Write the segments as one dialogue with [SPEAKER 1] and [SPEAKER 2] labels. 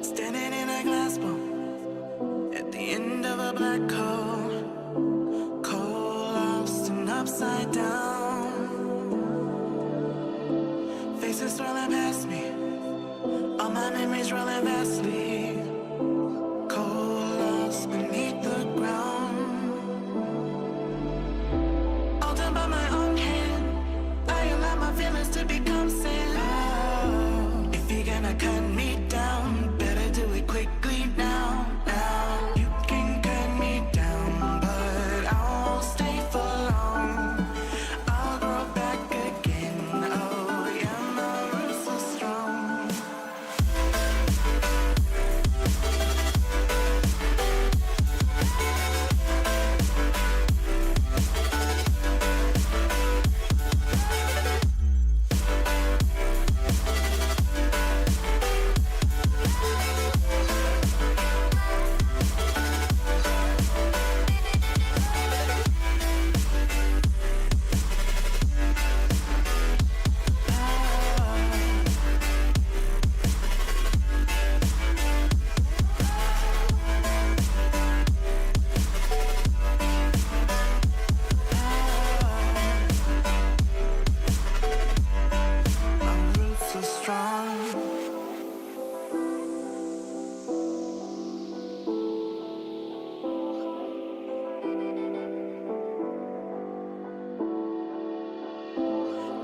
[SPEAKER 1] Standing in a glass bowl at the end of a black hole, cold, lost and upside down. Faces swirling past me, all my memories rolling vastly, cold, lost beneath the ground. All done by my own hand, I allow my feelings to become sand. Oh, if you're gonna cut me down, better do it quickly now. Now you can cut me down, but I won't stay for long. I'll grow back again. Oh yeah, my roots are strong.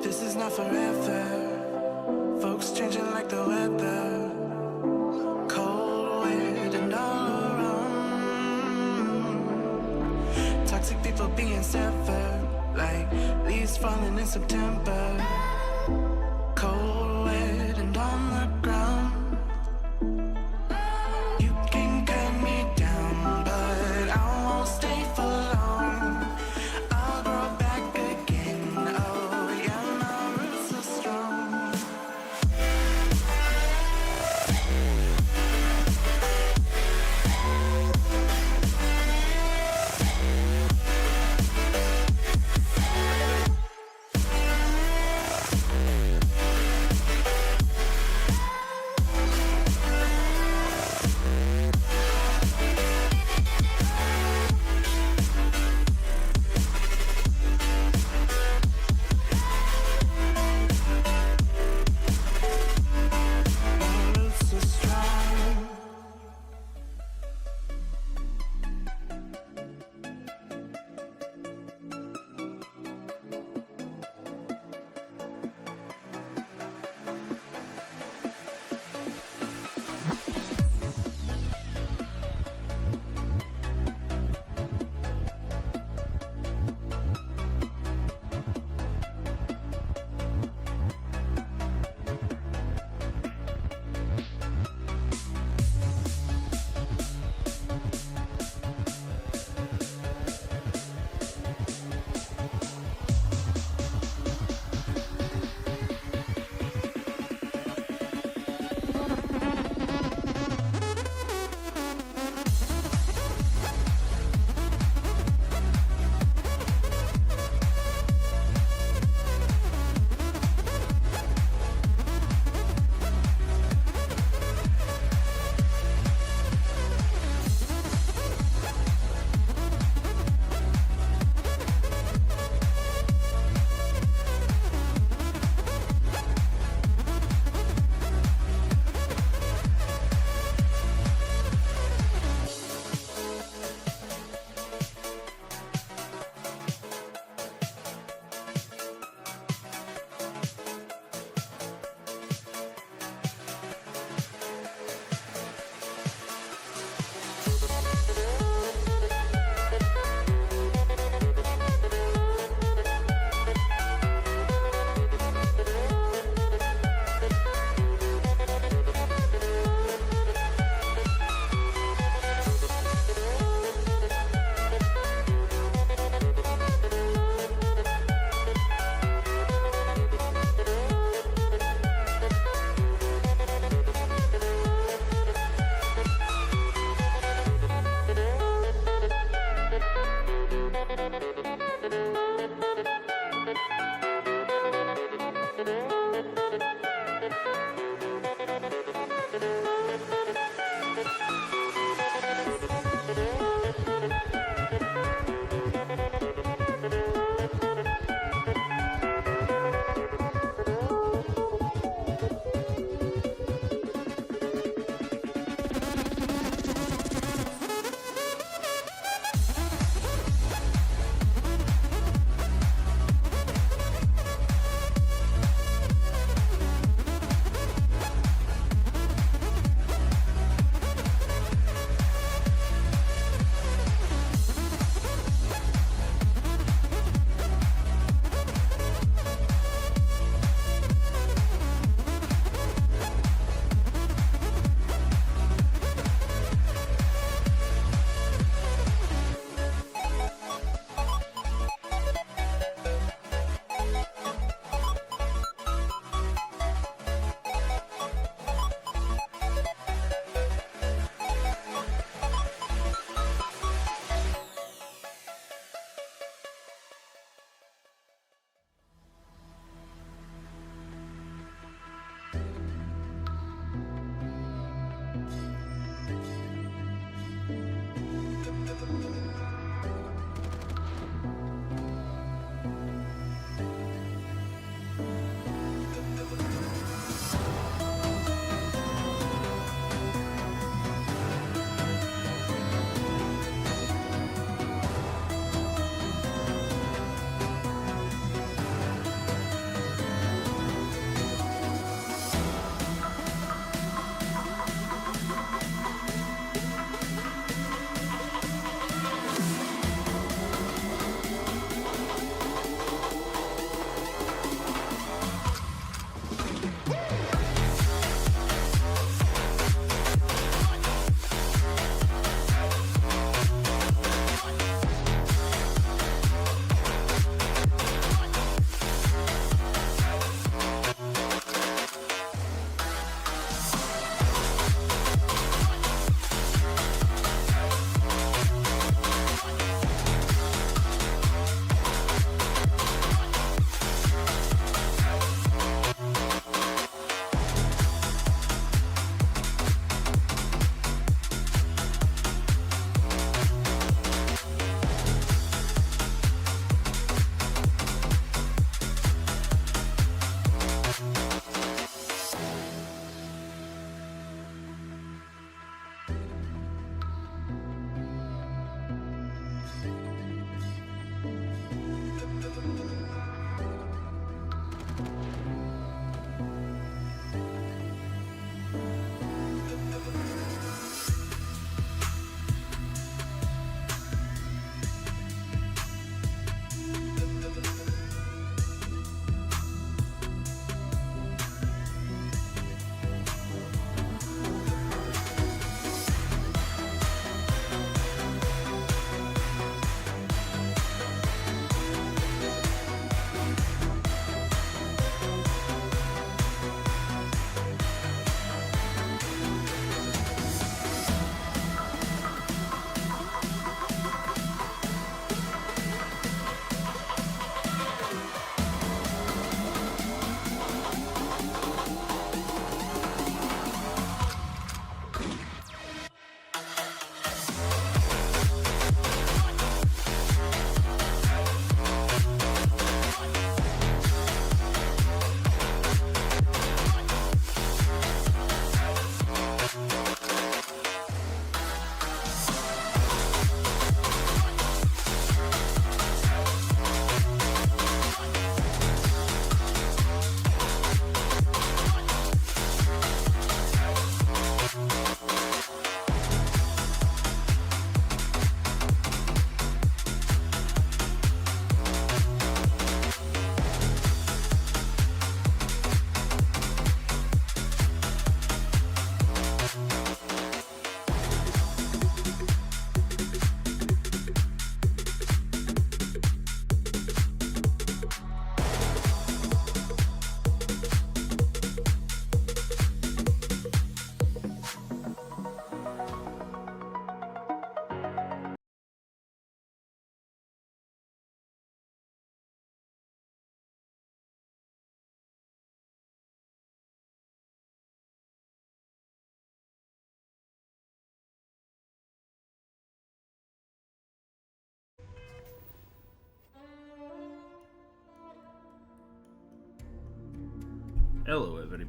[SPEAKER 1] This is not forever. Folks changing like the weather. Cold, wet, and all around. Toxic people being severed, like leaves falling in September. Cold, wet, and on the ground. You can cut me down, but I won't stay for long. I'll grow back again. Oh yeah, my roots are strong.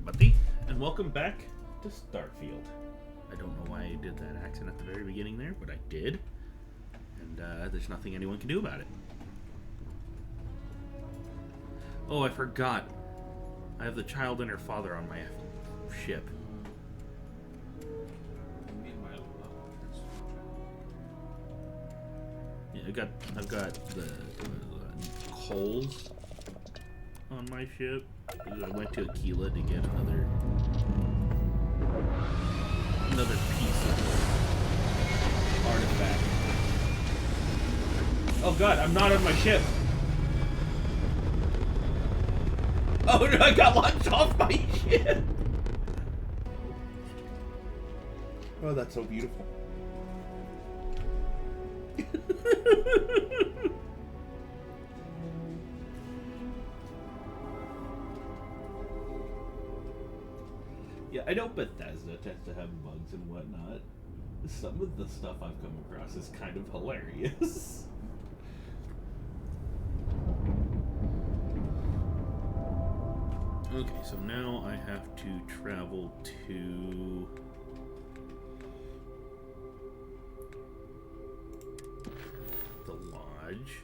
[SPEAKER 2] everybody, and welcome back to Starfield. I don't know why I did that accent at the very beginning there, but I did. And there's nothing anyone can do about it. Oh, I forgot. I have the child and her father on my ship. Yeah, I've got the coals on my ship. I went to Aquila to get another piece of artifact. Oh god, I'm not on my ship. Oh no, I got launched off my ship. Oh, that's so beautiful. Yeah, I know Bethesda tends to have bugs and whatnot. Some of the stuff I've come across is kind of hilarious. Okay, so now I have to travel to the lodge.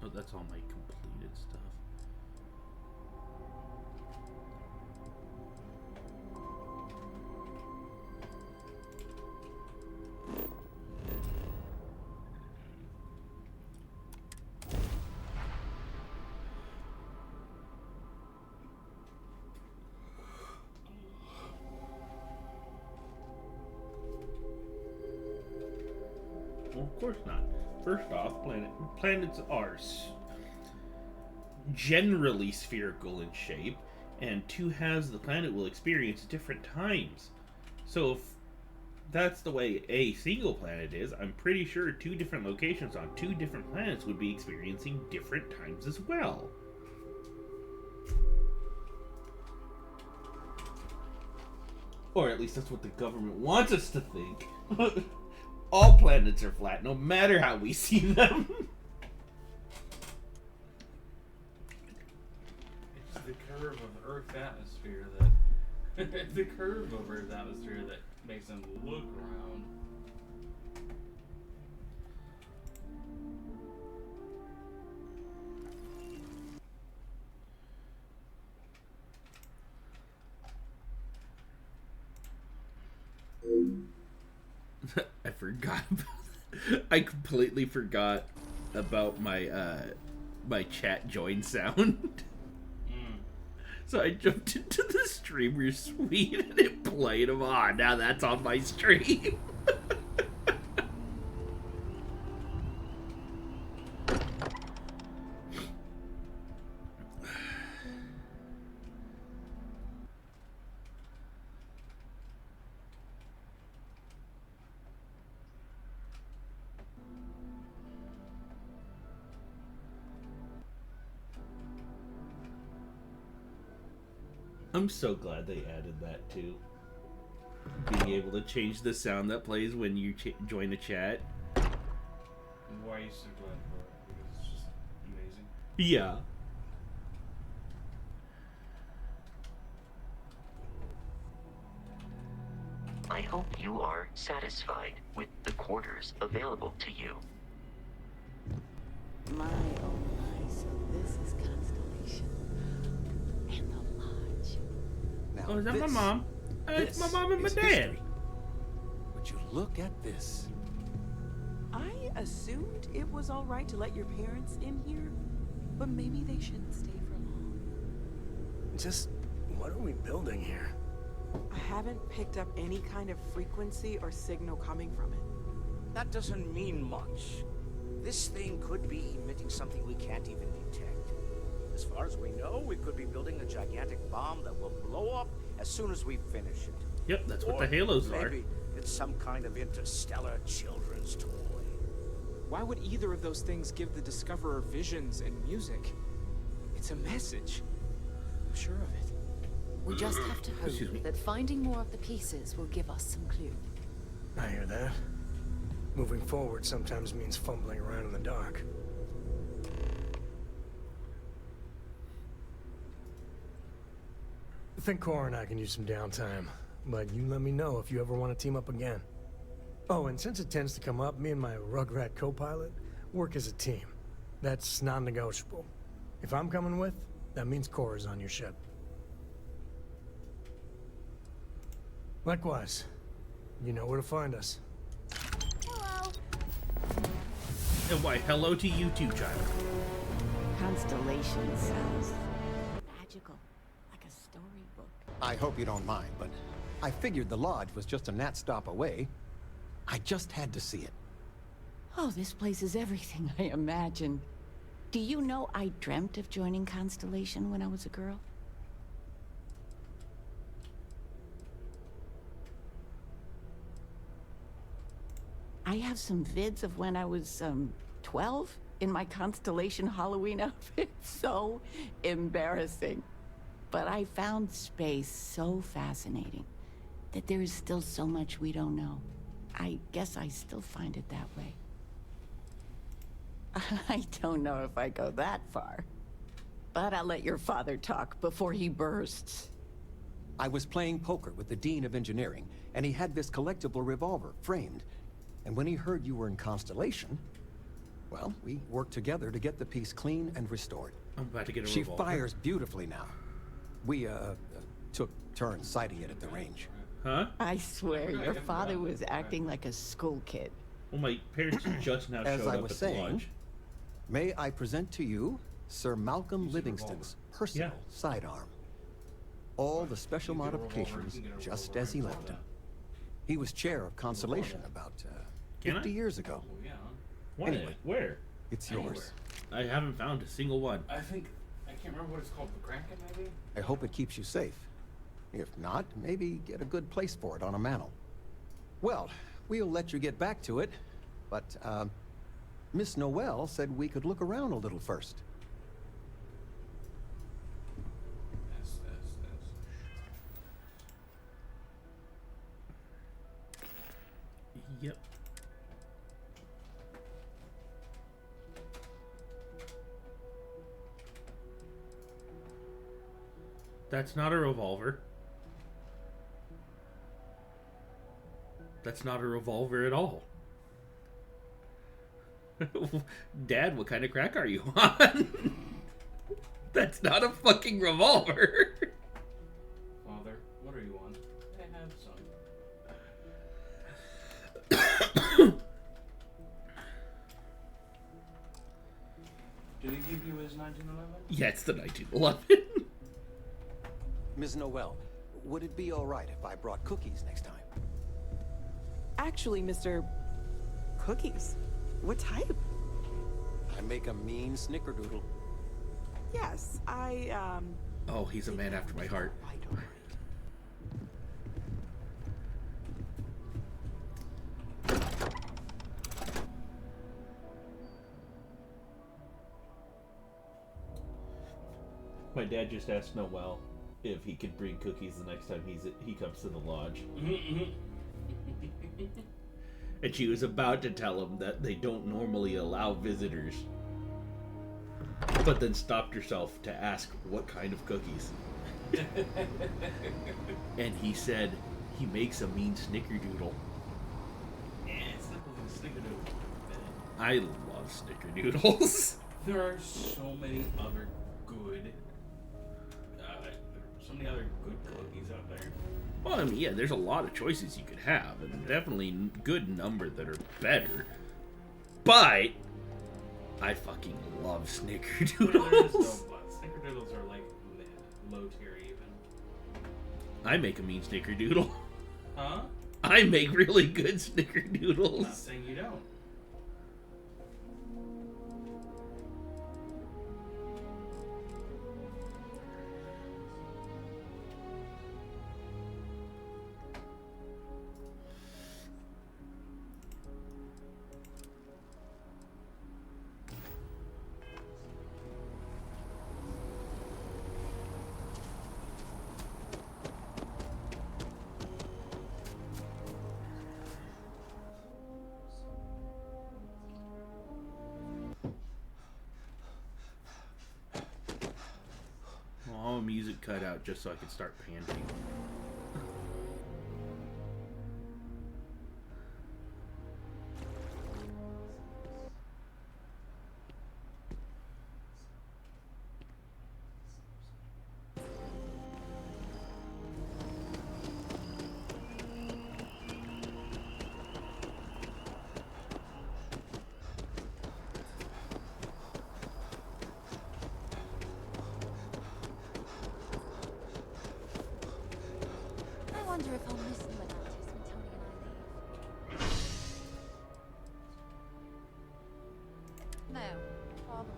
[SPEAKER 2] Oh, that's all my completed stuff. Well, of course not. First off, planets are generally spherical in shape, and two halves of the planet will experience different times. So if that's the way a single planet is, I'm pretty sure two different locations on two different planets would be experiencing different times as well. Or at least that's what the government wants us to think. All planets are flat, no matter how we see them.
[SPEAKER 3] It's the curve of Earth's atmosphere that the curve of Earth's atmosphere that makes them look round.
[SPEAKER 2] I forgot about that. I completely forgot about my my chat join sound. So I jumped into the streamer suite and it played them on. Now that's on my stream. I'm so glad they added that too. Being able to change the sound that plays when you join a chat.
[SPEAKER 3] Why are you so glad for it? Because it's just amazing.
[SPEAKER 2] Yeah.
[SPEAKER 4] I hope you are satisfied with the quarters available to you.
[SPEAKER 5] My, oh my, so this is Constellation. And the lodge.
[SPEAKER 6] Now
[SPEAKER 2] Oh, is that my mom? It's my mom and my dad.
[SPEAKER 6] History. Would you look at this?
[SPEAKER 5] I assumed it was all right to let your parents in here, but maybe they shouldn't stay for long.
[SPEAKER 6] Just what are we building here?
[SPEAKER 5] I haven't picked up any kind of frequency or signal coming from it.
[SPEAKER 7] That doesn't mean much. This thing could be emitting something we can't even detect. As far as we know, we could be building a gigantic bomb that will blow up as soon as we finish it.
[SPEAKER 2] Yep, that's what
[SPEAKER 7] Or
[SPEAKER 2] the halos are.
[SPEAKER 7] maybe it's some kind of interstellar children's toy.
[SPEAKER 8] Why would either of those things give the Discoverer visions and music? It's a message. I'm sure of it.
[SPEAKER 9] We just have to
[SPEAKER 2] Excuse me.
[SPEAKER 9] hope that finding more of the pieces will give us some clue.
[SPEAKER 10] I hear that. Moving forward sometimes means fumbling around in the dark.
[SPEAKER 6] think Cora and I can use some downtime, but you let me know if you ever want to team up again. Oh, and since it tends to come up, me and my Rugrat co-pilot work as a team. That's non-negotiable. If I'm coming with, that means Cora's on your ship. Likewise, you know where to find us.
[SPEAKER 9] Hello.
[SPEAKER 2] And why, hello to you too, child.
[SPEAKER 10] Constellation sounds magical, like a storybook.
[SPEAKER 11] I hope you don't mind, but I figured the lodge was just a gnat stop away. I just had to see it.
[SPEAKER 10] Oh, this place is everything I imagined. Do you know I dreamt of joining Constellation when I was a girl? I have some vids of when I was, 12 in my Constellation Halloween outfit. So embarrassing. But I found space so fascinating that there is still so much we don't know. I guess I still find it that way. I don't know if I go that far. But I'll let your father talk before he bursts.
[SPEAKER 11] I was playing poker with the Dean of Engineering, and he had this collectible revolver framed. And when he heard you were in Constellation, well, we worked together to get the piece clean and restored.
[SPEAKER 2] I'm about to get a
[SPEAKER 11] She
[SPEAKER 2] revolver.
[SPEAKER 11] fires beautifully now. We, took turns sighting it at the range.
[SPEAKER 2] Huh?
[SPEAKER 10] I swear, your father was acting like a school kid.
[SPEAKER 2] Well, my parents just now
[SPEAKER 11] As
[SPEAKER 2] showed
[SPEAKER 11] I
[SPEAKER 2] up
[SPEAKER 11] was
[SPEAKER 2] at the
[SPEAKER 11] saying,
[SPEAKER 2] lodge.
[SPEAKER 11] may I present to you Sir Malcolm Livingston's personal
[SPEAKER 2] Yeah.
[SPEAKER 11] sidearm. All the special modifications just as he left them. He was chair of Constellation about 50 years ago.
[SPEAKER 3] Oh, yeah.
[SPEAKER 2] What?
[SPEAKER 11] Anyway.
[SPEAKER 2] Where?
[SPEAKER 11] It's yours.
[SPEAKER 2] I haven't found a single one.
[SPEAKER 3] I think I can't remember what it's called. The Kraken, maybe.
[SPEAKER 11] I hope it keeps you safe. If not, maybe get a good place for it on a mantle. Well, we'll let you get back to it, but Miss Noel said we could look around a little first.
[SPEAKER 3] Yes.
[SPEAKER 2] Yep. That's not a revolver. That's not a revolver at all. Dad, what kind of crack are you on? That's not a fucking revolver.
[SPEAKER 3] Father, what are you on? I have some. Did he give you his 1911?
[SPEAKER 2] Yeah, it's the 1911.
[SPEAKER 11] Ms. Noel, would it be all right if I brought cookies next time?
[SPEAKER 5] Actually, Mr. Cookies. What type?
[SPEAKER 11] I make a mean snickerdoodle.
[SPEAKER 5] Yes,
[SPEAKER 2] Oh, he's a man after my heart.
[SPEAKER 11] Right, all right.
[SPEAKER 2] My dad just asked Noel if he could bring cookies the next time he comes to the lodge. And she was about to tell him that they don't normally allow visitors, but then stopped herself to ask what kind of cookies. And he said he makes a mean snickerdoodle.
[SPEAKER 3] Yeah, it's simple as a snickerdoodle.
[SPEAKER 2] I love snickerdoodles.
[SPEAKER 3] There are so many other good, cookies out there.
[SPEAKER 2] Well, I mean, yeah, there's a lot of choices you could have, and definitely good number that are better. But I fucking love snickerdoodles.
[SPEAKER 3] There is no but. Snickerdoodles are like low tier even.
[SPEAKER 2] I make a mean snickerdoodle.
[SPEAKER 3] Huh?
[SPEAKER 2] I make really good
[SPEAKER 3] Not
[SPEAKER 2] snickerdoodles.
[SPEAKER 3] saying you don't.
[SPEAKER 2] music cut out just so I could start panting.
[SPEAKER 9] I wonder if I'll miss you at Altus when Tony and I leave. No, probably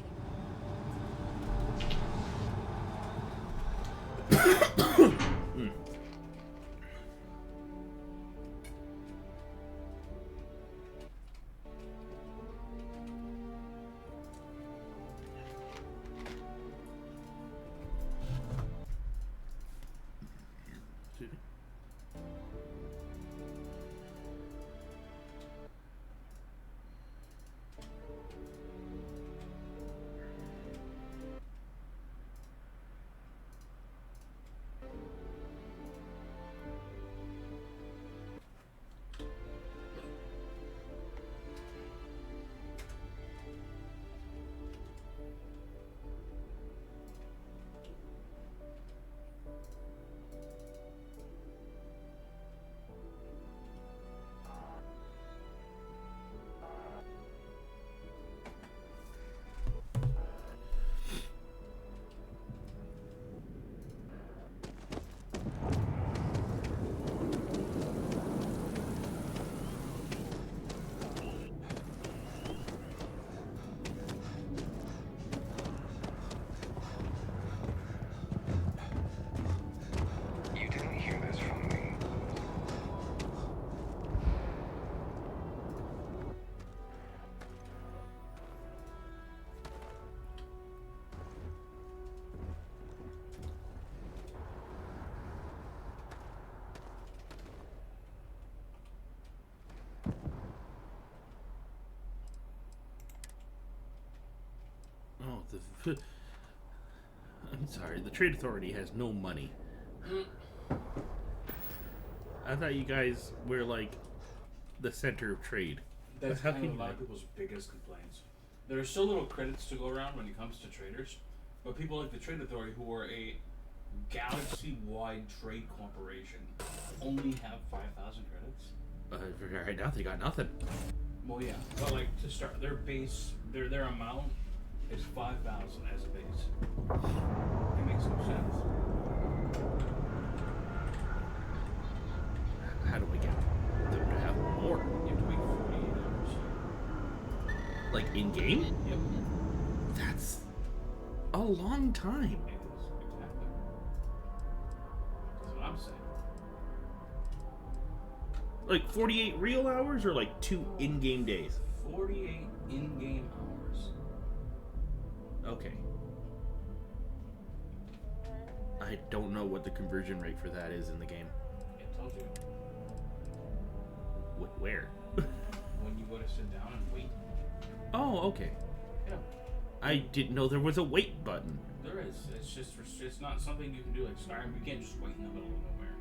[SPEAKER 12] You didn't hear this from me.
[SPEAKER 2] Oh, I'm sorry. The Trade Authority has no money. I thought you guys were like the center of trade.
[SPEAKER 3] That's
[SPEAKER 2] How
[SPEAKER 3] kind
[SPEAKER 2] can
[SPEAKER 3] of a
[SPEAKER 2] you
[SPEAKER 3] lot
[SPEAKER 2] not?
[SPEAKER 3] of people's biggest complaints. There are still little credits to go around when it comes to traders, but people like the Trade Authority, who are a galaxy-wide trade corporation, only have 5,000 credits.
[SPEAKER 2] Right now they got nothing.
[SPEAKER 3] Well, yeah, but like to start, their base, their amount is 5,000 as a base. It makes no sense.
[SPEAKER 2] How do I get them to have more?
[SPEAKER 3] You have to wait 48 hours.
[SPEAKER 2] Like in game?
[SPEAKER 3] Yep.
[SPEAKER 2] That's a long time.
[SPEAKER 3] It is, exactly. That's what I'm saying.
[SPEAKER 2] Like 48 real hours or like 2 in-game days?
[SPEAKER 3] 48 in-game hours.
[SPEAKER 2] Okay. I don't know what the conversion rate for that is in the game.
[SPEAKER 3] It tells you.
[SPEAKER 2] Where?
[SPEAKER 3] When you go to sit down and wait.
[SPEAKER 2] Oh, okay.
[SPEAKER 3] Yeah.
[SPEAKER 2] I didn't know there was a wait button.
[SPEAKER 3] There is. It's just, it's not something you can do like Skyrim. You can't just wait in the middle of nowhere.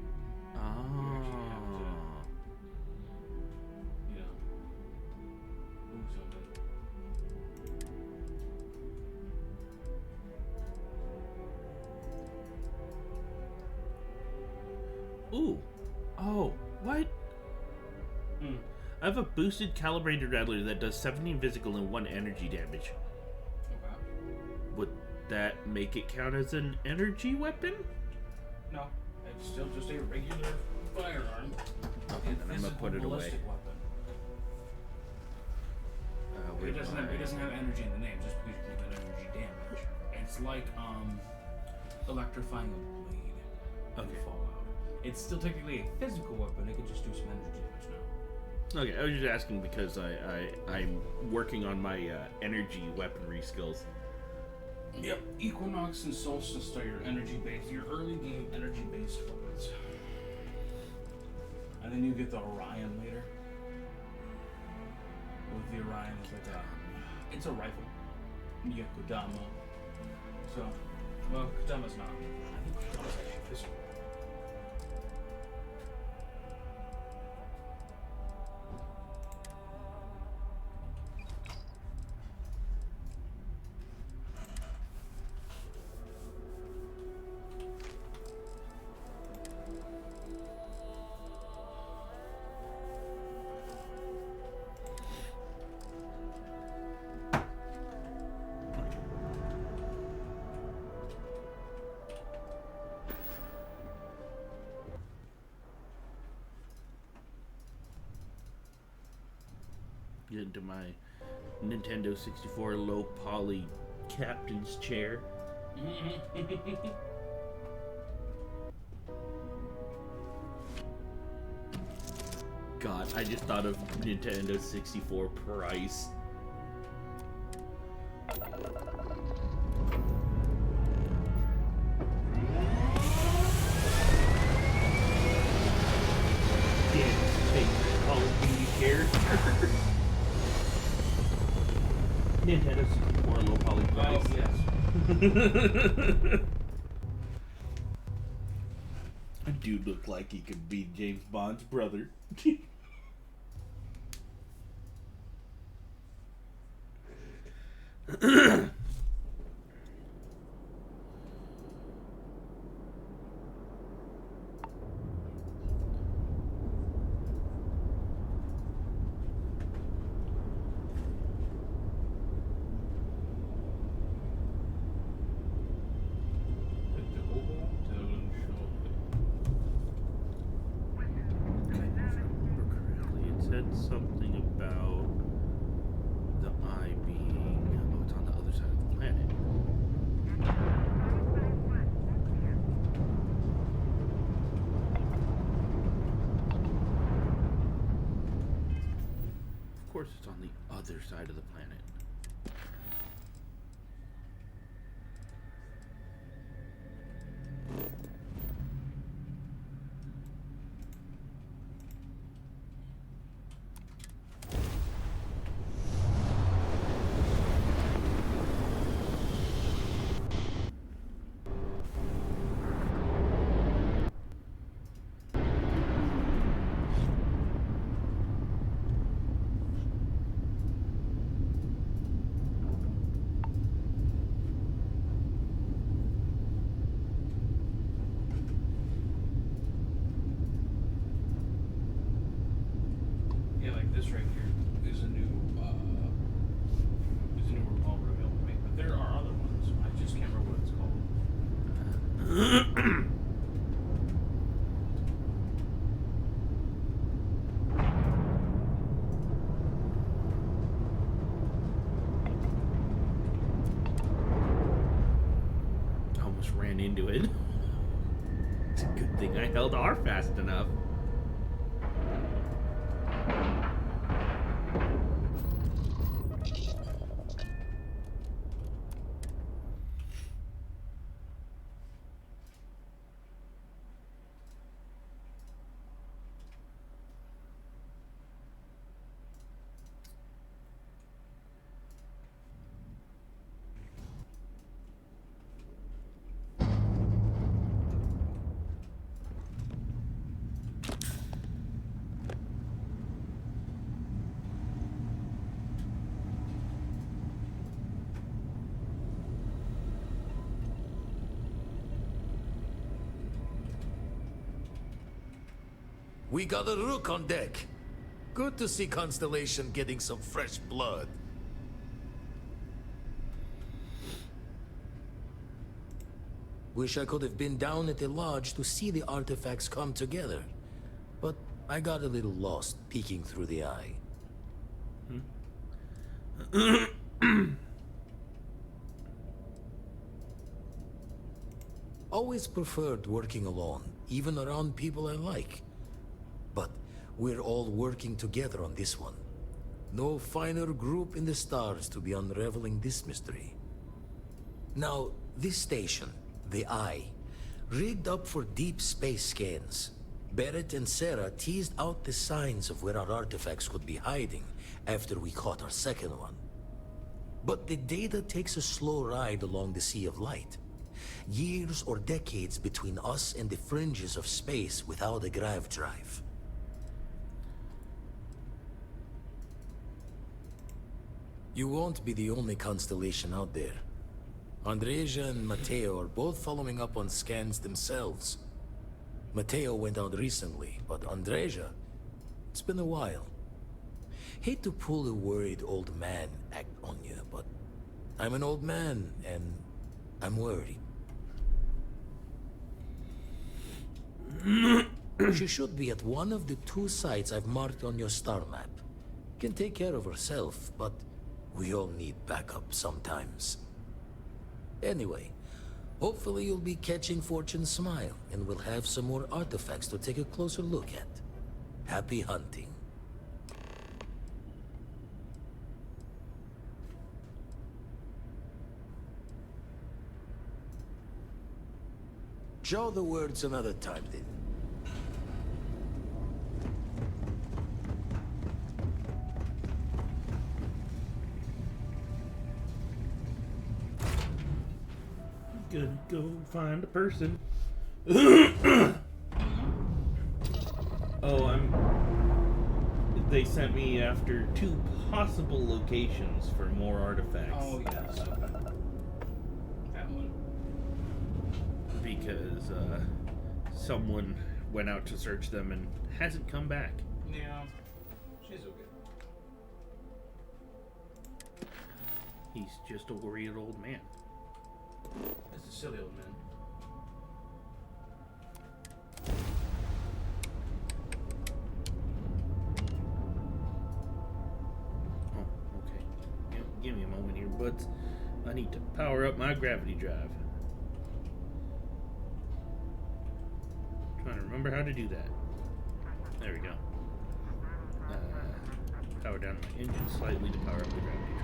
[SPEAKER 2] Oh.
[SPEAKER 3] You know, move something.
[SPEAKER 2] Ooh. Oh, what? I have a boosted calibrated rattler that does 17 physical and 1 energy damage.
[SPEAKER 3] Okay.
[SPEAKER 2] Would that make it count as an energy weapon?
[SPEAKER 3] No, it's still just a regular firearm.
[SPEAKER 2] Okay, then I'm gonna put it away.
[SPEAKER 3] Ballistic weapon. It doesn't have energy in the name just because you can get energy damage. It's like electrifying a blade in Fallout. It's still technically a physical weapon. It can just do some energy damage now.
[SPEAKER 2] Okay, I was just asking because I'm working on my energy weaponry skills.
[SPEAKER 3] Yep, Equinox and Solstice are your energy-based, your early game energy-based weapons. And then you get the Orion later. With the Orion, it's like it's a rifle. You get Kodama. So, Well, Katama's not. I think Katama's actually physical.
[SPEAKER 2] Get into my Nintendo 64 low poly captain's chair. God, I just thought of Nintendo 64 price. Dan's favorite Call of Duty character. Nintendo 64 low poly price.
[SPEAKER 3] Oh, yes.
[SPEAKER 2] A dude looked like he could be James Bond's brother. Something about the eye being, oh, it's on the other side of the planet. Of course it's on the other side of the planet.
[SPEAKER 3] This right here is a new revolver available to me, but there are other ones. I just can't remember what it's called.
[SPEAKER 2] Almost ran into it. It's a good thing I held R fast enough.
[SPEAKER 13] We got a rook on deck. Good to see Constellation getting some fresh blood. Wish I could have been down at the lodge to see the artifacts come together. But I got a little lost peeking through the eye. Always preferred working alone, even around people I like. But we're all working together on this one. No finer group in the stars to be unraveling this mystery. Now, this station, the Eye, rigged up for deep space scans. Barrett and Sarah teased out the signs of where our artifacts could be hiding after we caught our second one. But the data takes a slow ride along the Sea of Light. Years or decades between us and the fringes of space without a grav drive. You won't be the only constellation out there. Andreja and Matteo are both following up on scans themselves. Matteo went out recently, but Andreja, it's been a while. Hate to pull a worried old man act on you, but I'm an old man, and I'm worried. She should be at one of the 2 sites I've marked on your star map. Can take care of herself, but we all need backup sometimes. Anyway, hopefully you'll be catching Fortune's smile, and we'll have some more artifacts to take a closer look at. Happy hunting. Show the words another time, then.
[SPEAKER 2] Gonna go find a person. They sent me after 2 possible locations for more artifacts.
[SPEAKER 3] Oh, yes. That one.
[SPEAKER 2] Because someone went out to search them and hasn't come back.
[SPEAKER 3] Yeah, she's okay.
[SPEAKER 2] He's just a worried old man.
[SPEAKER 3] It's a silly old man.
[SPEAKER 2] Oh, okay. Give me a moment here, buds. I need to power up my gravity drive. Trying to remember how to do that. There we go. Power down my engine slightly to power up the gravity drive.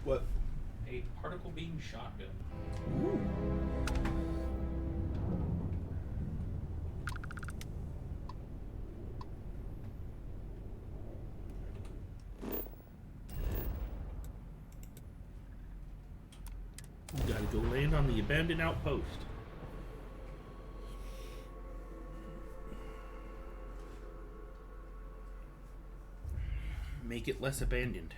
[SPEAKER 2] What?
[SPEAKER 3] A particle beam shotgun.
[SPEAKER 2] Ooh. Gotta go land on the abandoned outpost. Make it less abandoned.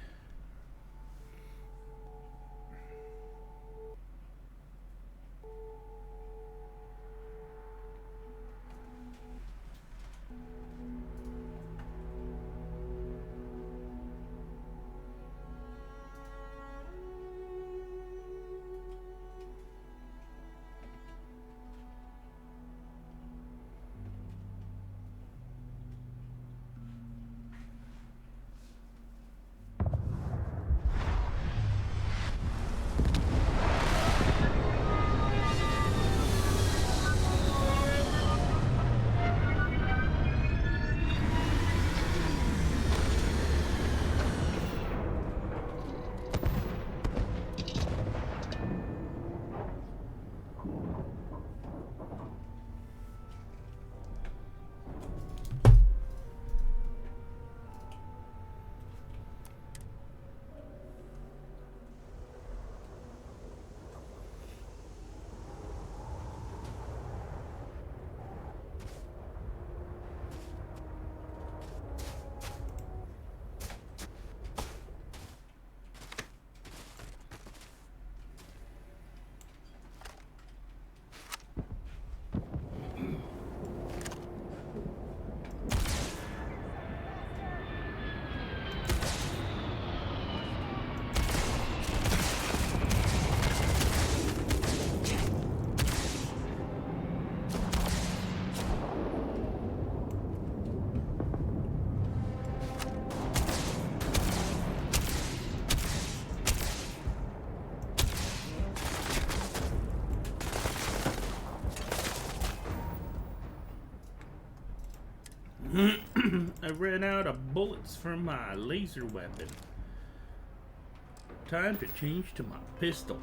[SPEAKER 2] I ran out of bullets for my laser weapon. Time to change to my pistol.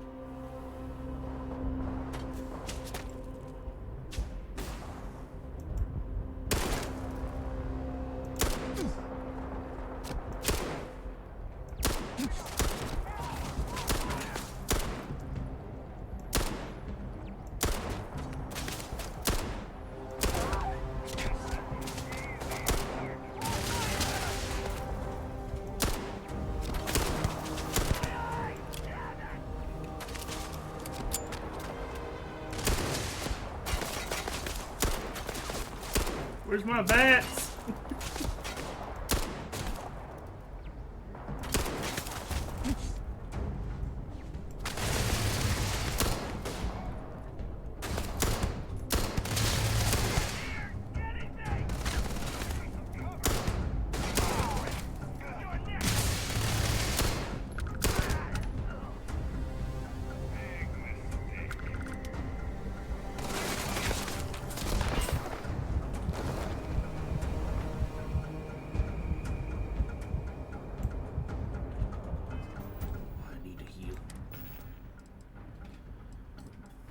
[SPEAKER 2] Where's my bats?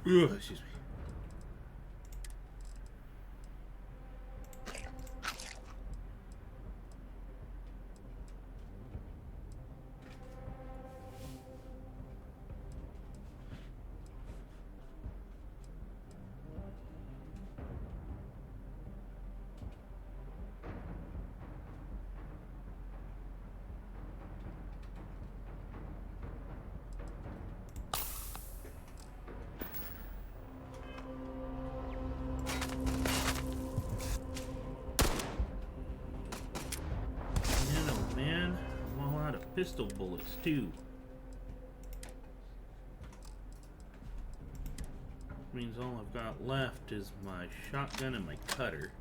[SPEAKER 2] Ugh, excuse me. Pistol bullets too. Means all I've got left is my shotgun and my cutter.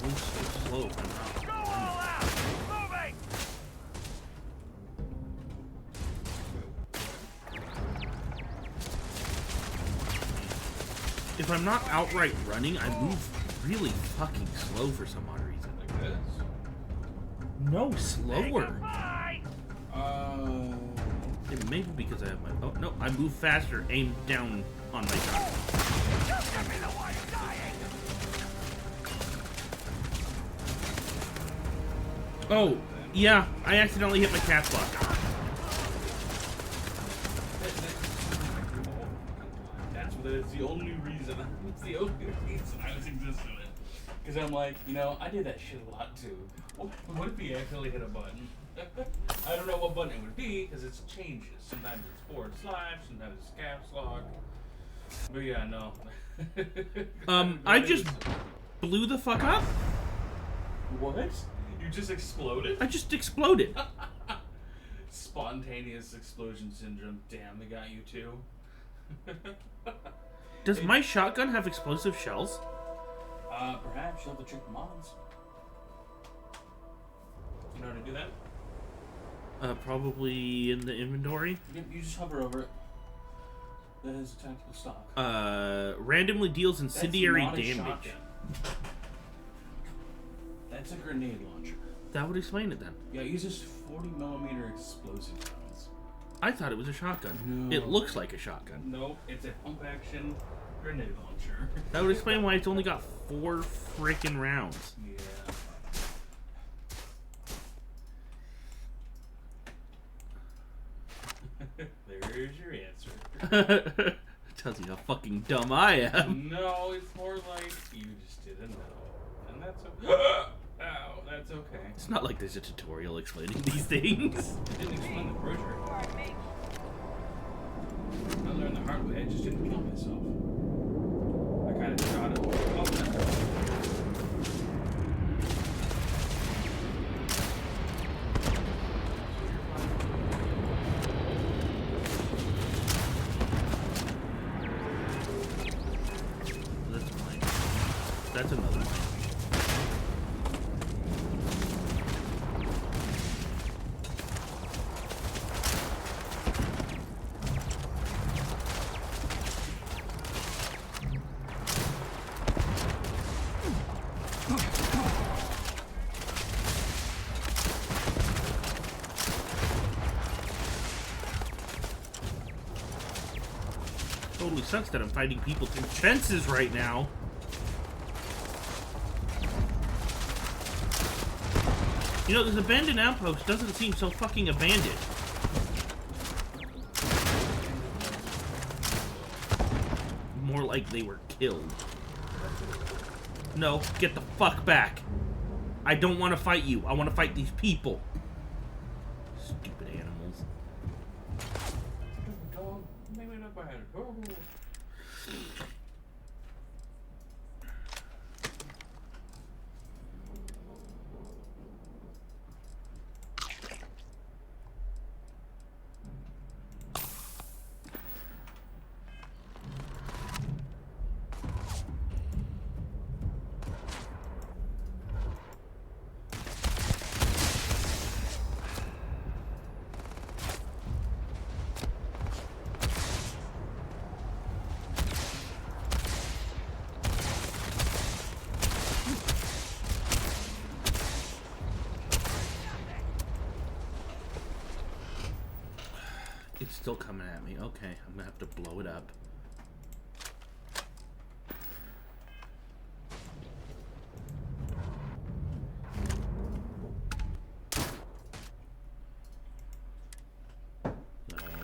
[SPEAKER 2] Moves so slow. If I'm not outright running, I move really fucking slow for some odd reason.
[SPEAKER 3] Like this?
[SPEAKER 2] No, slower.
[SPEAKER 3] It
[SPEAKER 2] may be because I have my... Oh, no, I move faster, aimed down on my shot. Oh, yeah, I accidentally hit my cap lock.
[SPEAKER 3] That's the only reason. It's the only reason I was existing in it. Because I'm like, you know, I did that shit a lot too. What if he actually hit a button? I don't know what button it would be because it changes. Sometimes it's forward slash, sometimes it's caps lock. But yeah, no.
[SPEAKER 2] I just blew the fuck up.
[SPEAKER 3] What? You just exploded?
[SPEAKER 2] I just exploded.
[SPEAKER 3] Spontaneous explosion syndrome. Damn, they got you too.
[SPEAKER 2] Does my shotgun have explosive shells?
[SPEAKER 3] Perhaps you'll have to check the mods. You know how to do that?
[SPEAKER 2] Probably in the inventory.
[SPEAKER 3] Yep, you just hover over it. That is a tactical stock.
[SPEAKER 2] Randomly deals incendiary damage.
[SPEAKER 3] Shotgun. That's a grenade launcher.
[SPEAKER 2] That would explain it then.
[SPEAKER 3] Yeah, it uses 40mm explosive rounds.
[SPEAKER 2] I thought it was a shotgun.
[SPEAKER 3] No.
[SPEAKER 2] It looks like a shotgun.
[SPEAKER 3] Nope, it's a pump action grenade launcher.
[SPEAKER 2] That would explain why it's only got 4 freaking rounds.
[SPEAKER 3] Yeah. There's your answer.
[SPEAKER 2] Tells you how fucking dumb I am.
[SPEAKER 3] No, it's more like you just didn't know. And that's okay. Ow, that's okay.
[SPEAKER 2] It's not like there's a tutorial explaining these things.
[SPEAKER 3] I didn't explain the perjury. I learned the hard way, I just didn't kill myself. I kind of shot it. Oh,
[SPEAKER 2] That's another one. Totally sucks that I'm fighting people through fences right now. You know, this abandoned outpost doesn't seem so fucking abandoned. More like they were killed. No, get the fuck back. I don't want to fight you. I want to fight these people. Stupid animals.
[SPEAKER 3] Dog, maybe not bad. Oh.
[SPEAKER 2] It's still coming at me. Okay, I'm gonna have to blow it up.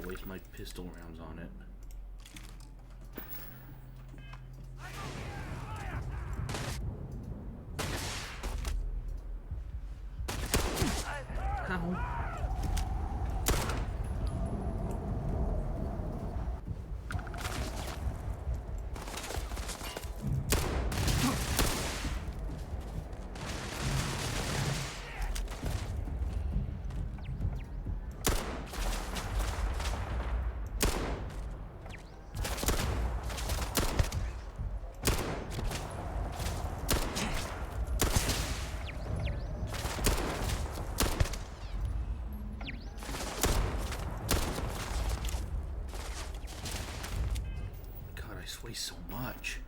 [SPEAKER 2] Waste my pistol rounds on it. Ow. Weighs so much.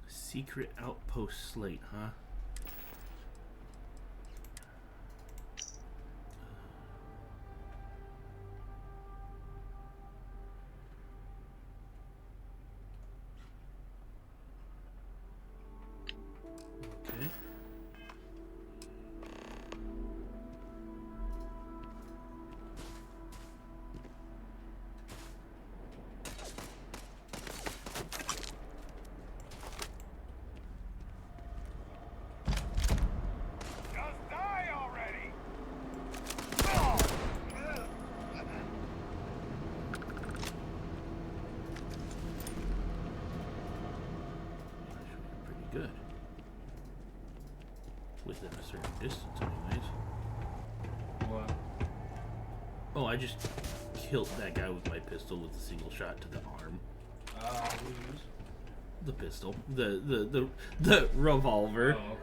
[SPEAKER 2] Secret outpost slate, huh? Okay. Within a certain distance, anyways.
[SPEAKER 3] What?
[SPEAKER 2] Oh, I just killed that guy with my pistol with a single shot to the arm.
[SPEAKER 3] What do you use?
[SPEAKER 2] The pistol. The revolver.
[SPEAKER 3] Oh, okay.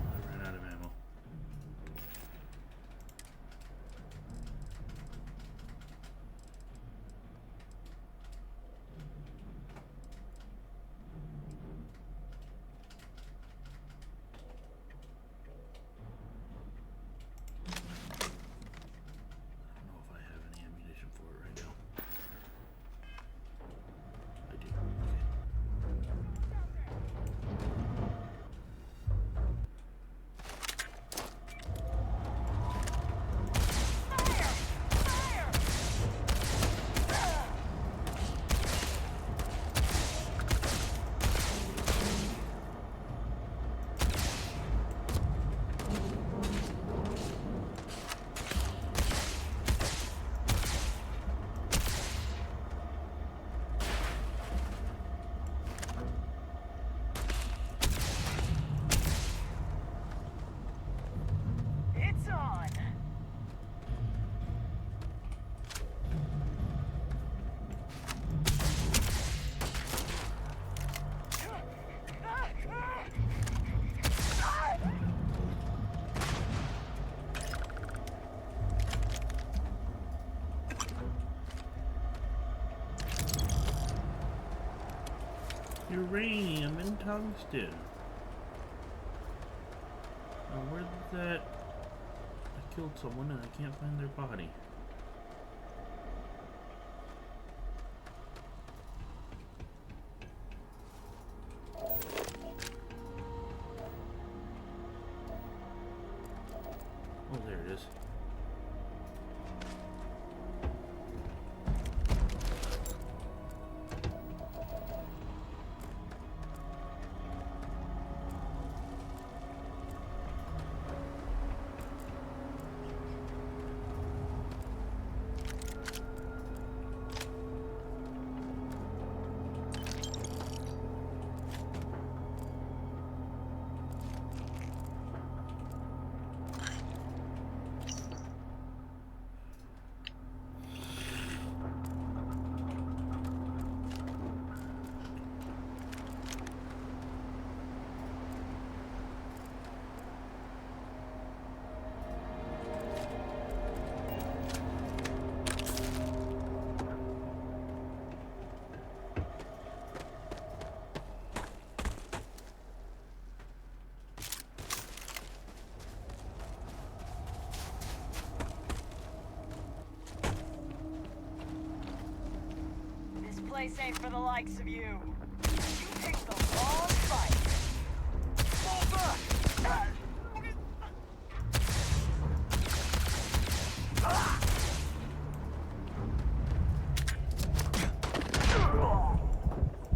[SPEAKER 2] I ran out of ammo. I don't know if I have any ammunition for it right now. I do. Okay.
[SPEAKER 14] It's on.
[SPEAKER 2] Uranium and tungsten. Now where did that... I killed someone and I can't find their body. Oh, there it is.
[SPEAKER 14] This place ain't for the likes of you. You picked the wrong fight. Fall back!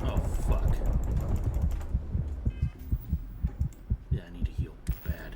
[SPEAKER 2] Oh, fuck. Yeah, I need to heal bad.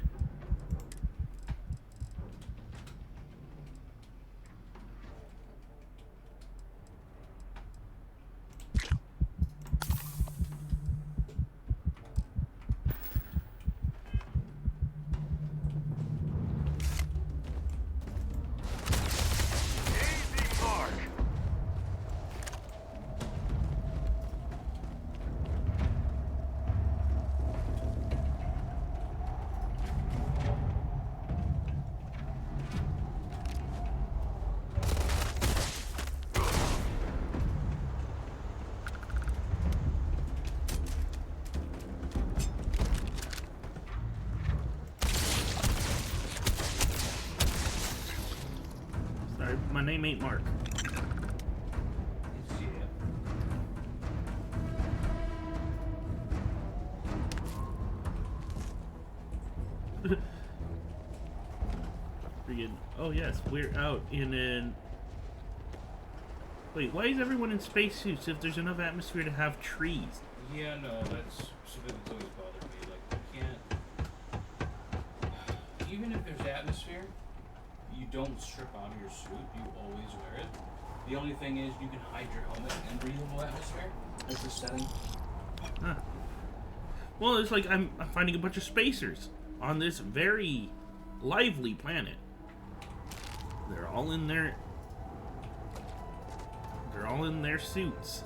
[SPEAKER 2] My name ain't Mark.
[SPEAKER 3] It's yeah.
[SPEAKER 2] Freaking. Oh yes, we're out in an. Wait, why is everyone in spacesuits if there's enough atmosphere to have trees?
[SPEAKER 3] Yeah, no, that's something that's always bothered me. Like, you can't. Even if there's atmosphere, you don't strip out of your suit. You always wear it. The only thing is, you can hide your helmet in breathable atmosphere as the setting.
[SPEAKER 2] Huh. Well, it's like I'm finding a bunch of spacers on this very lively planet. They're all in their suits.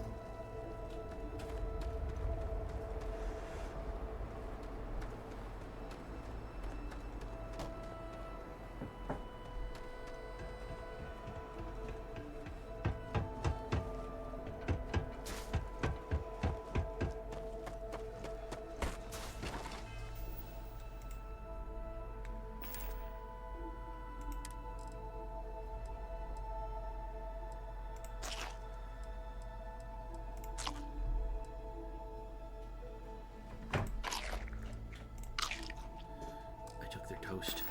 [SPEAKER 2] I took their toast.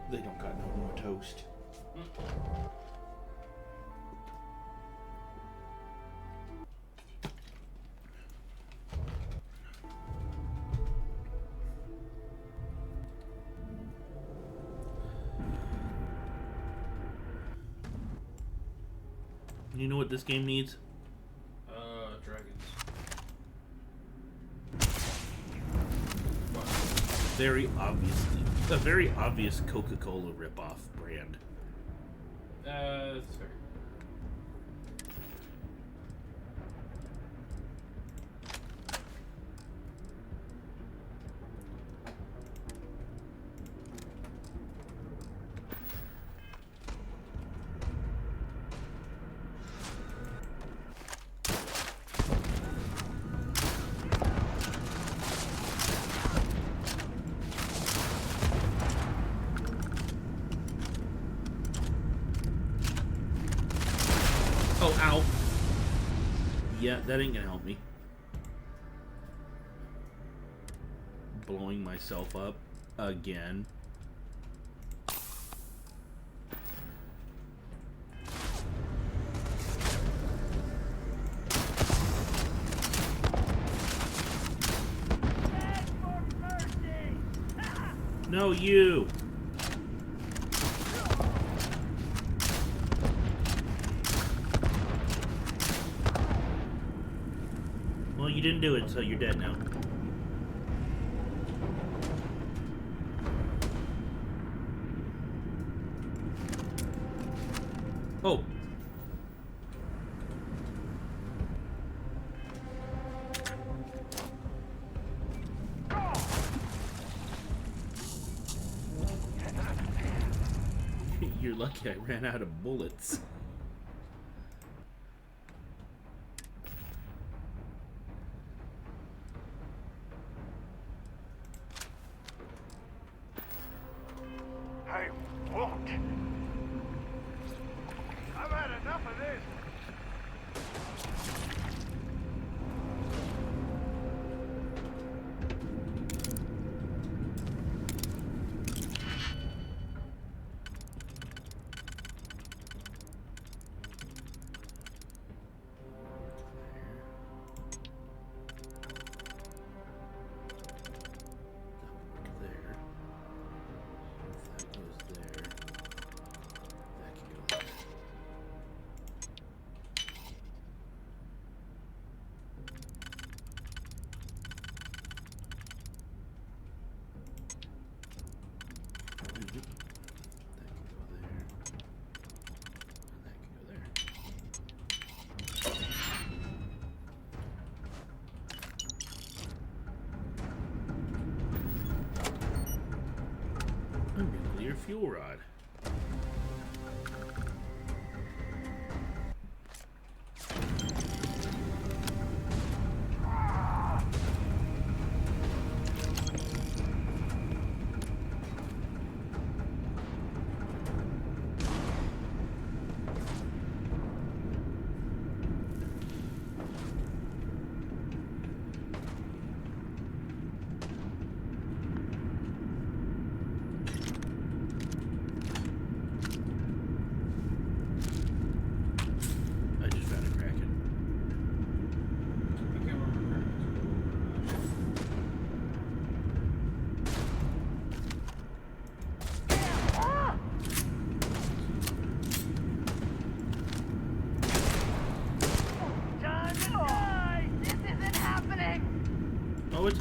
[SPEAKER 2] They don't got no more toast. You know what this game needs?
[SPEAKER 3] Dragons.
[SPEAKER 2] A very obvious Coca-Cola ripoff brand.
[SPEAKER 3] That's fair.
[SPEAKER 2] Oh, ow. Yeah, that ain't gonna help me. Blowing myself up again. No, you. Well, you didn't do it, so you're dead now. Oh. You're lucky I ran out of bullets.
[SPEAKER 15] I won't. I've had enough of this.
[SPEAKER 2] There. If that goes there, that can go there. That can go there. And that can go there. A nuclear fuel rod.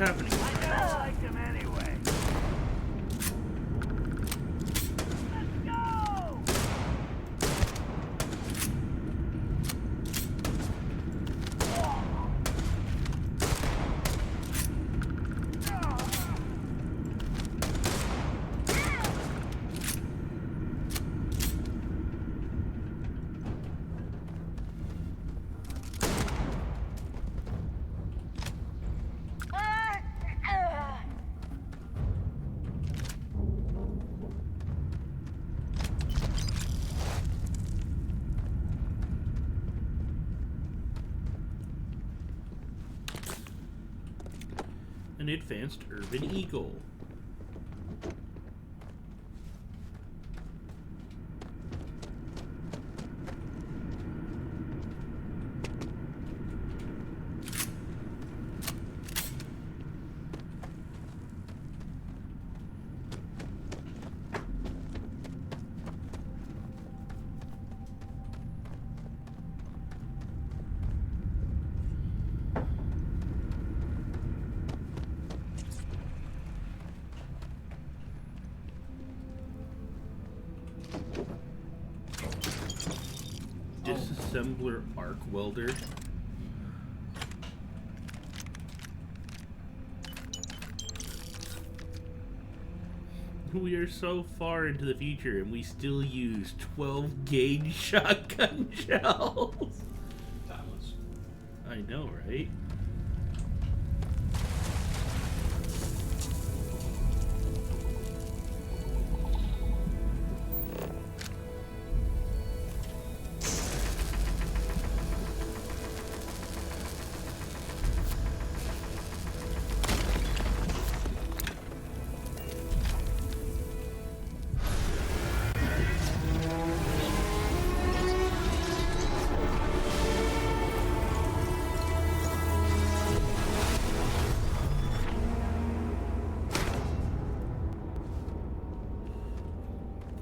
[SPEAKER 2] happening?
[SPEAKER 15] I never liked him anyway. Let's go!
[SPEAKER 2] An advanced urban eagle. Disassembler arc welder. We are so far into the future and we still use 12 gauge shotgun shells.
[SPEAKER 3] Timeless.
[SPEAKER 2] I know, right?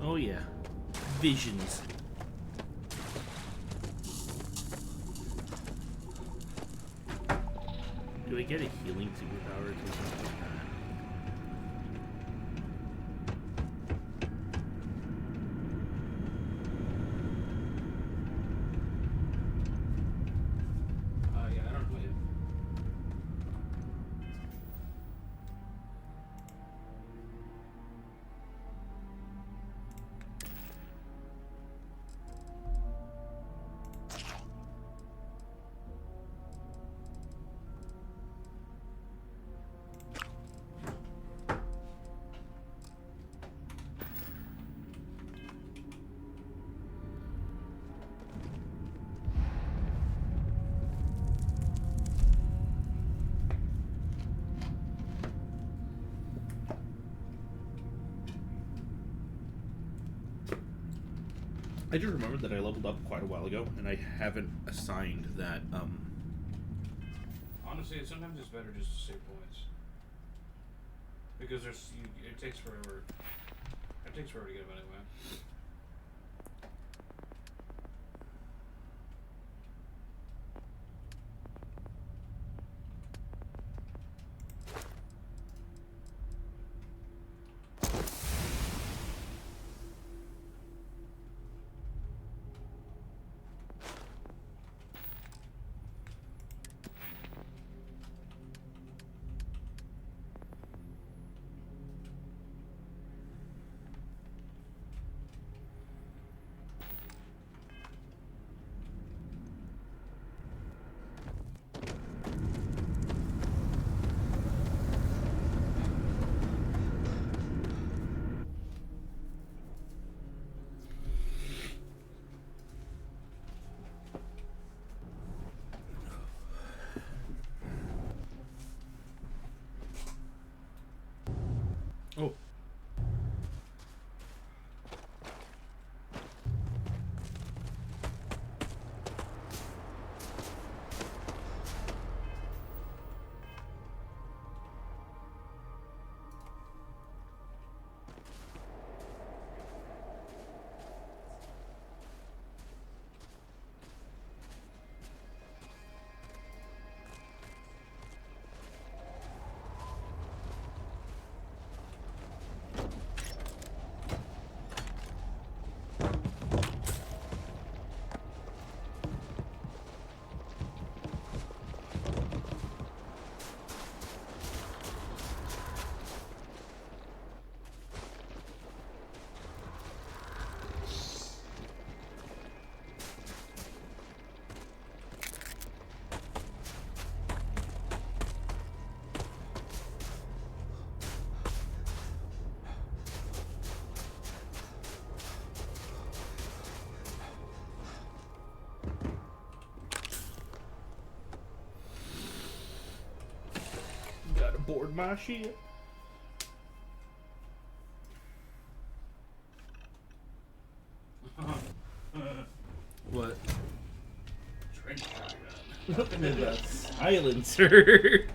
[SPEAKER 2] Oh yeah, visions. Do I get a healing superpower or something like that?
[SPEAKER 3] Yeah, I don't know yet.
[SPEAKER 2] I just remembered that I leveled up quite a while ago, and I haven't assigned that,
[SPEAKER 3] Honestly, sometimes it's better just to save points. Because it takes forever. It takes forever to get them anyway.
[SPEAKER 2] board my shit. What?
[SPEAKER 3] Trench shotgun.
[SPEAKER 2] The silencer.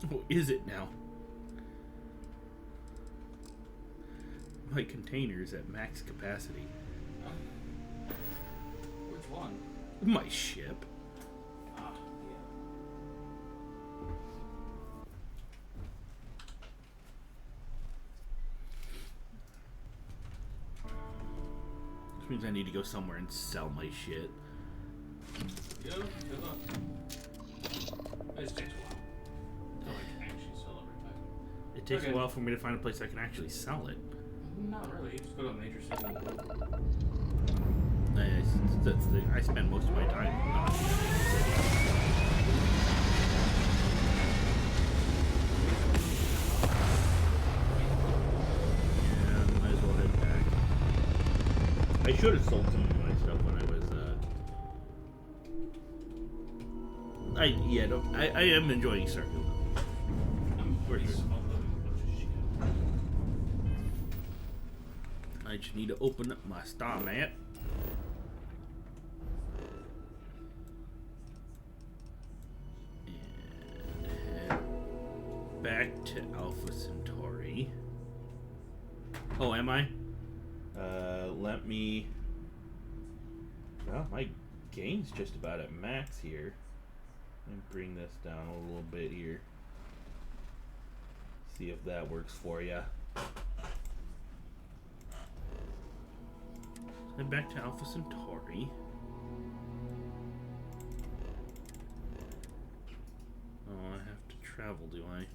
[SPEAKER 2] What is it now? My container's at max capacity.
[SPEAKER 3] Which one?
[SPEAKER 2] My ship.
[SPEAKER 3] Ah,
[SPEAKER 2] Which means I need to go somewhere and sell my shit.
[SPEAKER 3] yeah. Good luck. It just takes a while. Until I can actually sell everything.
[SPEAKER 2] It takes
[SPEAKER 3] Okay.
[SPEAKER 2] a while for me to find a place I can actually sell it.
[SPEAKER 3] Not really. You just go to a major city.
[SPEAKER 2] That's the, I spend most of my time not in the city. Yeah, might as well head back. I should have sold some of my stuff when I was I am enjoying Starfield. For sure. I just need to open up my star map. And head back to Alpha Centauri. Oh, am I? Let me... Well, my game's just about at max here. Let me bring this down a little bit here. See if that works for you. Head back to Alpha Centauri. Oh, I have to travel, do I?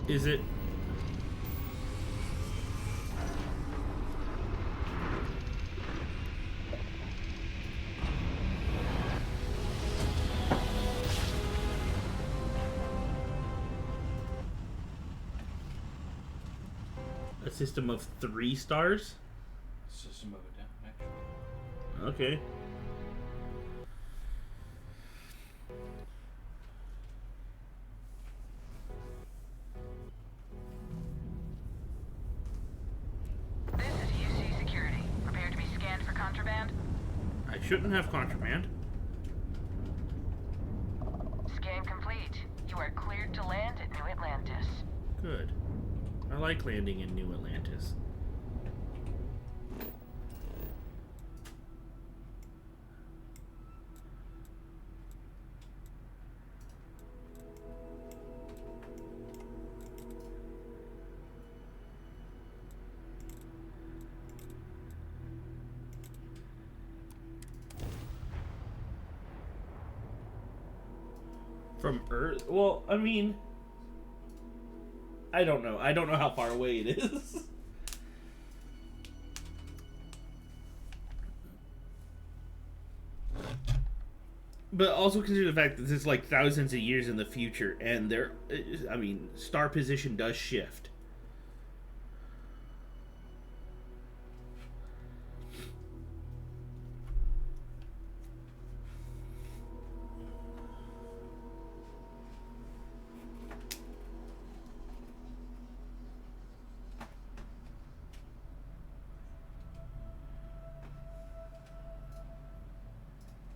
[SPEAKER 2] Is it? A system of 3 stars?
[SPEAKER 3] System of a down, actually.
[SPEAKER 2] Okay.
[SPEAKER 14] This is UC Security. Prepare to be scanned for contraband.
[SPEAKER 2] I shouldn't have contraband.
[SPEAKER 14] Scan complete. You are cleared to land at New Atlantis.
[SPEAKER 2] Good. I like landing in New Atlantis. From Earth? Well, I mean... I don't know. I don't know how far away it is. But also consider the fact that this is like thousands of years in the future, and there, I mean, star position does shift.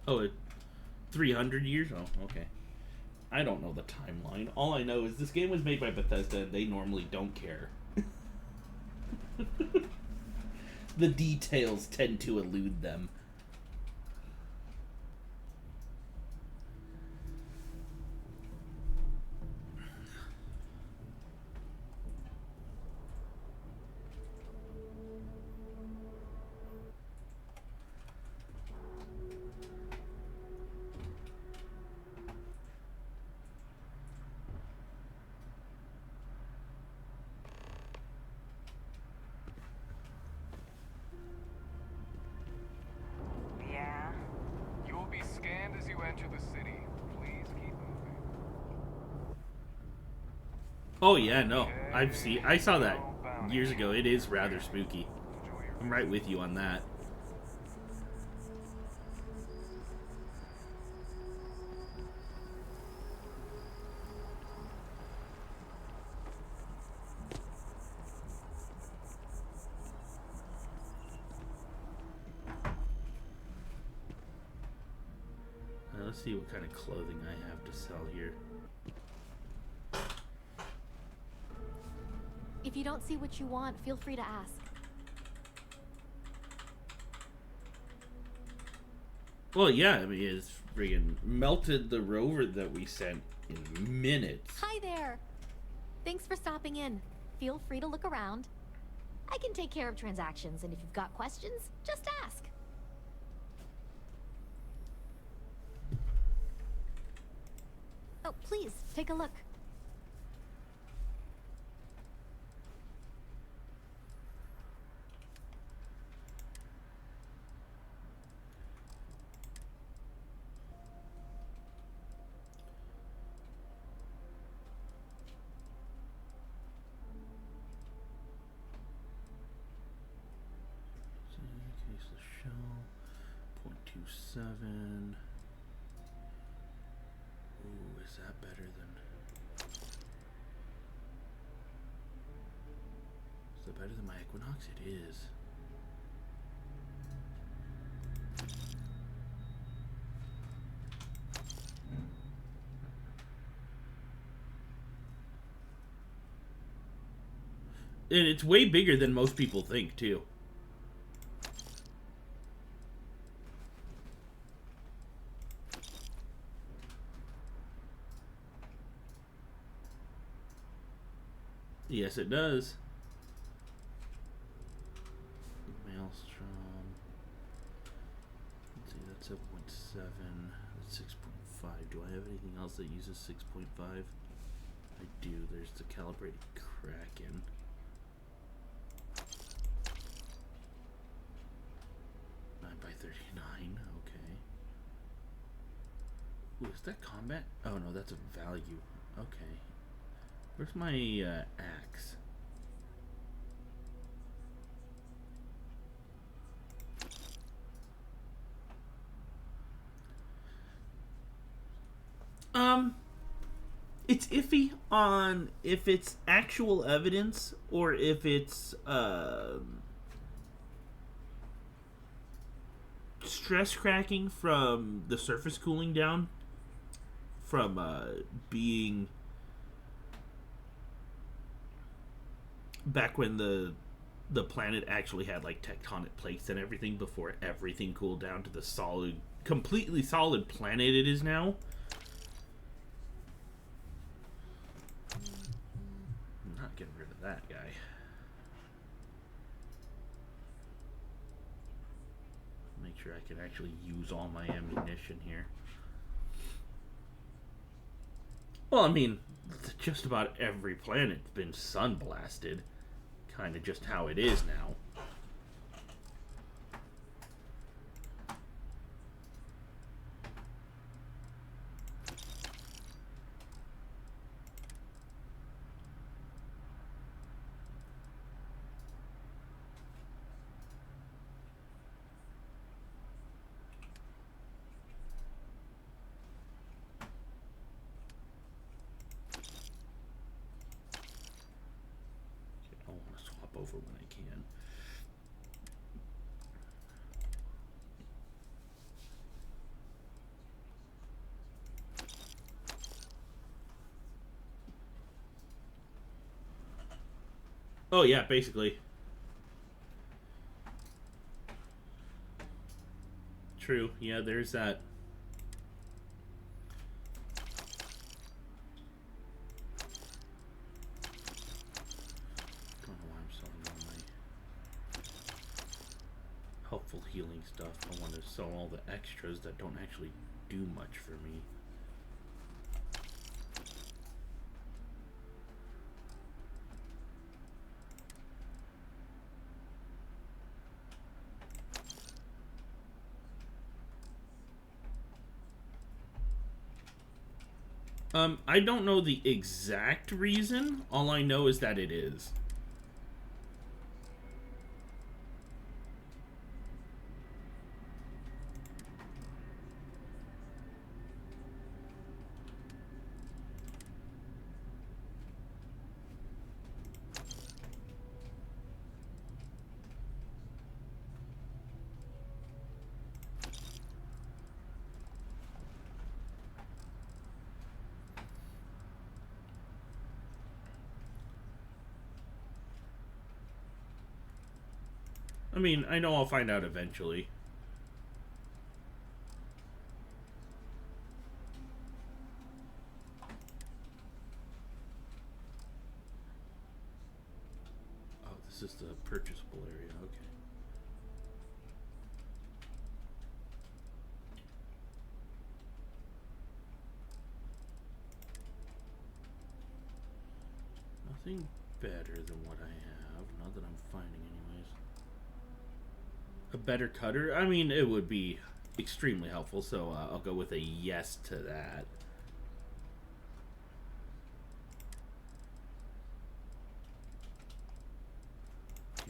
[SPEAKER 2] Oh, 300 years? Oh, okay. I don't know the timeline. All I know is this game was made by Bethesda and they normally don't care. The details tend to elude them.
[SPEAKER 14] Yeah.
[SPEAKER 16] You will be scanned as you enter the city. Please keep moving.
[SPEAKER 2] Oh yeah, no. I saw that years ago. It is rather spooky. I'm right with you on that. Let's see what kind of clothing I have to sell here.
[SPEAKER 9] If you don't see what you want, feel free to ask.
[SPEAKER 2] Well, yeah, I mean, it's friggin' melted the rover that we sent in minutes.
[SPEAKER 9] Hi there. Thanks for stopping in. Feel free to look around. I can take care of transactions, and if you've got questions, just ask. Oh, please, take a look.
[SPEAKER 2] Caseless shell, 0.27. Ooh, is that better than? Is that better than my Equinox? It is. And it's way bigger than most people think, too. Yes, it does. Maelstrom. Let's see, that's 7.7. That's 6.5. Do I have anything else that uses 6.5? I do. There's the calibrated Kraken. By 39, okay. Ooh, is that combat? Oh no, that's a value. Okay. Where's my axe? It's iffy on if it's actual evidence or if it's stress cracking from the surface cooling down from being back when the planet actually had like tectonic plates and everything before everything cooled down to the solid, completely solid planet it is now. I'm not getting rid of that guy. Make sure I can actually use all my ammunition here. Well, I mean, just about every planet's been sun blasted. Kind of just how it is now. Over when I can. Oh yeah, basically. True. Yeah, there's that. I don't know why I'm selling all my helpful healing stuff. I want to sell all the extras that don't actually do much for me. I don't know the exact reason. All I know is that it is. I mean, I know I'll find out eventually. Oh, this is the purchasable area, okay. Nothing better than what I have. Not that I'm finding anyways. A better cutter? I mean, it would be extremely helpful, so I'll go with a yes to that.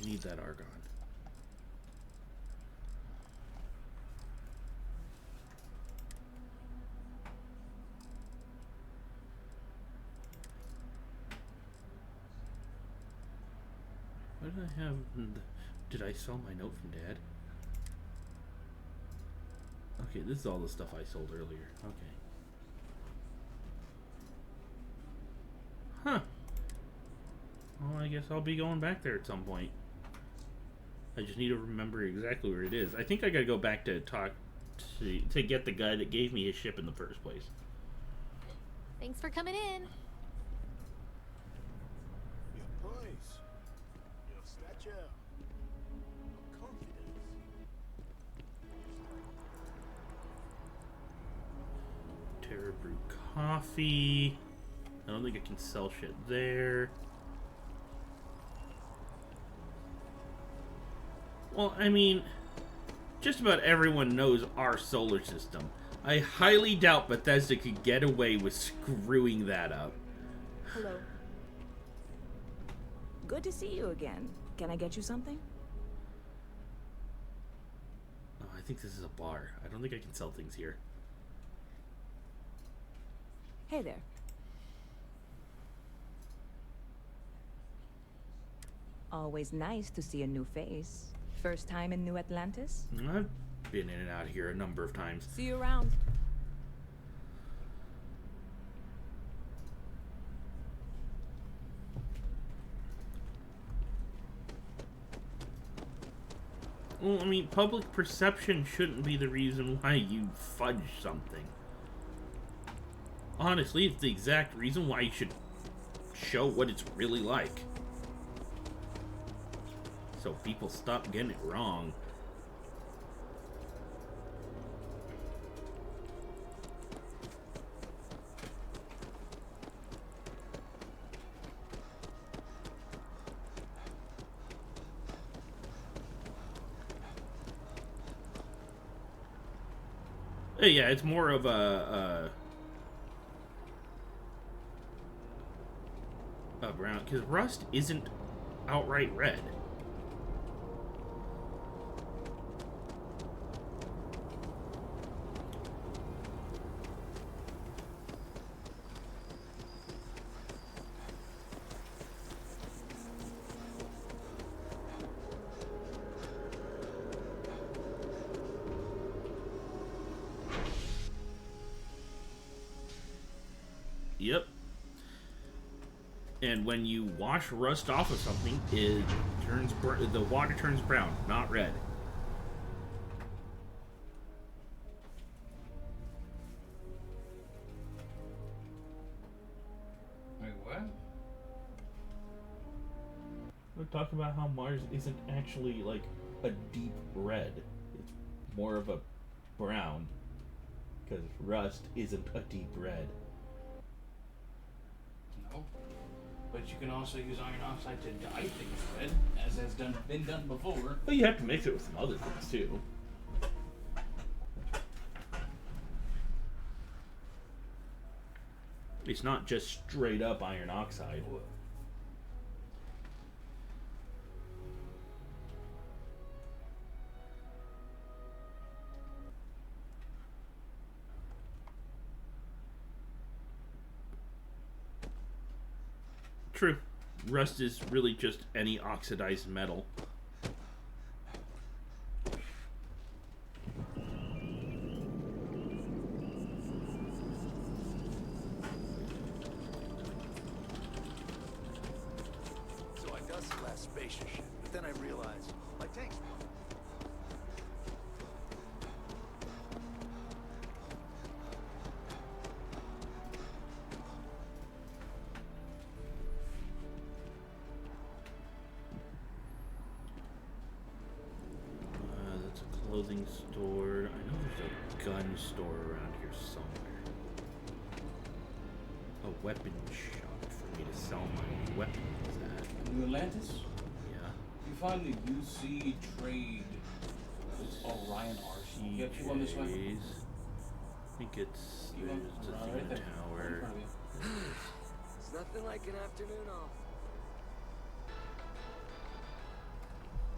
[SPEAKER 2] You need that argon. What did I have? Did I sell my note from Dad? Okay, this is all the stuff I sold earlier. Okay. Huh. Well, I guess I'll be going back there at some point. I just need to remember exactly where it is. I think I gotta go back to talk to get the guy that gave me his ship in the first place.
[SPEAKER 9] Thanks for coming in.
[SPEAKER 17] Your poise, your stature, your confidence.
[SPEAKER 2] Terra Brew coffee. I don't think I can sell shit there. Well, I mean, just about everyone knows our solar system. I highly doubt Bethesda could get away with screwing that up.
[SPEAKER 18] Hello. Good to see you again. Can I get you something?
[SPEAKER 2] Oh, I think this is a bar. I don't think I can sell things here.
[SPEAKER 18] Hey there. Always nice to see a new face. First time in New Atlantis?
[SPEAKER 2] I've been in and out of here a number of times.
[SPEAKER 18] See you around.
[SPEAKER 2] Well, I mean, public perception shouldn't be the reason why you fudge something. Honestly, it's the exact reason why you should show what it's really like. So people stop getting it wrong. Yeah, it's more of a brown, because rust isn't outright red. Yep. And when you wash rust off of something, it turns the water turns brown, not red.
[SPEAKER 3] Wait, what?
[SPEAKER 2] We're talking about how Mars isn't actually like a deep red. It's more of a brown. Because rust isn't a deep red.
[SPEAKER 3] No. But you can also use iron oxide to dye things red, as has been done before.
[SPEAKER 2] But you have to mix it with some other things too. It's not just straight up iron oxide. True. Rust is really just any oxidized metal.
[SPEAKER 17] So I dust the last spacer ship, but then I realized my tank.
[SPEAKER 2] That's a clothing store. I know there's a gun store around here somewhere. A weapon shop for me to sell my weapons at.
[SPEAKER 3] New Atlantis?
[SPEAKER 2] Yeah.
[SPEAKER 3] You find the UC Trade Orion Arsenal. You have two on this way?
[SPEAKER 2] I think it's
[SPEAKER 3] You want
[SPEAKER 2] there's the
[SPEAKER 3] right there.
[SPEAKER 2] tower.
[SPEAKER 19] It's nothing like an afternoon off.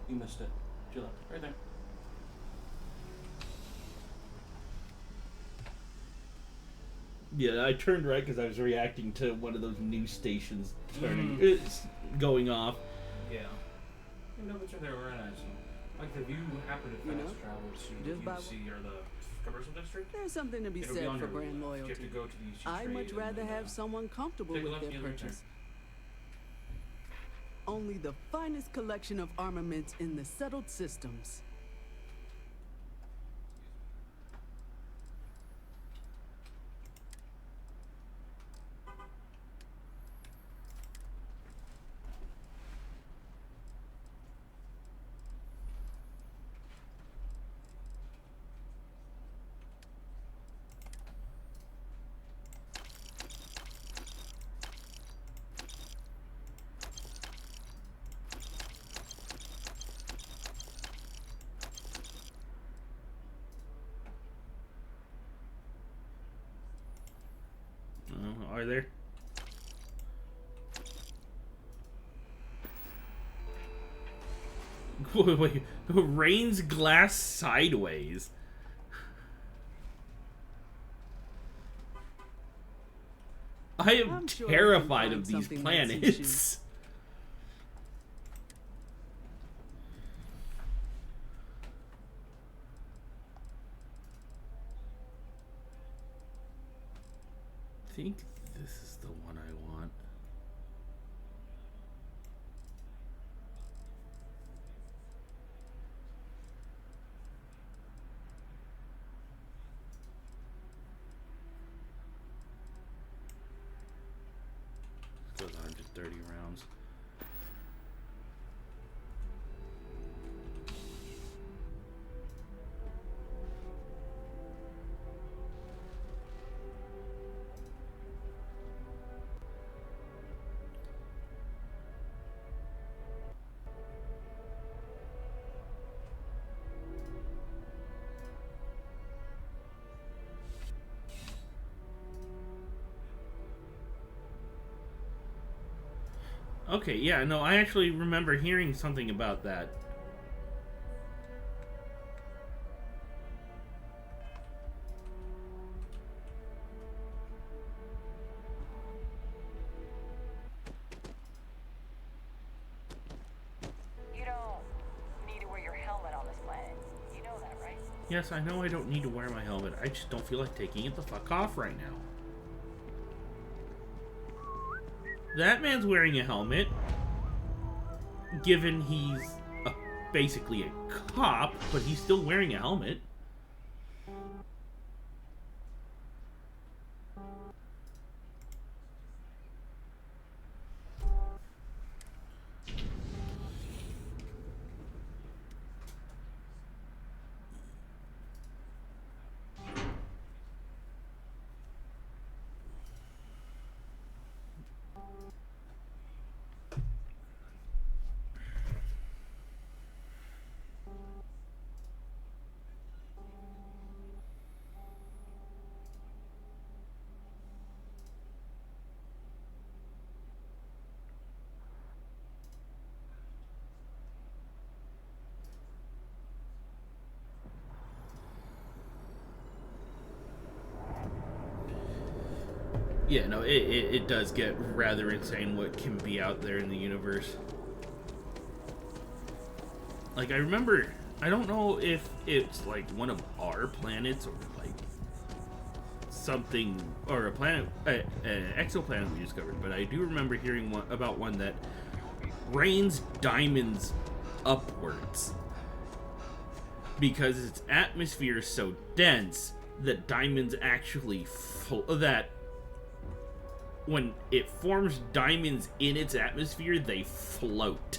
[SPEAKER 3] You missed it. To your left. Right there.
[SPEAKER 2] Yeah, I turned right because I was reacting to one of those news stations it's going off.
[SPEAKER 3] Yeah. No, but you're there. We're in Arsenal. Like, if you happen to fast travel to
[SPEAKER 5] just by-
[SPEAKER 3] UC or the commercial district,
[SPEAKER 5] There's something to be
[SPEAKER 3] it'll
[SPEAKER 5] said
[SPEAKER 3] on
[SPEAKER 5] for
[SPEAKER 3] your
[SPEAKER 5] brand
[SPEAKER 3] left. You
[SPEAKER 5] loyalty.
[SPEAKER 3] have to go to the UC
[SPEAKER 5] I'd
[SPEAKER 3] Trade
[SPEAKER 5] much
[SPEAKER 3] and
[SPEAKER 5] rather
[SPEAKER 3] then,
[SPEAKER 5] have someone comfortable
[SPEAKER 3] take a
[SPEAKER 5] with
[SPEAKER 3] left
[SPEAKER 5] their
[SPEAKER 3] and you'll return.
[SPEAKER 5] purchase. Only the finest collection of armaments in the settled systems.
[SPEAKER 2] Are there? Wait, rains glass sideways. I am
[SPEAKER 5] I'm sure we can
[SPEAKER 2] terrified
[SPEAKER 5] find
[SPEAKER 2] of these
[SPEAKER 5] something that suits you.
[SPEAKER 2] planets. I think this is the one I want. Goes 130 rounds. Okay, yeah, no, I actually remember hearing something about that.
[SPEAKER 14] You don't need to wear your helmet on this planet. You know that, right?
[SPEAKER 2] Yes, I know I don't need to wear my helmet. I just don't feel like taking it the fuck off right now. That man's wearing a helmet. Given he's basically a cop, but he's still wearing a helmet. Yeah, no, it does get rather insane what can be out there in the universe. Like, I remember, I don't know if it's like one of our planets or like something, or a planet, an exoplanet we discovered, but I do remember hearing about one that rains diamonds upwards because its atmosphere is so dense that diamonds actually that when it forms diamonds in its atmosphere, they float.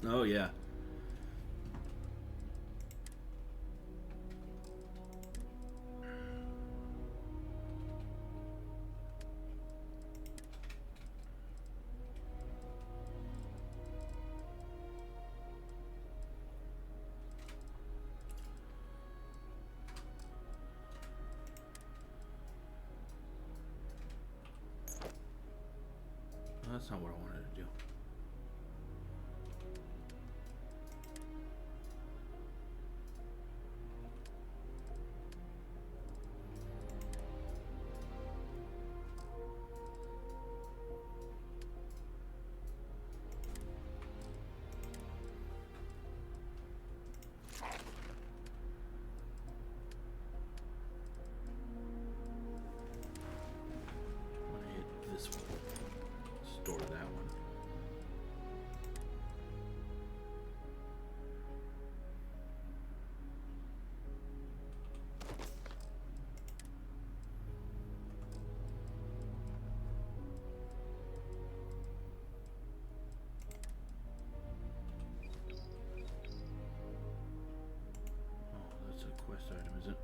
[SPEAKER 2] Oh, yeah. That's not what I wanted to do. I'm gonna hit this one. Store that one. Oh, that's a quest item, is it?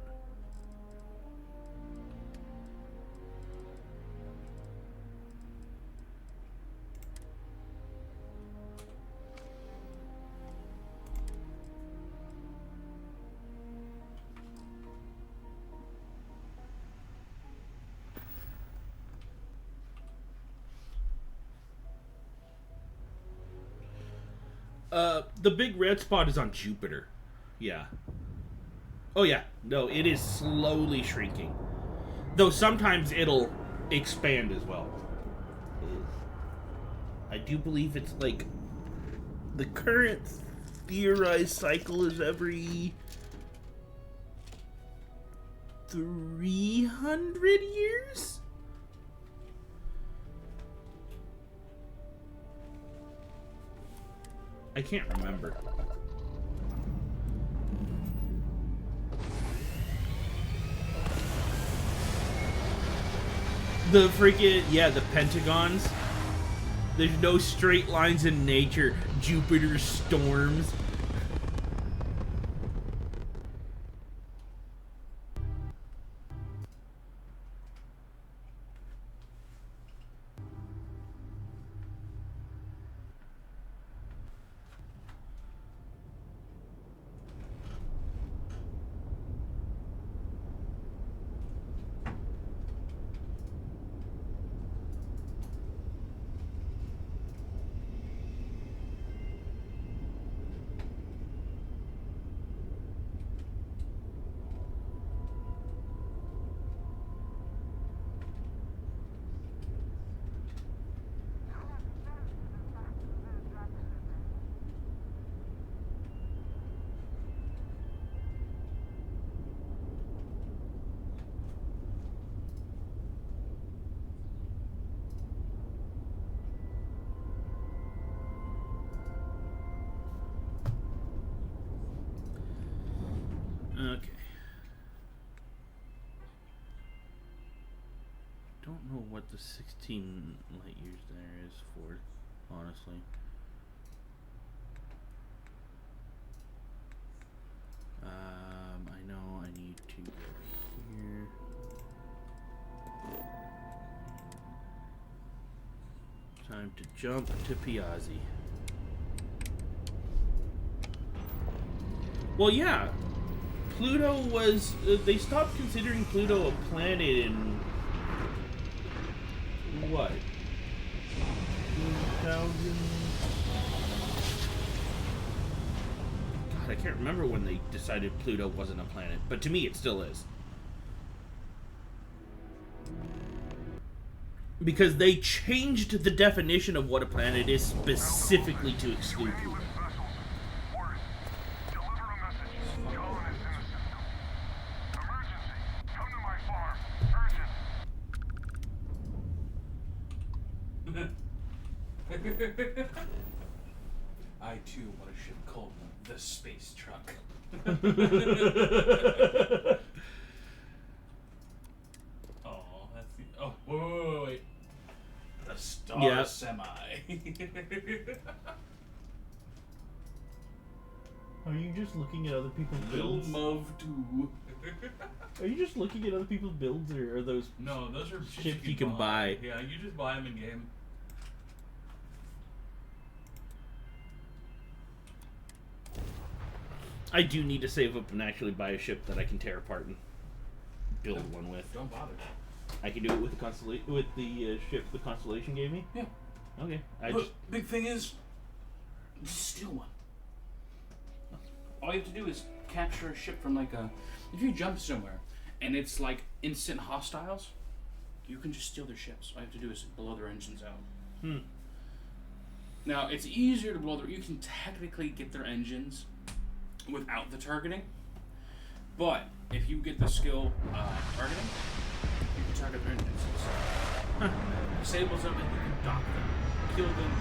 [SPEAKER 2] The big red spot is on Jupiter. Yeah. Oh yeah. No, it is slowly shrinking. Though sometimes it'll expand as well. I do believe it's like the current theorized cycle is every 300 years? I can't remember. The freaking, yeah, the pentagons. There's no straight lines in nature. Jupiter storms. don't know what the 16 light years there is for, honestly. I know I need to go here. Time to jump to Piazzi. Well, yeah. Pluto was... they stopped considering Pluto a planet in... what? 2000... God, I can't remember when they decided Pluto wasn't a planet. But to me, it still is. Because they changed the definition of what a planet is specifically to exclude Pluto.
[SPEAKER 3] I too want a ship called the Space Truck. Oh, that's the. Oh, wait. The Star Semi.
[SPEAKER 2] Are you just looking at other people's builds?
[SPEAKER 3] Mov 2.
[SPEAKER 2] Are you just looking at other people's builds, or are those
[SPEAKER 3] No, those are
[SPEAKER 2] ships you can buy?
[SPEAKER 3] Yeah, you just buy them in game.
[SPEAKER 2] I do need to save up and actually buy a ship that I can tear apart and build one with.
[SPEAKER 3] Don't bother.
[SPEAKER 2] I can do it with the ship the Constellation gave me.
[SPEAKER 3] Yeah.
[SPEAKER 2] Okay.
[SPEAKER 3] Big thing is, just steal one. All you have to do is capture a ship from like a. If you jump somewhere and it's like instant hostiles, you can just steal their ships. All you have to do is blow their engines out. Now it's easier to blow their. You can technically get their engines without the targeting, but if you get the skill targeting, you can target their engines. Disables them and you can dock them, kill them.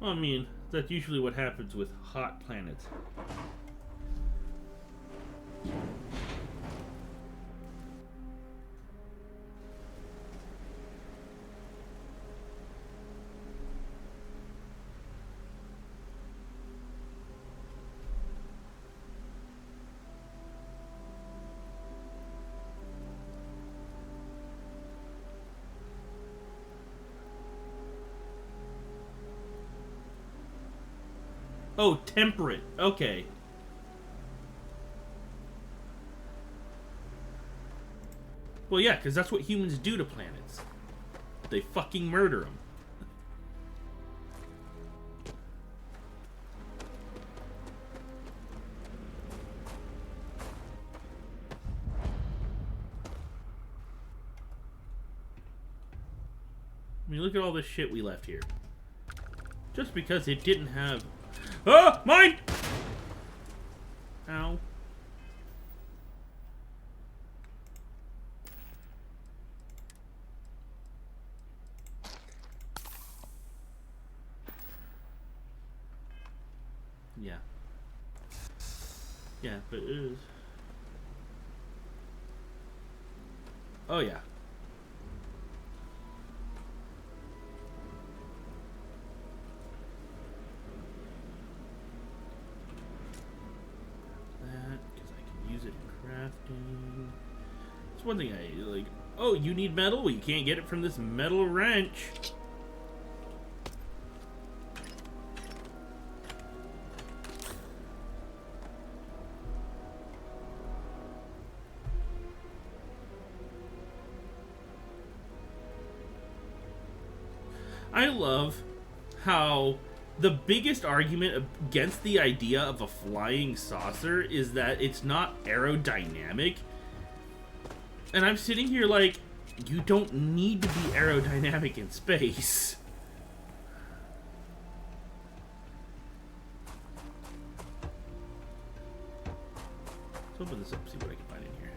[SPEAKER 2] Well, I mean, that's usually what happens with hot planets. Oh, temperate. Okay. Well, yeah, because that's what humans do to planets. They fucking murder them. I mean, look at all this shit we left here. Just because it didn't have... Oh, mine! Ow. Yeah. Yeah, but it is. Oh, yeah. It's one thing I like. Oh, you need metal? Well, you can't get it from this metal wrench. I love how the biggest argument against the idea of a flying saucer is that it's not aerodynamic. And I'm sitting here like, you don't need to be aerodynamic in space. Let's open this up, see what I can find in here.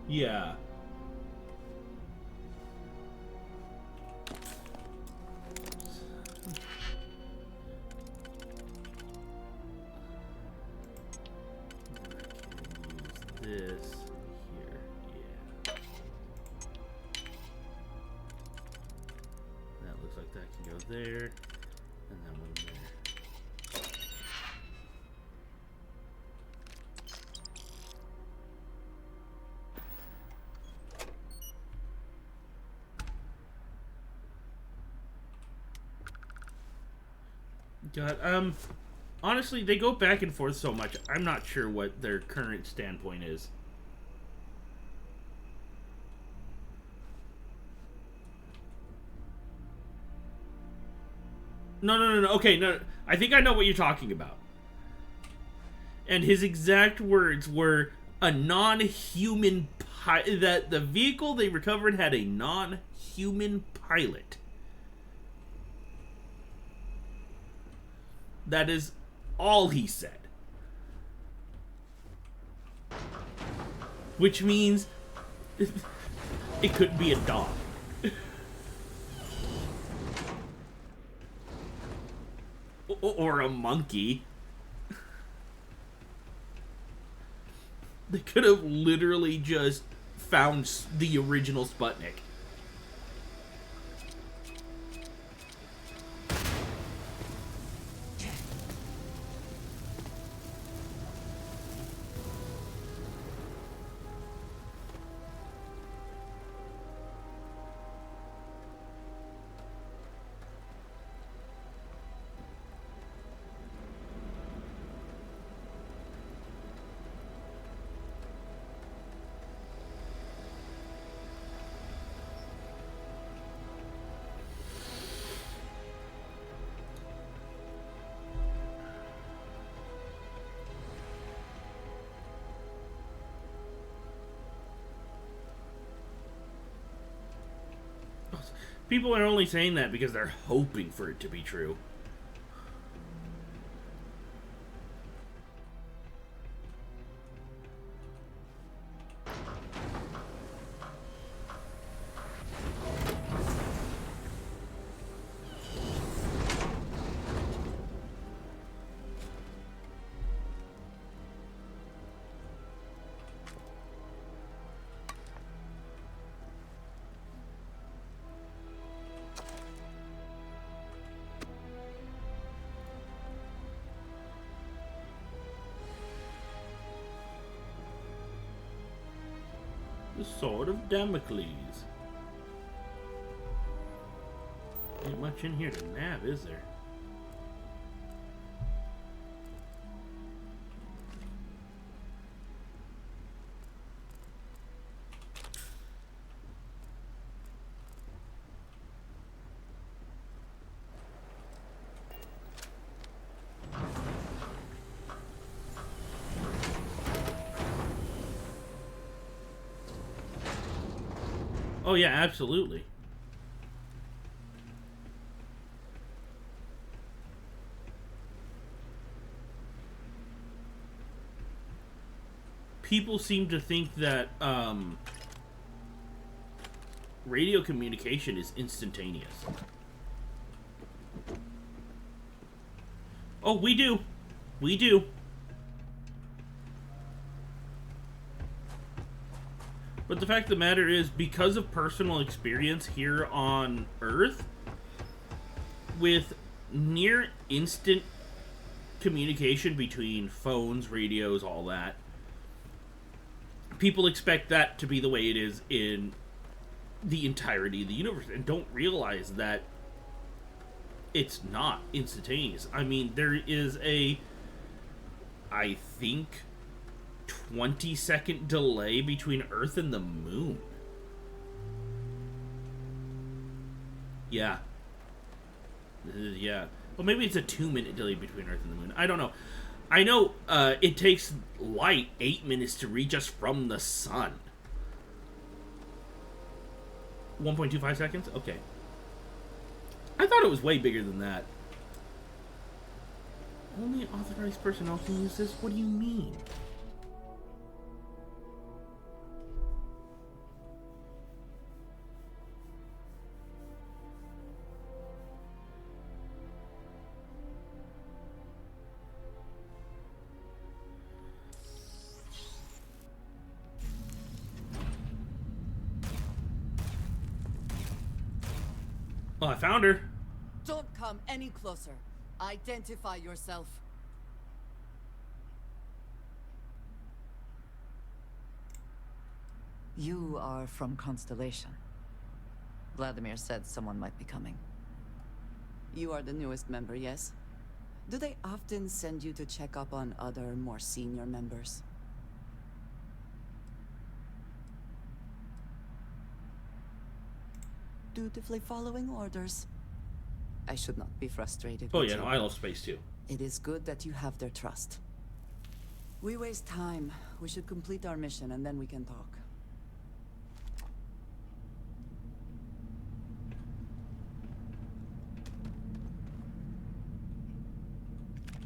[SPEAKER 2] Yeah. This here, yeah. That looks like that can go there, and that one there. God, honestly, they go back and forth so much, I'm not sure what their current standpoint is. No. Okay, no. I think I know what you're talking about. And his exact words were a non-human that the vehicle they recovered had a non-human pilot. That is all he said. Which means it could be a dog. Or a monkey. They could have literally just found the original Sputnik. People are only saying that because they're hoping for it to be true. The Sword of Damocles. Ain't much in here to nab, is there? Oh yeah, absolutely. People seem to think that radio communication is instantaneous. Oh, we do. We do. But the fact of the matter is, because of personal experience here on Earth, with near instant communication between phones, radios, all that, people expect that to be the way it is in the entirety of the universe, and don't realize that it's not instantaneous. I mean, there is I think, 20-second delay between Earth and the Moon. Yeah. Yeah. Well, maybe it's a 2-minute delay between Earth and the Moon. I don't know. I know it takes light 8 minutes to reach us from the sun. 1.25 seconds? Okay. I thought it was way bigger than that. Only authorized personnel can use this? What do you mean? Oh, I found her.
[SPEAKER 20] Don't come any closer. Identify yourself. You are from Constellation. Vladimir said someone might be coming. You are the newest member, yes? Do they often send you to check up on other, more senior members? Dutifully following orders. I should not be frustrated.
[SPEAKER 2] Oh
[SPEAKER 20] with
[SPEAKER 2] yeah,
[SPEAKER 20] you.
[SPEAKER 2] no, I love space too.
[SPEAKER 20] It is good that you have their trust. We waste time. We should complete our mission and then we can talk.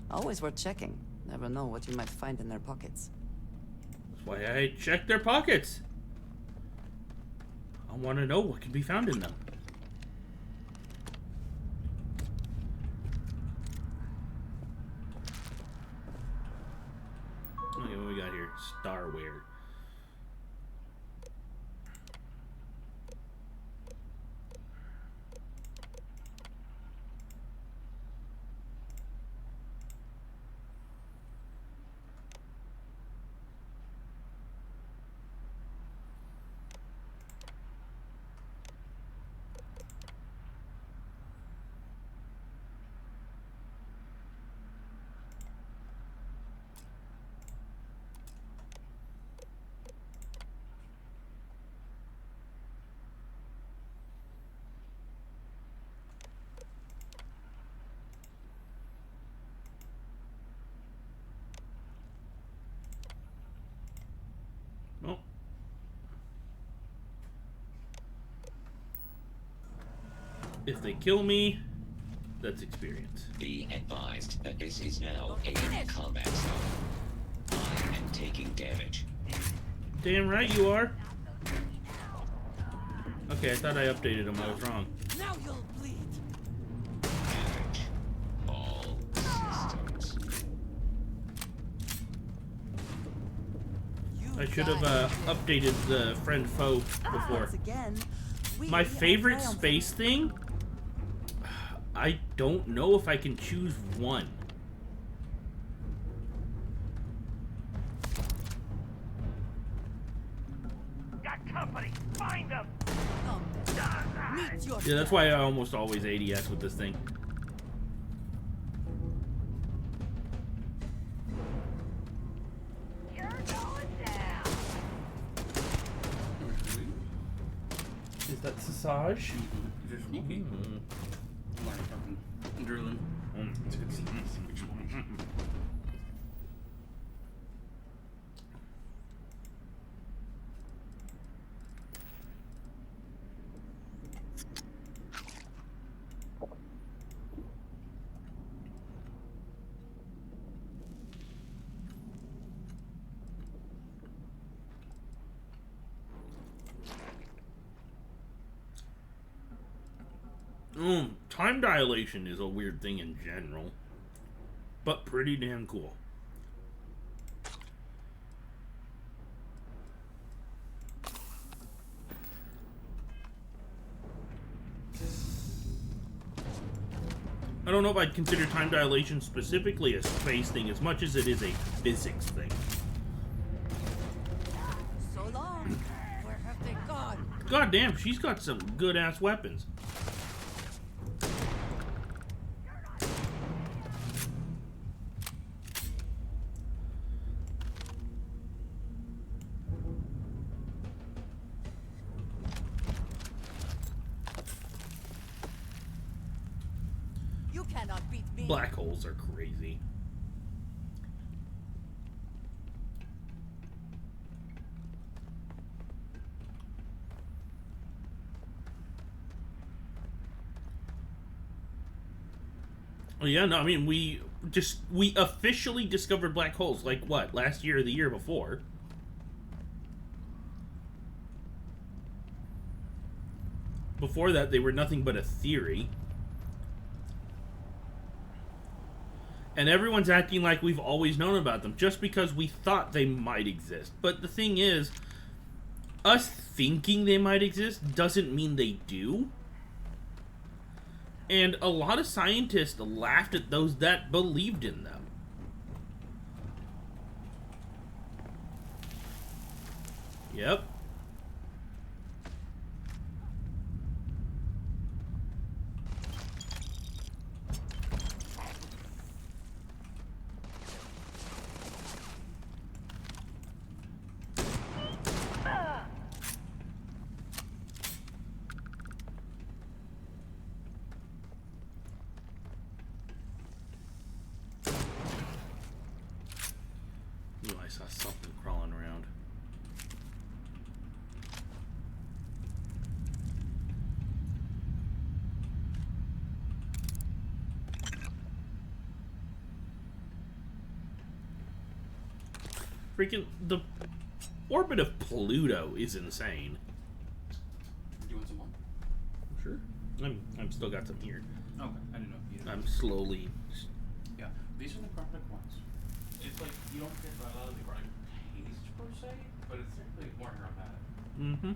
[SPEAKER 20] Always worth checking. Never know what you might find in their pockets.
[SPEAKER 2] That's why I check their pockets. I want to know what can be found in them. Okay, what we got here? Starware. Oh. If they kill me, that's experience.
[SPEAKER 21] Be advised that this is now a combat zone. I am taking damage.
[SPEAKER 2] Damn right you are. Okay, I thought I updated them. I was wrong.
[SPEAKER 20] Now you'll bleed.
[SPEAKER 21] Damage. All systems.
[SPEAKER 2] I should have updated the friend foe before.
[SPEAKER 20] Once again,
[SPEAKER 2] My favorite space thing? I don't know if I can choose one.
[SPEAKER 15] Got company. Find them.
[SPEAKER 20] Meet your
[SPEAKER 2] Yeah, that's why I almost always ADS with this thing.
[SPEAKER 15] You're going down.
[SPEAKER 2] Is that Sausage?
[SPEAKER 3] Just sneaky. Like fucking drilling. It's good to see which one.
[SPEAKER 2] Time dilation is a weird thing in general, but pretty damn cool. I don't know if I'd consider time dilation specifically a space thing as much as it is a physics thing.
[SPEAKER 20] So long. Where have they gone?
[SPEAKER 2] God damn, she's got some good ass weapons.
[SPEAKER 20] You cannot beat me.
[SPEAKER 2] Black holes are crazy. Oh yeah, no, I mean we officially discovered black holes like what, last year or the year before. Before that they were nothing but a theory. And everyone's acting like we've always known about them just because we thought they might exist. But the thing is, us thinking they might exist doesn't mean they do. And a lot of scientists laughed at those that believed in them. Yep. Oh, I saw something crawling around. Freaking the orbit of Pluto is insane.
[SPEAKER 3] You want some more?
[SPEAKER 2] Sure. I'm still got some here.
[SPEAKER 3] Okay, I didn't know if you did.
[SPEAKER 2] I'm slowly.
[SPEAKER 3] Yeah, these are the perfect ones. It's like you don't get a lot of the garlic taste per se, but it's certainly more aromatic.
[SPEAKER 2] Mm-hmm.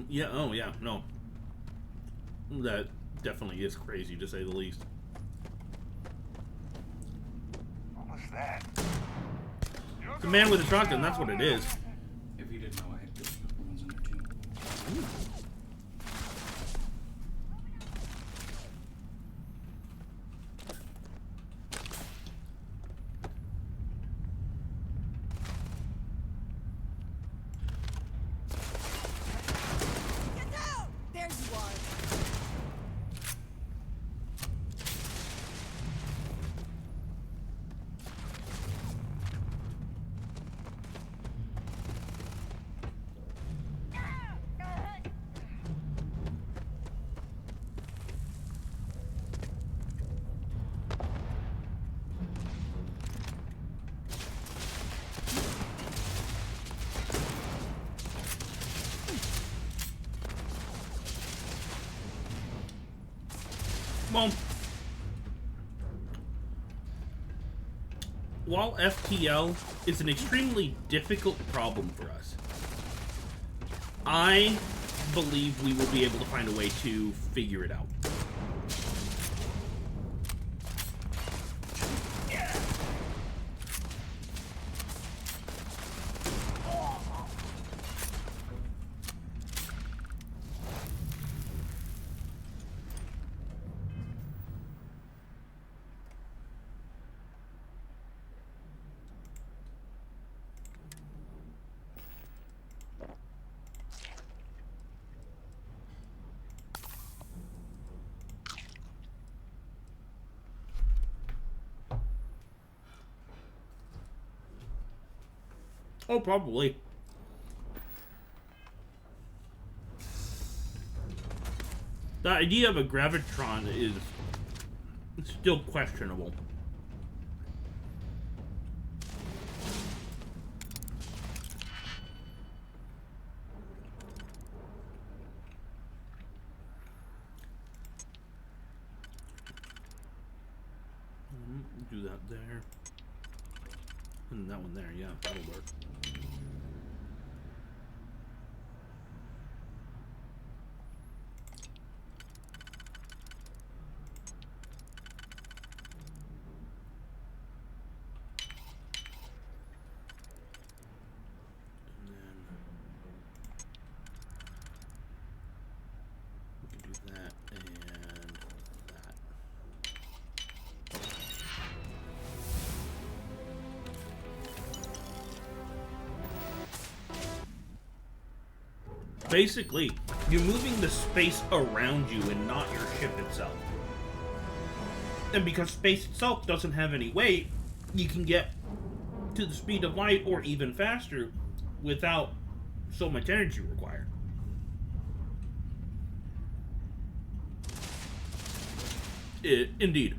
[SPEAKER 2] Yeah, oh yeah, no. That definitely is crazy, to say the least.
[SPEAKER 15] What was that?
[SPEAKER 2] It's a man with a shotgun, that's what it is.
[SPEAKER 3] If you didn't know, I had good ones in there too.
[SPEAKER 5] There you are.
[SPEAKER 2] Well, while FTL is an extremely difficult problem for us, I believe we will be able to find a way to figure it out. Oh, probably. The idea of a gravitron is still questionable. Do that there. And that one there, yeah, that'll work. Basically, you're moving the space around you and not your ship itself. And because space itself doesn't have any weight, you can get to the speed of light or even faster without so much energy required. Indeed.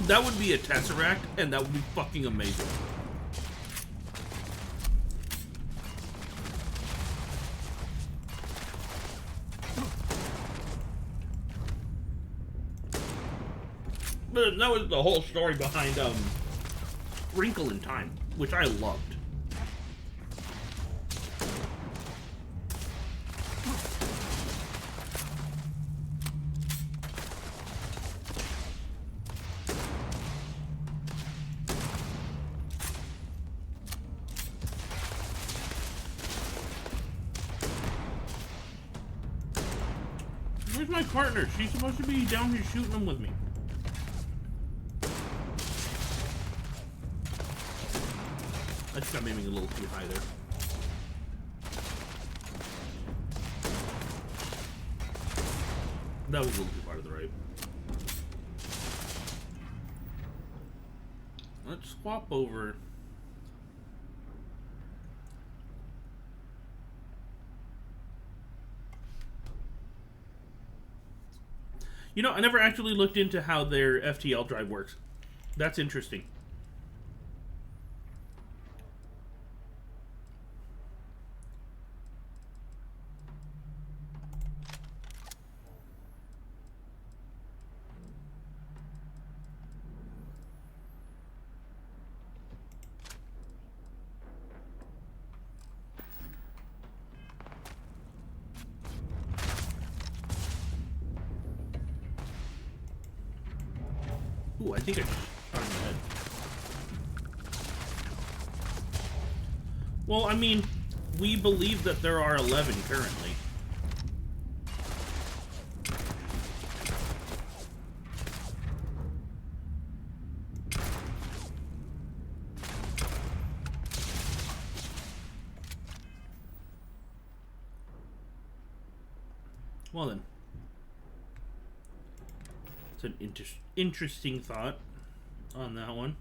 [SPEAKER 2] That would be a Tesseract, and that would be fucking amazing. But that was the whole story behind Wrinkle in Time, which I loved. Where's my partner? She's supposed to be down here shooting them with me. I think I'm aiming a little too high there. That was a little too far to the right. Let's swap over. You know, I never actually looked into how their FTL drive works. That's interesting. Ooh, I think I just shot him in the head. Well, I mean, we believe that there are 11 currently. Well then. It's an interesting thought on that one.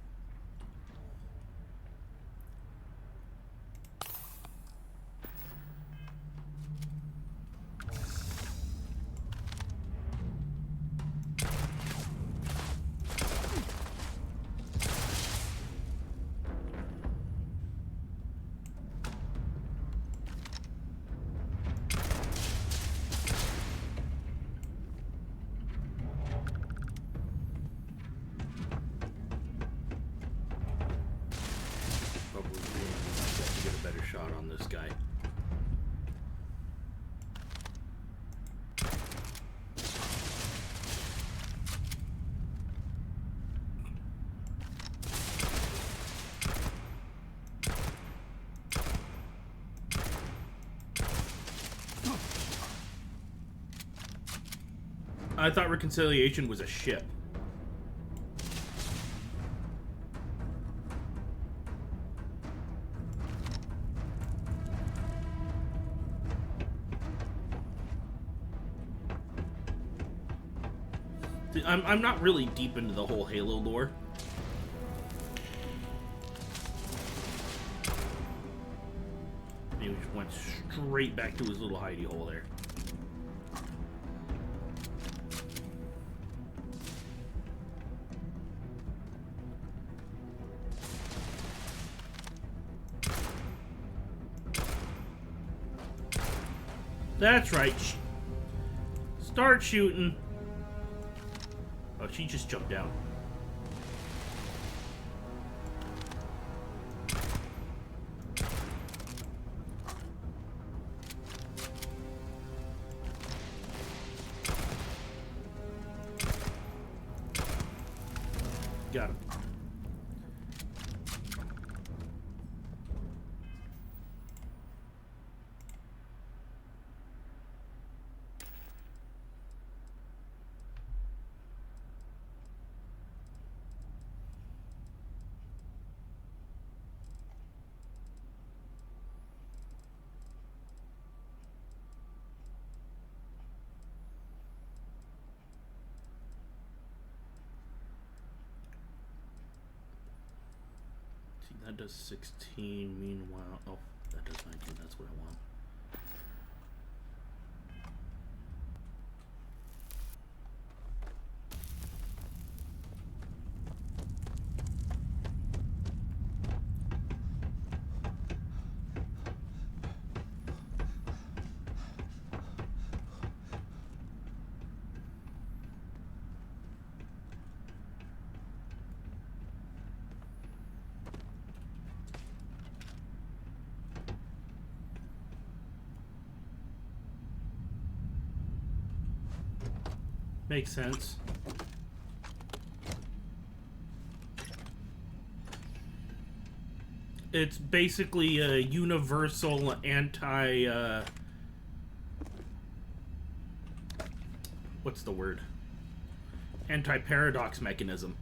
[SPEAKER 2] I thought Reconciliation was a ship. I'm not really deep into the whole Halo lore. He just went straight back to his little hidey hole there. That's right. Start shooting. Oh, she just jumped down. Got him. That does 16, meanwhile... Oh, that does 19, that's what I want. Makes sense. It's basically a universal anti, what's the word? Anti-paradox mechanism.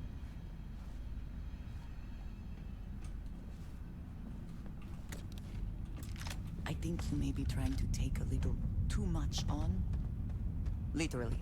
[SPEAKER 20] I think you may be trying to take a little too much on. Literally.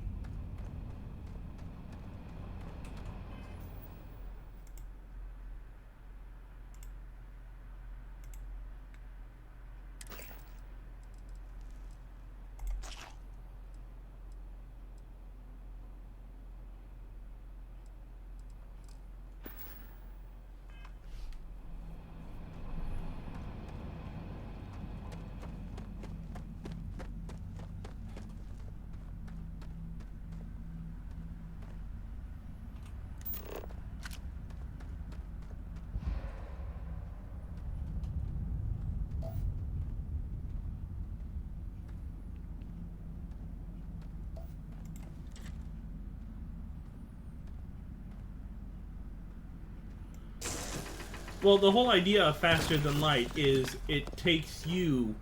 [SPEAKER 2] Well, the whole idea of faster than light is it takes you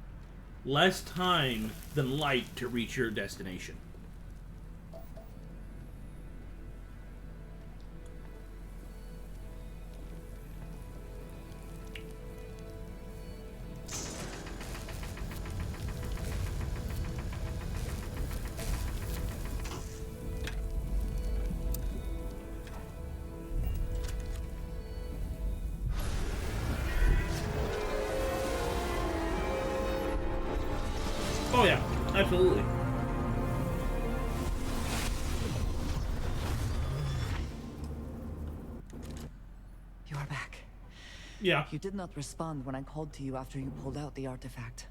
[SPEAKER 2] less time than light to reach your destination. Oh yeah, absolutely.
[SPEAKER 20] You are back.
[SPEAKER 2] Yeah.
[SPEAKER 20] You did not respond when I called to you after you pulled out the artifact.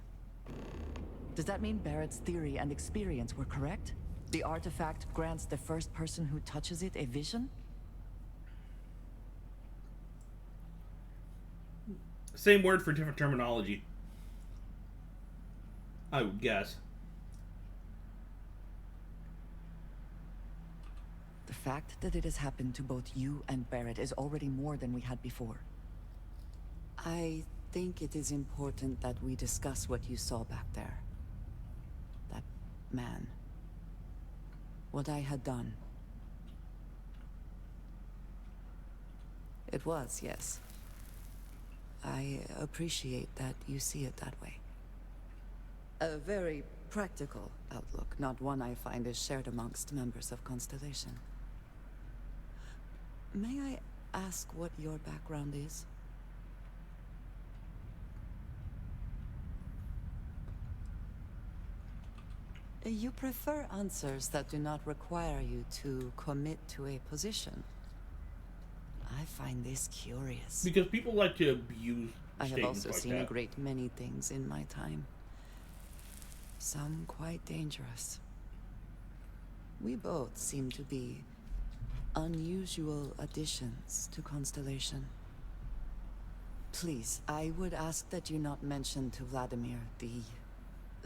[SPEAKER 20] Does that mean Barrett's theory and experience were correct? The artifact grants the first person who touches it a vision?
[SPEAKER 2] Same word for different terminology, I would guess.
[SPEAKER 20] The fact that it has happened to both you and Barrett is already more than we had before. I think it is important that we discuss what you saw back there. That man. What I had done. It was, yes. I appreciate that you see it that way. A very practical outlook, not one I find is shared amongst members of Constellation. May I ask what your background is? You prefer answers that do not require you to commit to a position. I find this curious.
[SPEAKER 2] Because people like to abuse
[SPEAKER 20] I have
[SPEAKER 2] statements
[SPEAKER 20] also
[SPEAKER 2] like
[SPEAKER 20] seen
[SPEAKER 2] that.
[SPEAKER 20] a great many things in my time. Some quite dangerous. We both seem to be unusual additions to Constellation. Please, I would ask that you not mention to Vladimir the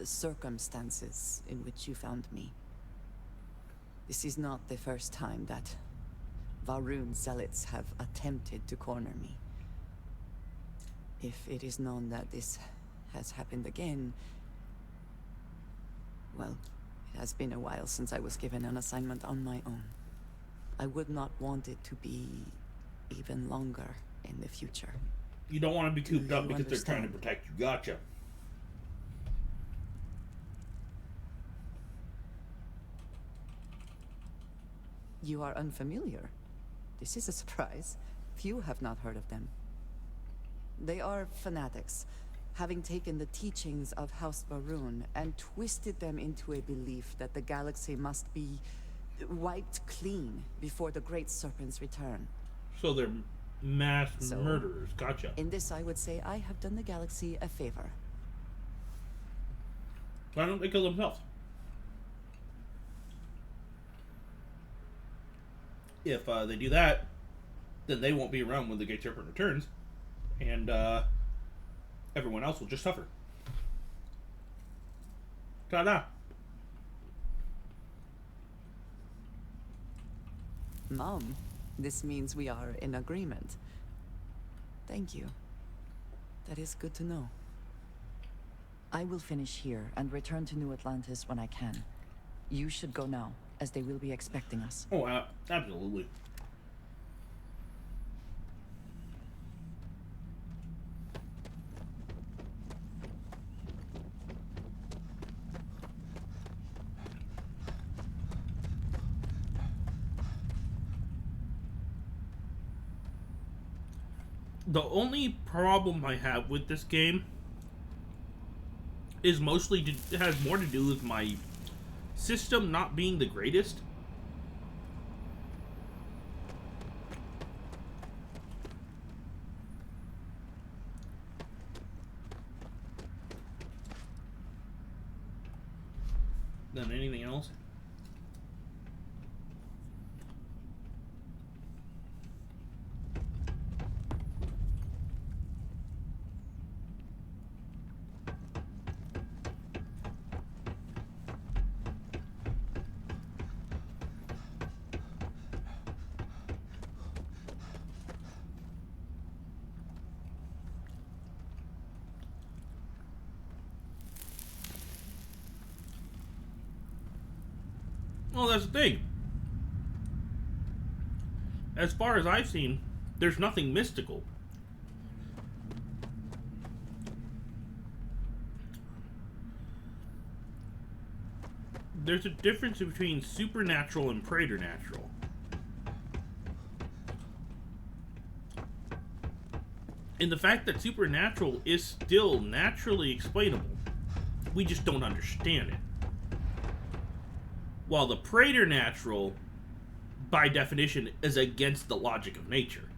[SPEAKER 20] circumstances in which you found me. This is not the first time that Varun zealots have attempted to corner me. If it is known that this has happened again, well, it has been a while since I was given an assignment on my own. I would not want it to be even longer in the future.
[SPEAKER 2] You don't want to be cooped up because
[SPEAKER 20] understand?
[SPEAKER 2] they're trying to protect you. Gotcha.
[SPEAKER 20] You are unfamiliar. This is a surprise. Few have not heard of them. They are fanatics, having taken the teachings of House Varun and twisted them into a belief that the galaxy must be wiped clean before the Great Serpent's return.
[SPEAKER 2] So they're mass murderers. Gotcha.
[SPEAKER 20] In this, I would say I have done the galaxy a favor.
[SPEAKER 2] Why don't they kill themselves? If they do that, then they won't be around when the Great Serpent returns, and everyone else will just suffer. Ta-da!
[SPEAKER 20] This means we are in agreement. Thank you. That is good to know. I will finish here and return to New Atlantis when I can. You should go now, as they will be expecting us.
[SPEAKER 2] Oh, absolutely. The only problem I have with this game is mostly it has more to do with my system not being the greatest. Than anything else. Well, that's the thing. As far as I've seen, there's nothing mystical. There's a difference between supernatural and preternatural. And the fact that supernatural is still naturally explainable, we just don't understand it. While the preternatural, by definition, is against the logic of nature.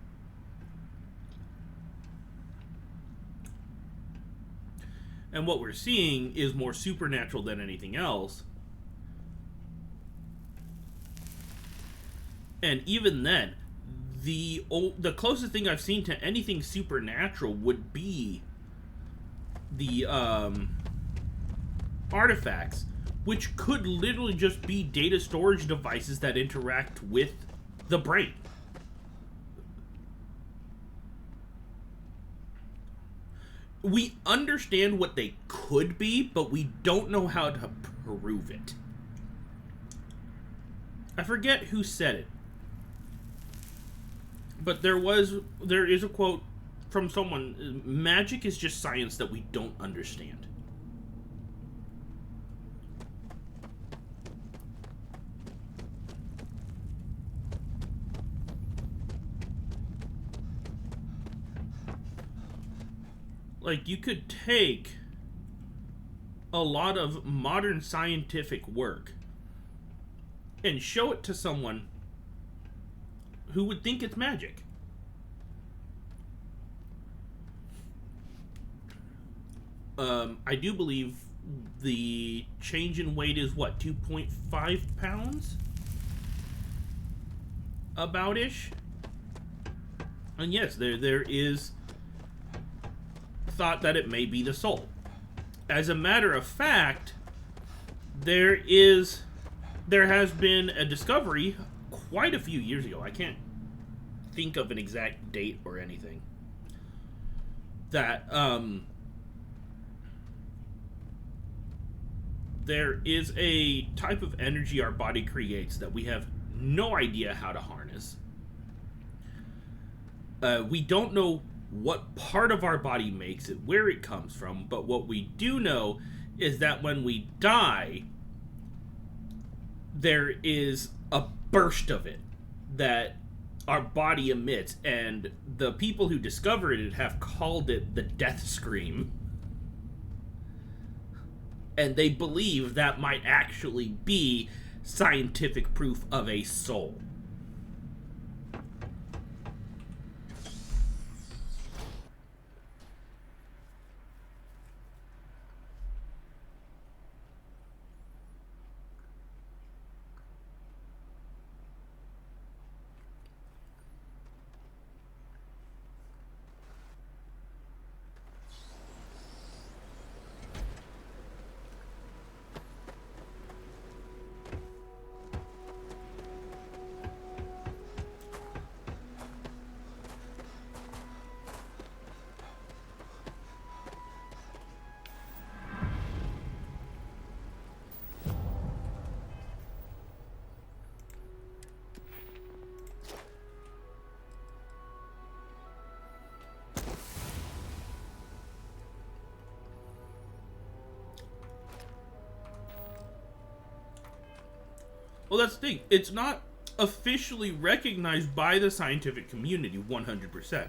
[SPEAKER 2] And what we're seeing is more supernatural than anything else. And even then, the closest thing I've seen to anything supernatural would be the artifacts, which could literally just be data storage devices that interact with the brain. We understand what they could be, but we don't know how to prove it. I forget who said it, but there is a quote from someone: magic is just science that we don't understand. Like, you could take a lot of modern scientific work and show it to someone who would think it's magic. I do believe the change in weight is what, 2.5 pounds? About-ish? And yes, there is thought that it may be the soul. As a matter of fact, there has been a discovery quite a few years ago. I can't think of an exact date or anything. That there is a type of energy our body creates that we have no idea how to harness. We don't know what part of our body makes it, where it comes from, but what we do know is that when we die, there is a burst of it that our body emits, and the people who discovered it have called it the death scream. And they believe that might actually be scientific proof of a soul. Well, that's the thing. It's not officially recognized by the scientific community 100%.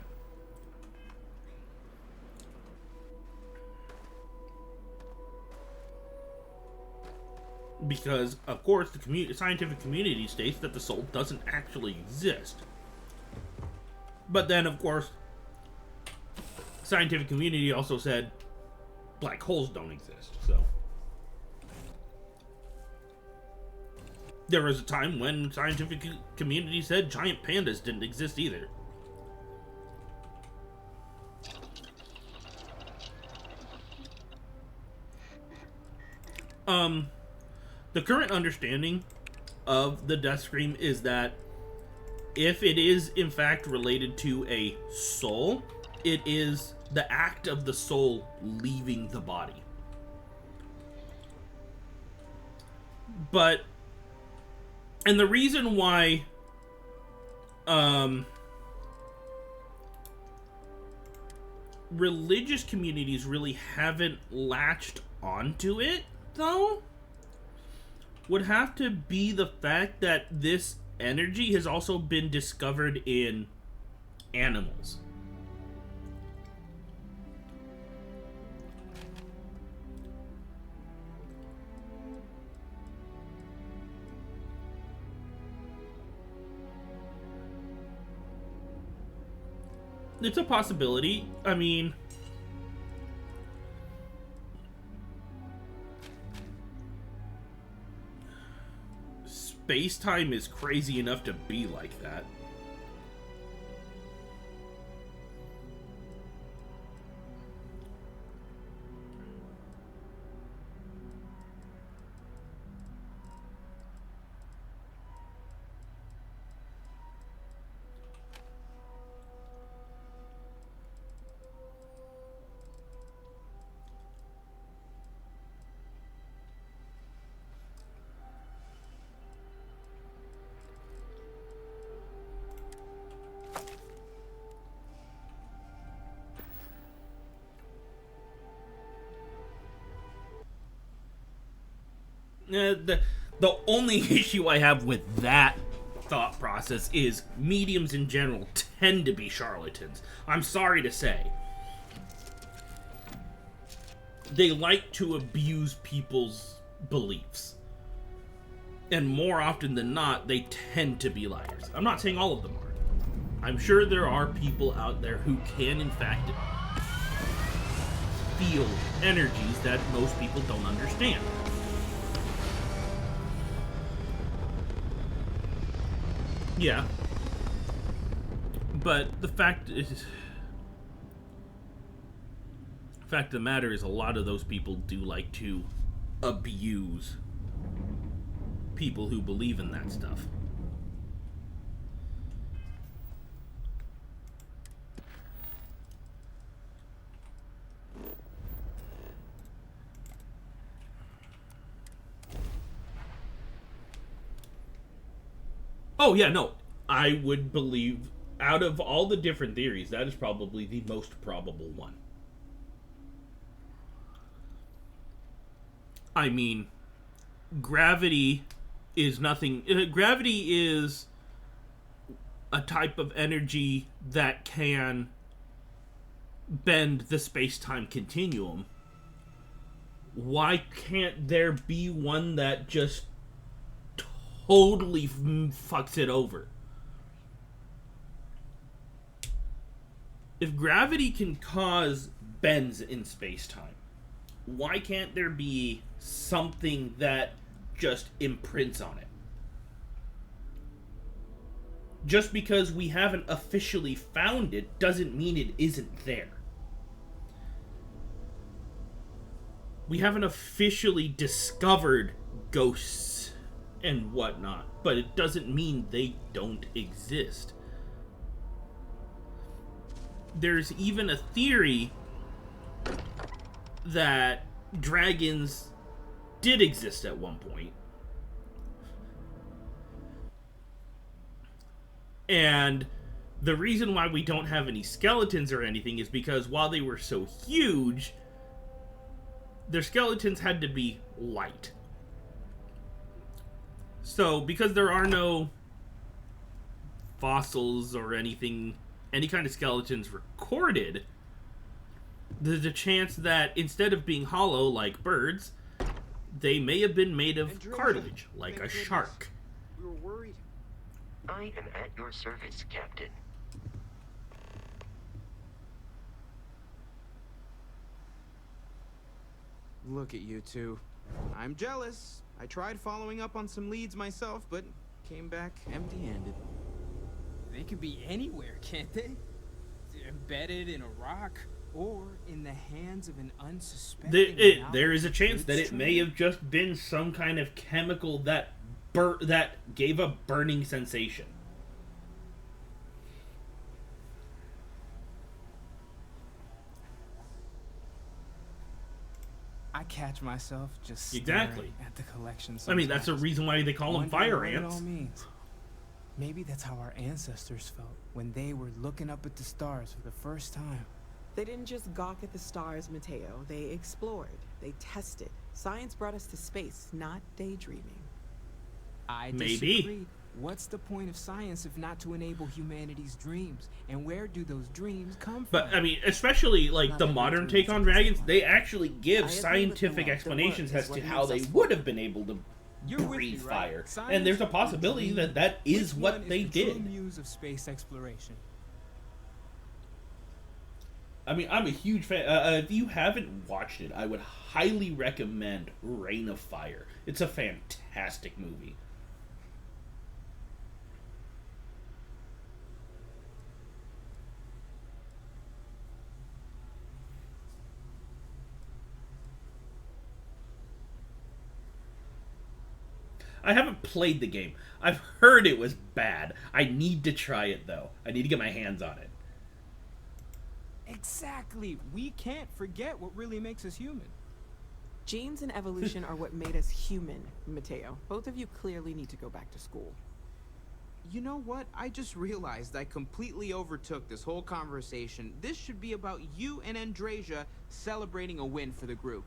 [SPEAKER 2] Because, of course, the scientific community states that the soul doesn't actually exist. But then, of course, scientific community also said black holes don't exist, so. There was a time when scientific community said giant pandas didn't exist either. The current understanding of the death scream is that if it is in fact related to a soul, it is the act of the soul leaving the body. But, and the reason why religious communities really haven't latched onto it, though, would have to be the fact that this energy has also been discovered in animals. It's a possibility. I mean, space-time is crazy enough to be like that. The only issue I have with that thought process is mediums in general tend to be charlatans. I'm sorry to say. They like to abuse people's beliefs. And more often than not, they tend to be liars. I'm not saying all of them are. I'm sure there are people out there who can, in fact, feel energies that most people don't understand. Yeah. But the fact of the matter is a lot of those people do like to abuse people who believe in that stuff. Oh, yeah, no. I would believe, out of all the different theories, that is probably the most probable one. I mean, gravity is nothing... gravity is a type of energy that can bend the space-time continuum. Why can't there be one that just totally fucks it over? If gravity can cause bends in space-time, why can't there be something that just imprints on it? Just because we haven't officially found it doesn't mean it isn't there. We haven't officially discovered ghosts and whatnot, but it doesn't mean they don't exist. There's even a theory that dragons did exist at one point. And the reason why we don't have any skeletons or anything is because while they were so huge, their skeletons had to be light. So, because there are no fossils or anything, any kind of skeletons recorded, there's a chance that instead of being hollow like birds, they may have been made of cartilage, like a shark.
[SPEAKER 19] We were worried.
[SPEAKER 4] I am at your service, Captain.
[SPEAKER 1] Look at you two. I'm jealous. I tried following up on some leads myself, but came back empty-handed.
[SPEAKER 8] They could be anywhere, can't they? Embedded in a rock, or in the hands of an unsuspecting...
[SPEAKER 2] There is a chance that it may have just been some kind of chemical that gave a burning sensation.
[SPEAKER 8] I catch myself just
[SPEAKER 2] exactly
[SPEAKER 8] at the collection sometimes.
[SPEAKER 2] I mean, that's the reason why they call them fire ants.
[SPEAKER 8] What it all means. Maybe that's how our ancestors felt when they were looking up at the stars for the first time.
[SPEAKER 5] They didn't just gawk at the stars, Mateo. They explored. They tested. Science brought us to space, not daydreaming.
[SPEAKER 8] I disagree. What's the point of science if not to enable humanity's dreams? And where do those dreams come from?
[SPEAKER 2] But, I mean, especially, like, the modern take on dragons, they actually give scientific explanations as to how they would have been able to breathe fire. And there's a possibility that that is what they did.
[SPEAKER 8] True muse of space exploration.
[SPEAKER 2] I mean, I'm a huge fan. If you haven't watched it, I would highly recommend Reign of Fire. It's a fantastic movie. I haven't played the game. I've heard it was bad. I need to try it, though. I need to get my hands on it.
[SPEAKER 8] Exactly. We can't forget what really makes us human.
[SPEAKER 5] Genes and evolution are what made us human, Mateo. Both of you clearly need to go back to school.
[SPEAKER 1] You know what? I just realized I completely overtook this whole conversation. This should be about you and Andrasia celebrating a win for the group.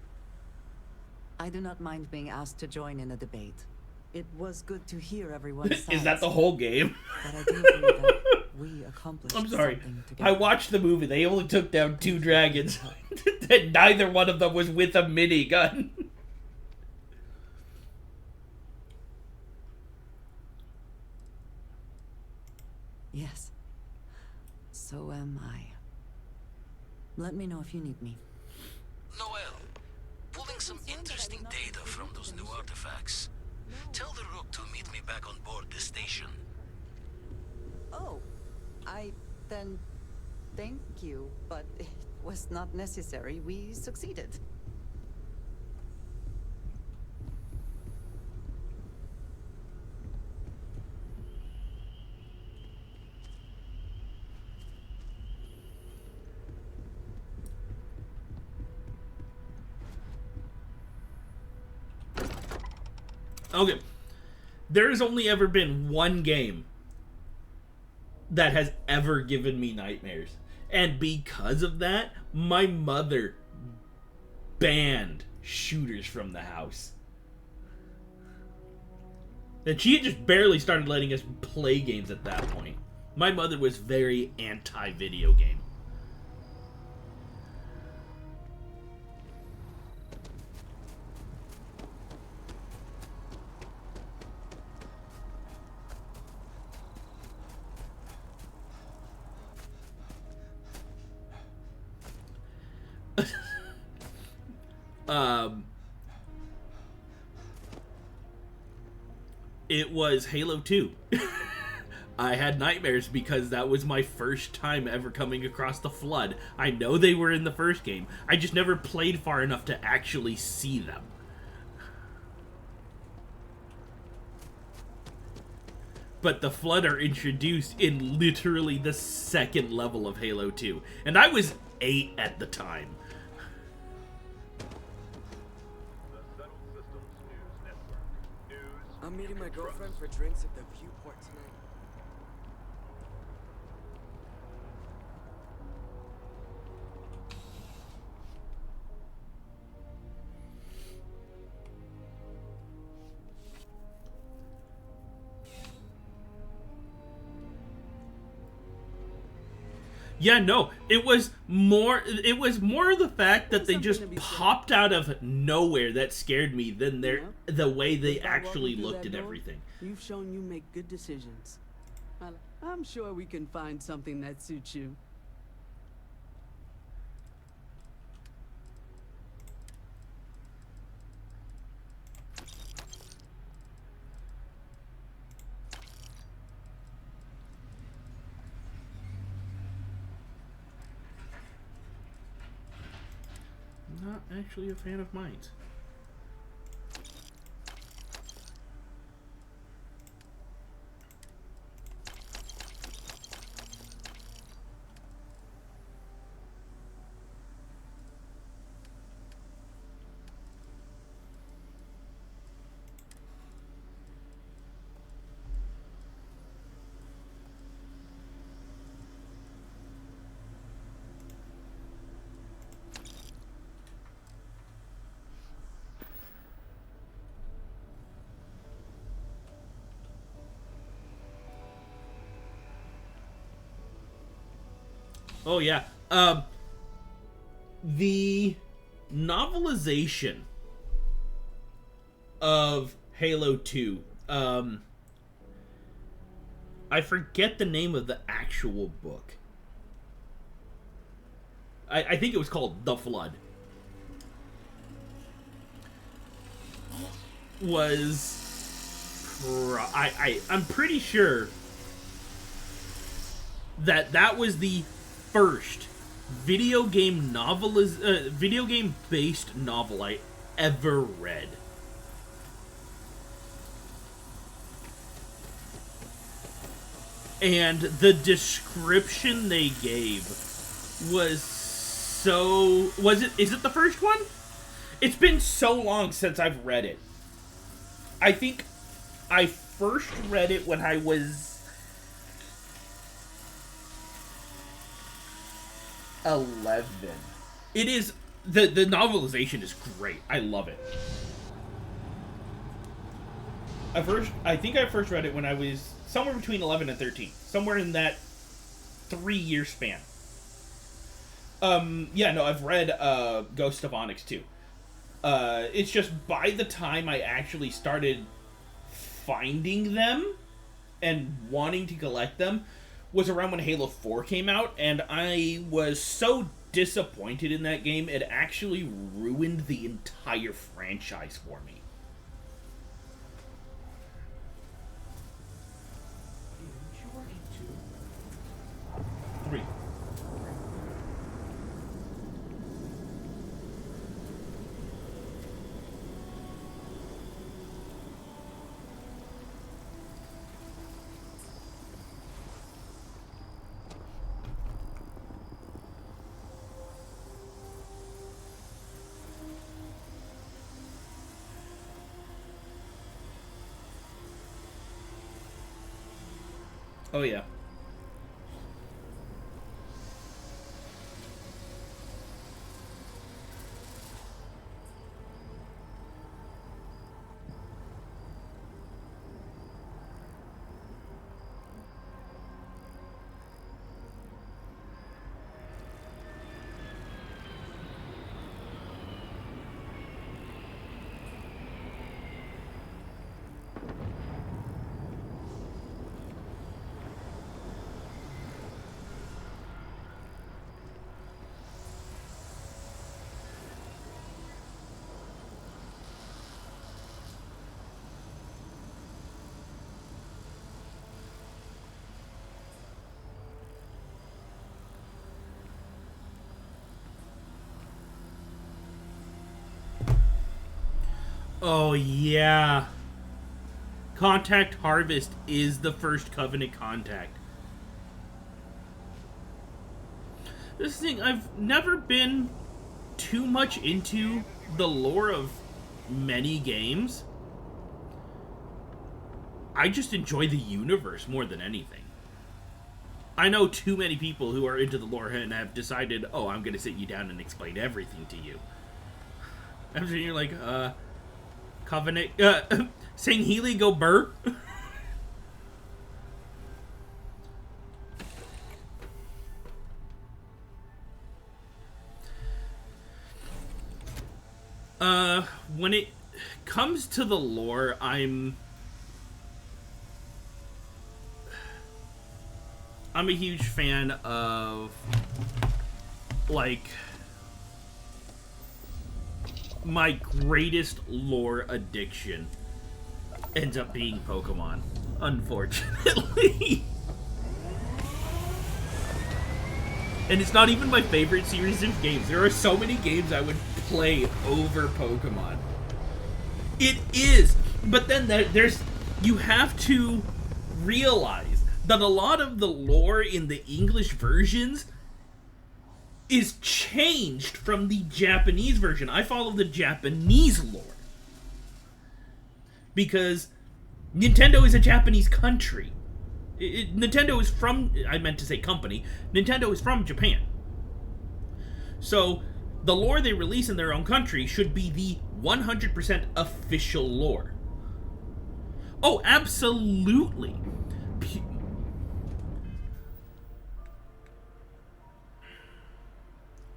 [SPEAKER 20] I do not mind being asked to join in a debate. It was good to hear everyone's sides.
[SPEAKER 2] Is that the whole game?
[SPEAKER 20] But I do agree that we accomplished
[SPEAKER 2] I'm sorry.
[SPEAKER 20] something together.
[SPEAKER 2] I watched the movie. They only took down 2 dragons. And neither one of them was with a minigun.
[SPEAKER 20] Yes. So am I. Let me know if you need me.
[SPEAKER 13] Noel, pulling some interesting data from those new artifacts. Tell the Rook to meet me back on board the station.
[SPEAKER 20] Oh, then thank you, but it was not necessary. We succeeded.
[SPEAKER 2] Okay. There's only ever been one game that has ever given me nightmares. And because of that, my mother banned shooters from the house. And she had just barely started letting us play games at that point. My mother was very anti-video game. It was Halo 2. I had nightmares because that was my first time ever coming across the Flood. I know they were in the first game. I just never played far enough to actually see them. But the Flood are introduced in literally the second level of Halo 2. And I was 8 at the time.
[SPEAKER 19] I'm meeting my girlfriend for drinks at the Viewport tonight.
[SPEAKER 2] Yeah, no, it was more the fact that they just popped out of nowhere that scared me than the way they
[SPEAKER 5] Just by
[SPEAKER 2] actually
[SPEAKER 5] walking through
[SPEAKER 2] looked
[SPEAKER 5] that
[SPEAKER 2] at
[SPEAKER 5] door,
[SPEAKER 2] everything.
[SPEAKER 5] You've shown you make good decisions. I'm sure we can find something that suits you.
[SPEAKER 2] Not actually a fan of mines. Oh yeah. The novelization of Halo 2. I forget the name of the actual book. I think it was called The Flood. I'm pretty sure that was the first video game based novel I ever read. And the description they gave was so... Is it the first one? It's been so long since I've read it. I think I first read it when I was 11. It is... The novelization is great. I love it. I think I first read it when I was somewhere between 11 and 13. Somewhere in that 3-year span. Yeah, no, I've read Ghost of Onyx too. It's just by the time I actually started finding them and wanting to collect them was around when Halo 4 came out, and I was so disappointed in that game, it actually ruined the entire franchise for me. Three. Oh yeah. Oh, yeah. Contact Harvest is the first Covenant contact. This thing, I've never been too much into the lore of many games. I just enjoy the universe more than anything. I know too many people who are into the lore and have decided, oh, I'm going to sit you down and explain everything to you. I'm sitting here like, Covenant, saying Healy go burr. When it comes to the lore, I'm a huge fan of, like, my greatest lore addiction ends up being Pokemon, unfortunately. And it's not even my favorite series of games. There are so many games I would play over Pokemon. It is, but then you have to realize that a lot of the lore in the English versions is changed from the Japanese version. I follow the Japanese lore because Nintendo is a Japanese country. Nintendo is from, I meant to say company, Nintendo is from Japan. So, the lore they release in their own country should be the 100% official lore. Oh, absolutely.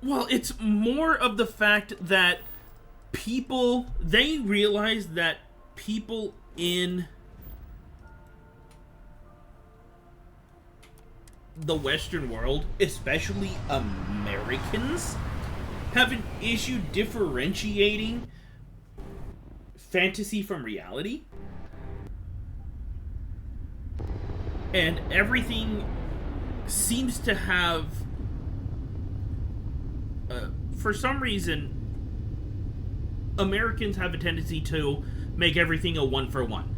[SPEAKER 2] Well, it's more of the fact that they realize that people in the Western world, especially Americans, have an issue differentiating fantasy from reality. And everything seems to have, for some reason, Americans have a tendency to make everything a 1-for-1.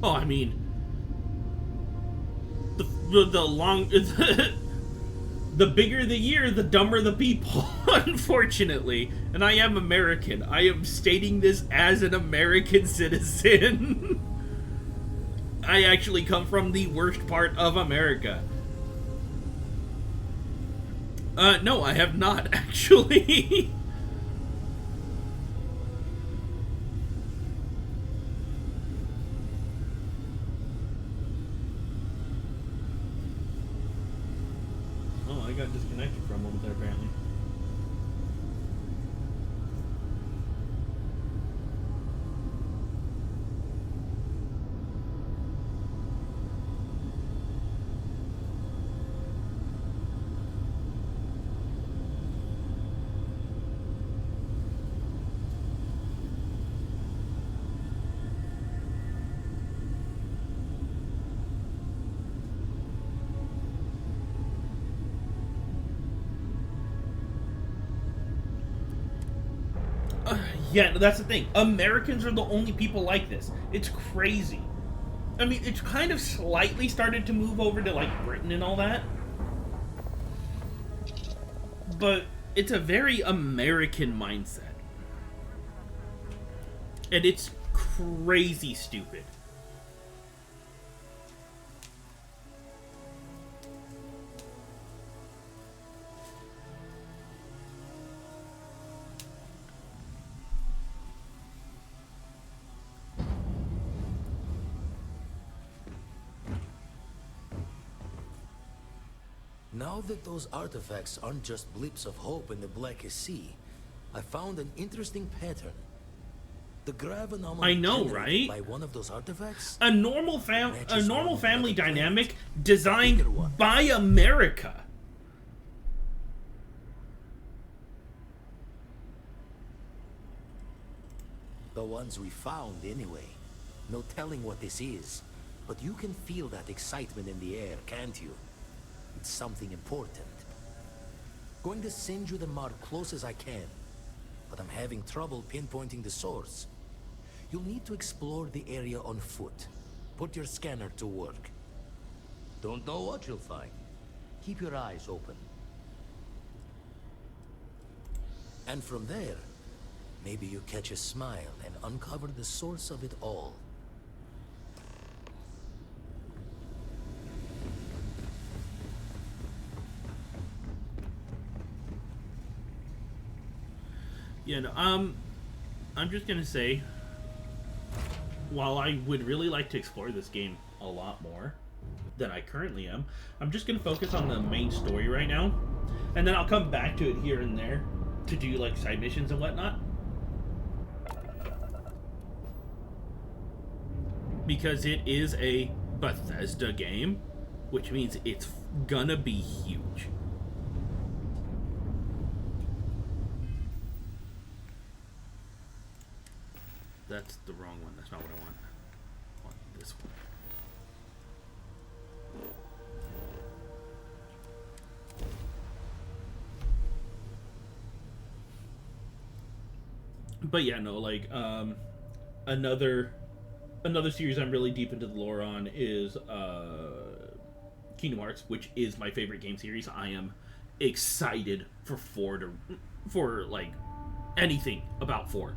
[SPEAKER 2] Oh, I mean, the bigger the year, the dumber the people, unfortunately. And I am American. I am stating this as an American citizen. I actually come from the worst part of America. No, I have not, actually. Oh, I got disconnected for a moment there, apparently. Yeah, that's the thing. Americans are the only people like this. It's crazy. I mean, it's kind of slightly started to move over to, like, Britain and all that. But it's a very American mindset. And it's crazy stupid.
[SPEAKER 13] Now that those artifacts aren't just blips of hope in the blackest sea, I found an interesting pattern. The grav anomaly
[SPEAKER 2] I know,
[SPEAKER 13] generated
[SPEAKER 2] right?
[SPEAKER 13] by one of those artifacts?
[SPEAKER 2] A normal family dynamic designed by America.
[SPEAKER 13] The ones we found, anyway. No telling what this is, but you can feel that excitement in the air, can't you? It's something important. Going to send you the mark close as I can, but I'm having trouble pinpointing the source. You'll need to explore the area on foot. Put your scanner to work. Don't know what you'll find. Keep your eyes open. And from there, maybe you catch a smile and uncover the source of it all.
[SPEAKER 2] Yeah, no, I'm just gonna say, while I would really like to explore this game a lot more than I currently am, I'm just going to focus on the main story right now. And then I'll come back to it here and there to do like side missions and whatnot. Because it is a Bethesda game, which means it's gonna be huge. That's the wrong one. That's not what I want. I want this one. But yeah, no, like, another series I'm really deep into the lore on is Kingdom Hearts, which is my favorite game series. I am excited for 4 for like anything about 4.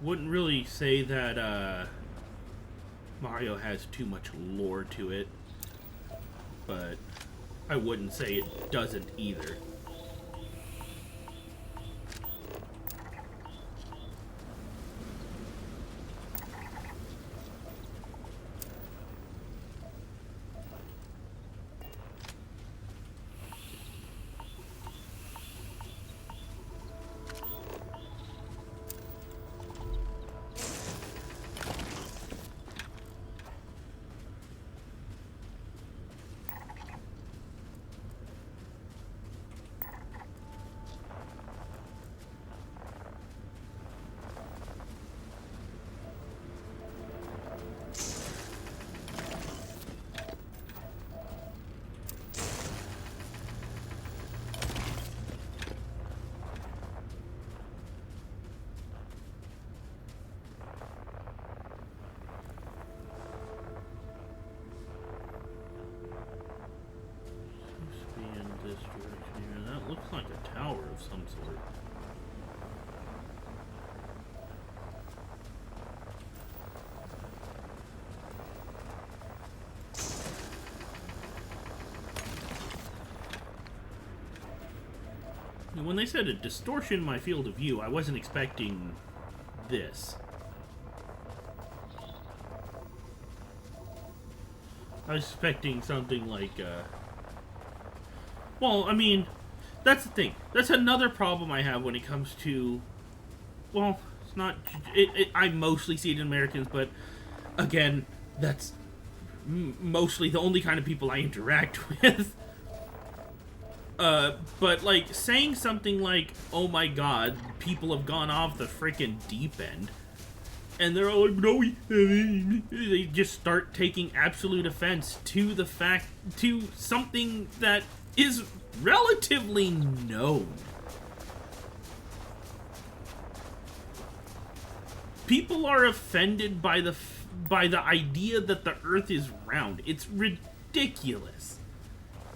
[SPEAKER 2] Wouldn't really say that Mario has too much lore to it, but I wouldn't say it doesn't either. That looks like a tower of some sort. When they said a distortion in my field of view, I wasn't expecting this. I was expecting something like, well, I mean, that's the thing. That's another problem I have when it comes to, well, it's not, I mostly see it in Americans, but again, that's mostly the only kind of people I interact with. But like saying something like, oh my god, people have gone off the freaking deep end, and they're all like, no, they just start taking absolute offense to the fact, to something that is relatively known. People are offended by the idea that the Earth is round. It's ridiculous.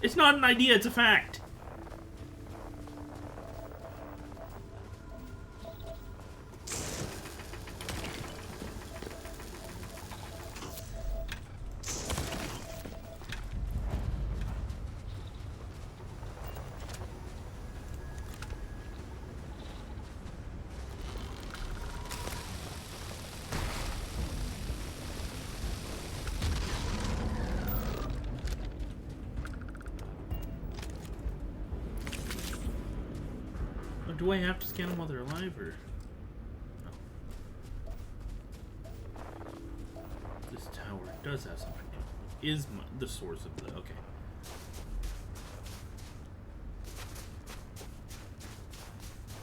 [SPEAKER 2] It's not an idea, it's a fact. Do I have to scan them while they're alive, or no? This tower does have something to do. Is the source of the okay?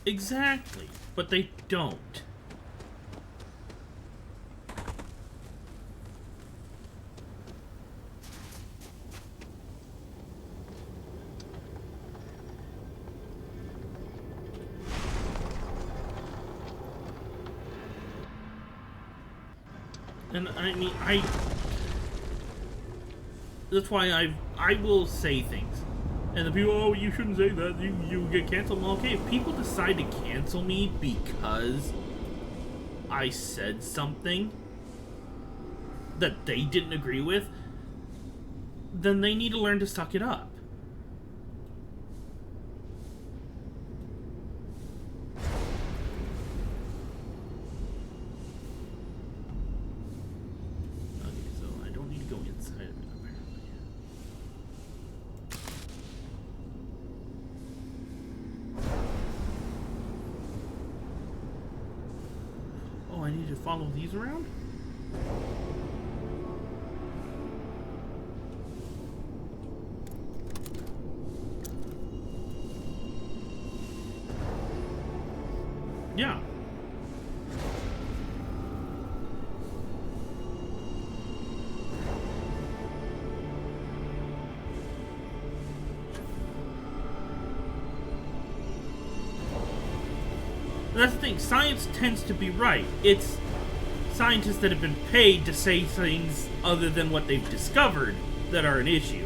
[SPEAKER 2] Exactly. but they don't. And I mean, that's why I will say things. And the people, oh, you shouldn't say that, you get canceled. Well, okay, if people decide to cancel me because I said something that they didn't agree with, then they need to learn to suck it up. I need to follow these around? Yeah. That's the thing, science tends to be right. It's scientists that have been paid to say things other than what they've discovered that are an issue.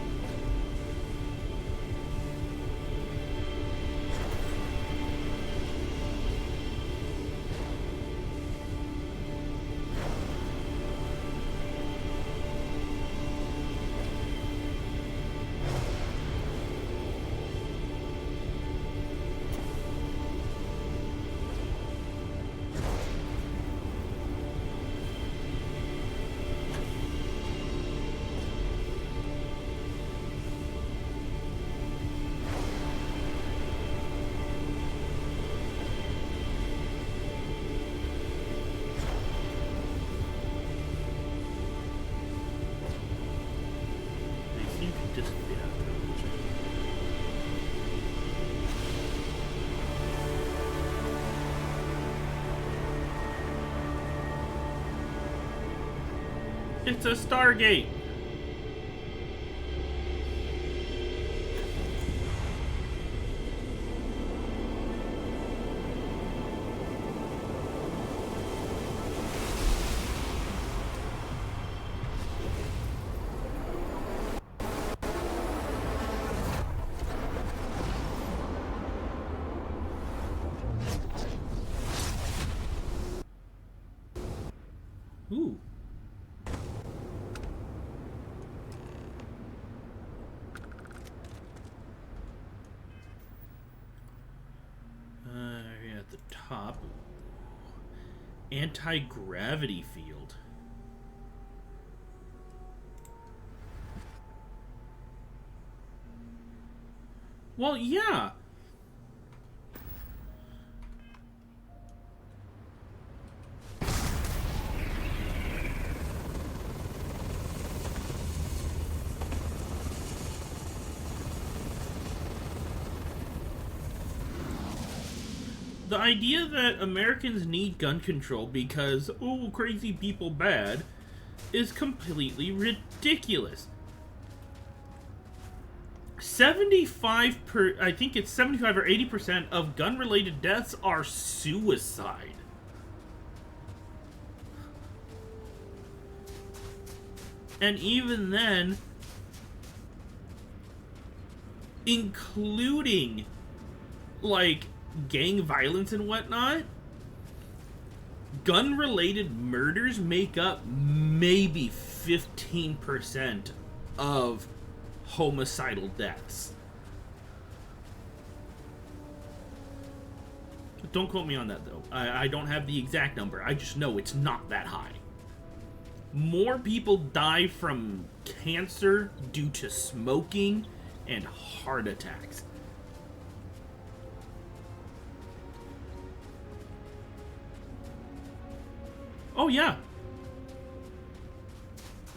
[SPEAKER 2] It's a Stargate. Ooh. At the top. Anti-gravity field. Well, yeah. The idea that Americans need gun control because, oh, crazy people bad, is completely ridiculous. 75 I think it's 75 or 80% of gun-related deaths are suicide. And even then, including, like, gang violence and whatnot, gun-related murders make up maybe 15% of homicidal deaths. Don't quote me on that, though. I don't have the exact number. I just know it's not that high. More people die from cancer due to smoking and heart attacks. Oh, yeah.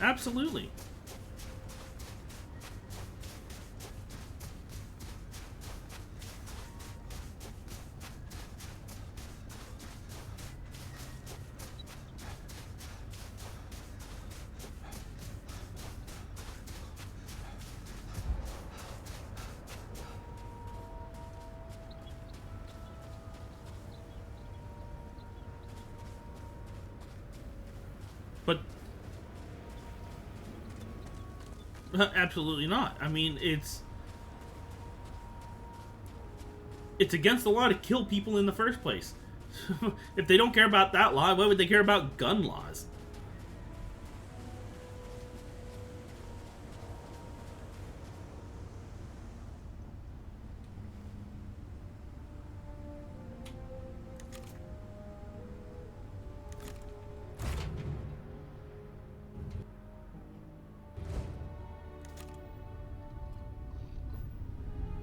[SPEAKER 2] Absolutely. But absolutely not. I mean, it's against the law to kill people in the first place. If they don't care about that law, why would they care about gun laws?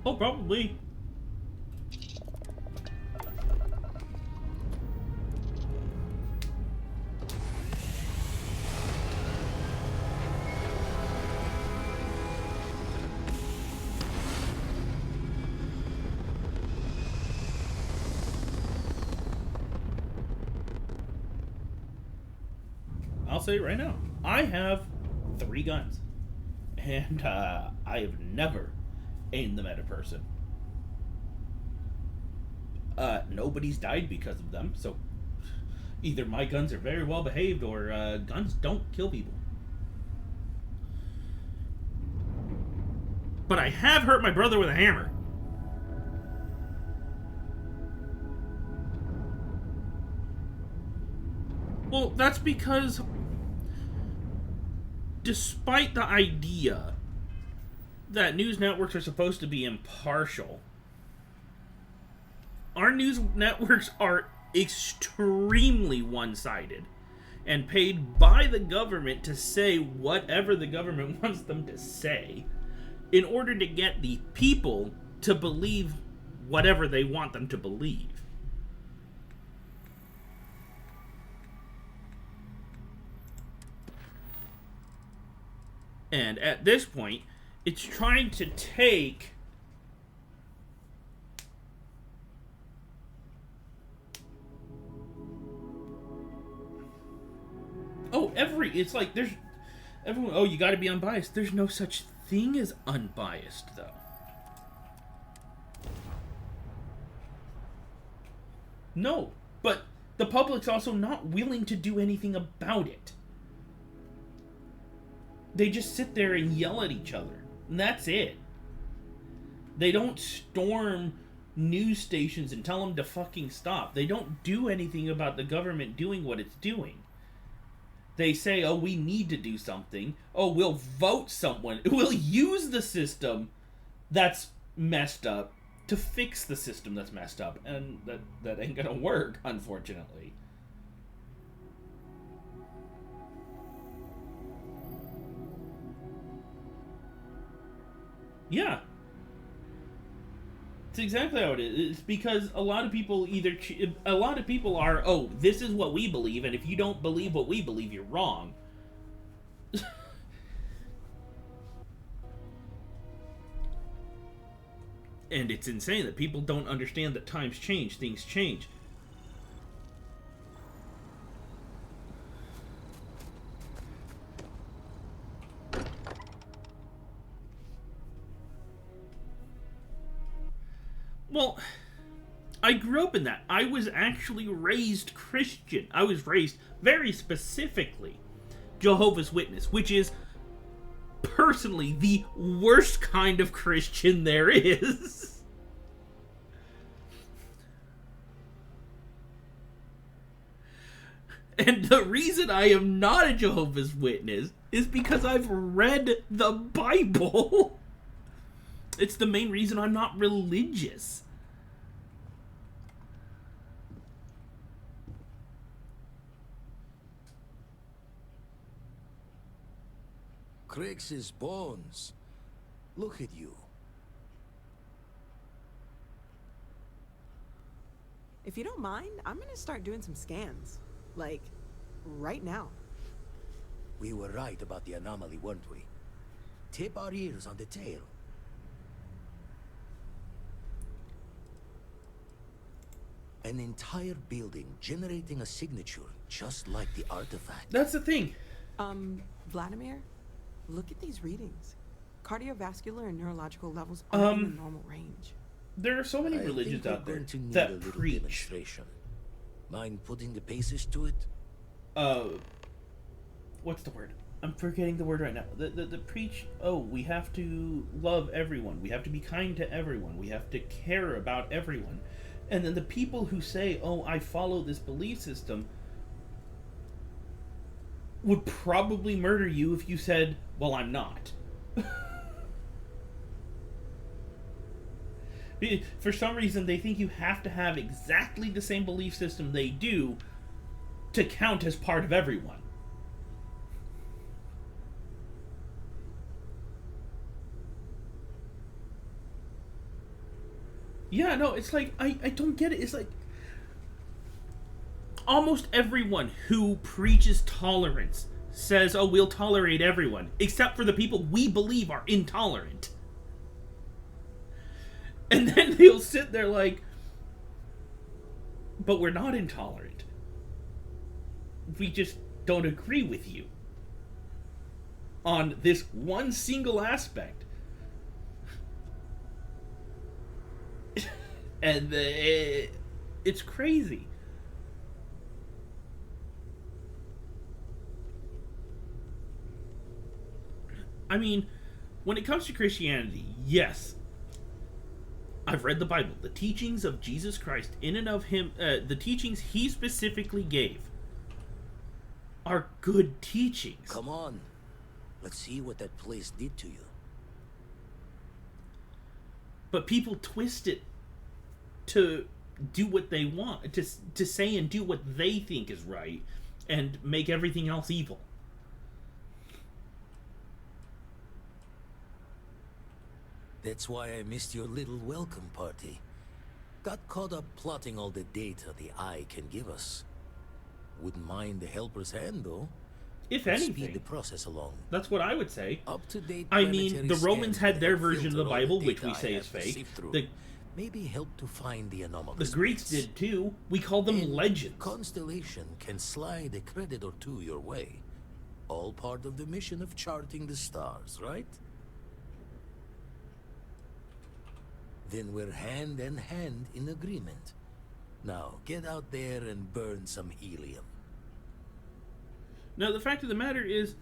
[SPEAKER 2] Oh, probably. I'll say it right now. I have 3 guns. And I have never aimed them at a person. Nobody's died because of them, so either my guns are very well behaved or guns don't kill people. But I have hurt my brother with a hammer. Well, that's because despite the idea that news networks are supposed to be impartial, our news networks are extremely one-sided and paid by the government to say whatever the government wants them to say in order to get the people to believe whatever they want them to believe. And at this point, it's trying to take it's like there's everyone, oh, you got to be unbiased. There's no such thing as unbiased, though. No, but the public's also not willing to do anything about it. They just sit there and yell at each other, and that's it. They don't storm news stations and tell them to fucking stop. They don't do anything about the government doing what it's doing. They say, oh, we need to do something. Oh, we'll vote someone. We'll use the system that's messed up to fix the system that's messed up. And that ain't gonna work, unfortunately. Yeah. It's exactly how it is. It's because a lot of people are, oh, this is what we believe, and if you don't believe what we believe, you're wrong. And it's insane that people don't understand that times change, things change. Well, I grew up in that. I was actually raised Christian. I was raised very specifically Jehovah's Witness, which is personally the worst kind of Christian there is. And the reason I am not a Jehovah's Witness is because I've read the Bible. It's the main reason I'm not religious.
[SPEAKER 13] Crix's bones. Look at you.
[SPEAKER 5] If you don't mind, I'm gonna start doing some scans. Like, right now.
[SPEAKER 13] We were right about the anomaly, weren't we? Tip our ears on the tail. An entire building generating a signature just like the artifact.
[SPEAKER 2] That's the thing.
[SPEAKER 5] Vladimir, look at these readings. Cardiovascular and neurological levels aren't in the normal range.
[SPEAKER 2] There are so many religions out there that preach.
[SPEAKER 13] Mind putting the paces to it?
[SPEAKER 2] what's the word? I'm forgetting the word right now. The preach, oh, we have to love everyone. We have to be kind to everyone. We have to care about everyone. And then the people who say, oh, I follow this belief system, would probably murder you if you said, well, I'm not. For some reason, they think you have to have exactly the same belief system they do to count as part of everyone. Yeah, no, it's like, I don't get it. It's like, almost everyone who preaches tolerance says, oh, we'll tolerate everyone, except for the people we believe are intolerant. And then they'll sit there like, but we're not intolerant. We just don't agree with you on this one single aspect. And it's crazy. I mean, when it comes to Christianity, yes, I've read the Bible. The teachings of Jesus Christ, in and of him, the teachings he specifically gave, are good teachings.
[SPEAKER 13] Come on. Let's see what that place did to you.
[SPEAKER 2] But people twist it to do what they want, to say and do what they think is right, and make everything else evil.
[SPEAKER 13] That's why I missed your little welcome party. Got caught up plotting all the data the Eye can give us. Wouldn't mind the helper's hand, though.
[SPEAKER 2] If
[SPEAKER 13] Could
[SPEAKER 2] anything,
[SPEAKER 13] speed the process along.
[SPEAKER 2] That's what I would say.
[SPEAKER 13] Up-to-date
[SPEAKER 2] I mean, the
[SPEAKER 13] planetary
[SPEAKER 2] Romans had
[SPEAKER 13] scans
[SPEAKER 2] their
[SPEAKER 13] that
[SPEAKER 2] version of the
[SPEAKER 13] filter all
[SPEAKER 2] Bible, which
[SPEAKER 13] data
[SPEAKER 2] we say
[SPEAKER 13] I
[SPEAKER 2] is
[SPEAKER 13] have to
[SPEAKER 2] fake.
[SPEAKER 13] sift through.
[SPEAKER 2] The
[SPEAKER 13] Maybe help to find the anomalous
[SPEAKER 2] Greeks
[SPEAKER 13] bits.
[SPEAKER 2] did too. We call them
[SPEAKER 13] And
[SPEAKER 2] legends.
[SPEAKER 13] Constellation can slide a credit or two your way. All part of the mission of charting the stars, right? Then we're hand in hand in agreement. Now, get out there and burn some helium.
[SPEAKER 2] Now, the fact of the matter is,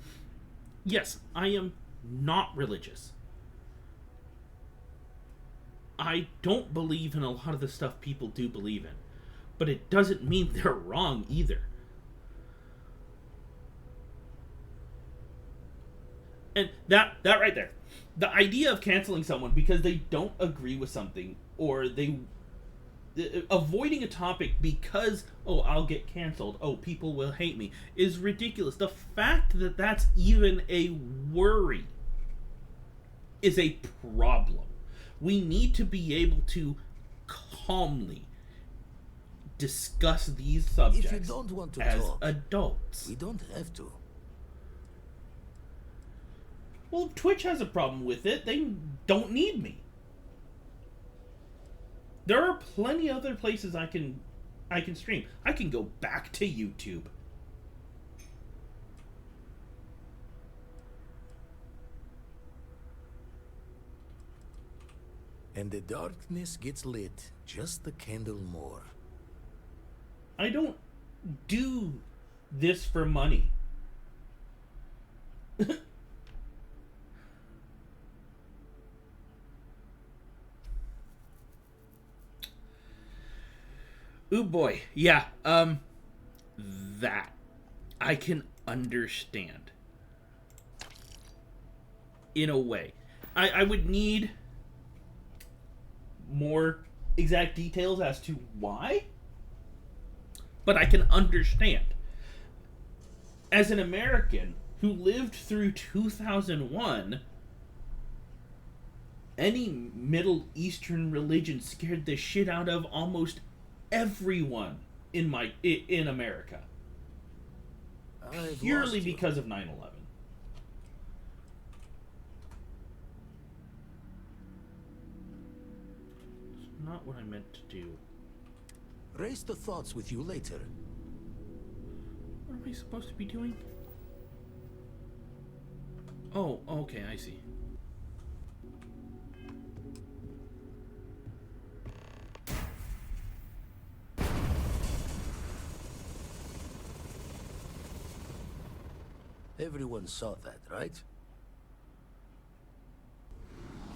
[SPEAKER 2] yes, I am not religious. I don't believe in a lot of the stuff people do believe in. But it doesn't mean they're wrong either. And that right there, the idea of canceling someone because they don't agree with something, or they avoiding a topic because, oh, I'll get canceled, oh, people will hate me, is ridiculous. The fact that that's even a worry is a problem. We need to be able to calmly discuss these subjects
[SPEAKER 13] If you don't want to
[SPEAKER 2] as
[SPEAKER 13] talk,
[SPEAKER 2] adults.
[SPEAKER 13] we don't have to.
[SPEAKER 2] Well, if Twitch has a problem with it, they don't need me. There are plenty of other places I can stream. I can go back to YouTube.
[SPEAKER 13] And the darkness gets lit just a candle more.
[SPEAKER 2] I don't do this for money. Ooh boy. Yeah, that I can understand. In a way. I would need more exact details as to why, but I can understand. As an American who lived through 2001, any Middle Eastern religion scared the shit out of almost everyone in America. Purely because of 9/11. Not what I meant to do.
[SPEAKER 13] Raise the thoughts with you later.
[SPEAKER 2] What am I supposed to be doing? Oh, okay, I see.
[SPEAKER 13] Everyone saw that, right?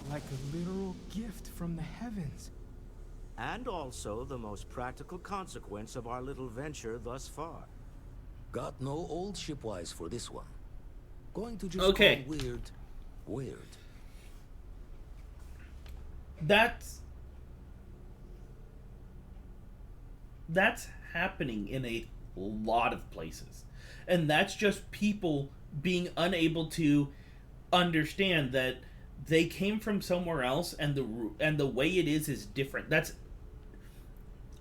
[SPEAKER 8] Like a literal gift from the heavens.
[SPEAKER 7] And also the most practical consequence of our little venture thus far.
[SPEAKER 13] Got no old shipwise for this one. Going to just
[SPEAKER 2] Okay.
[SPEAKER 13] call weird.
[SPEAKER 2] That's happening in a lot of places. And that's just people being unable to understand that they came from somewhere else and the way it is different. That's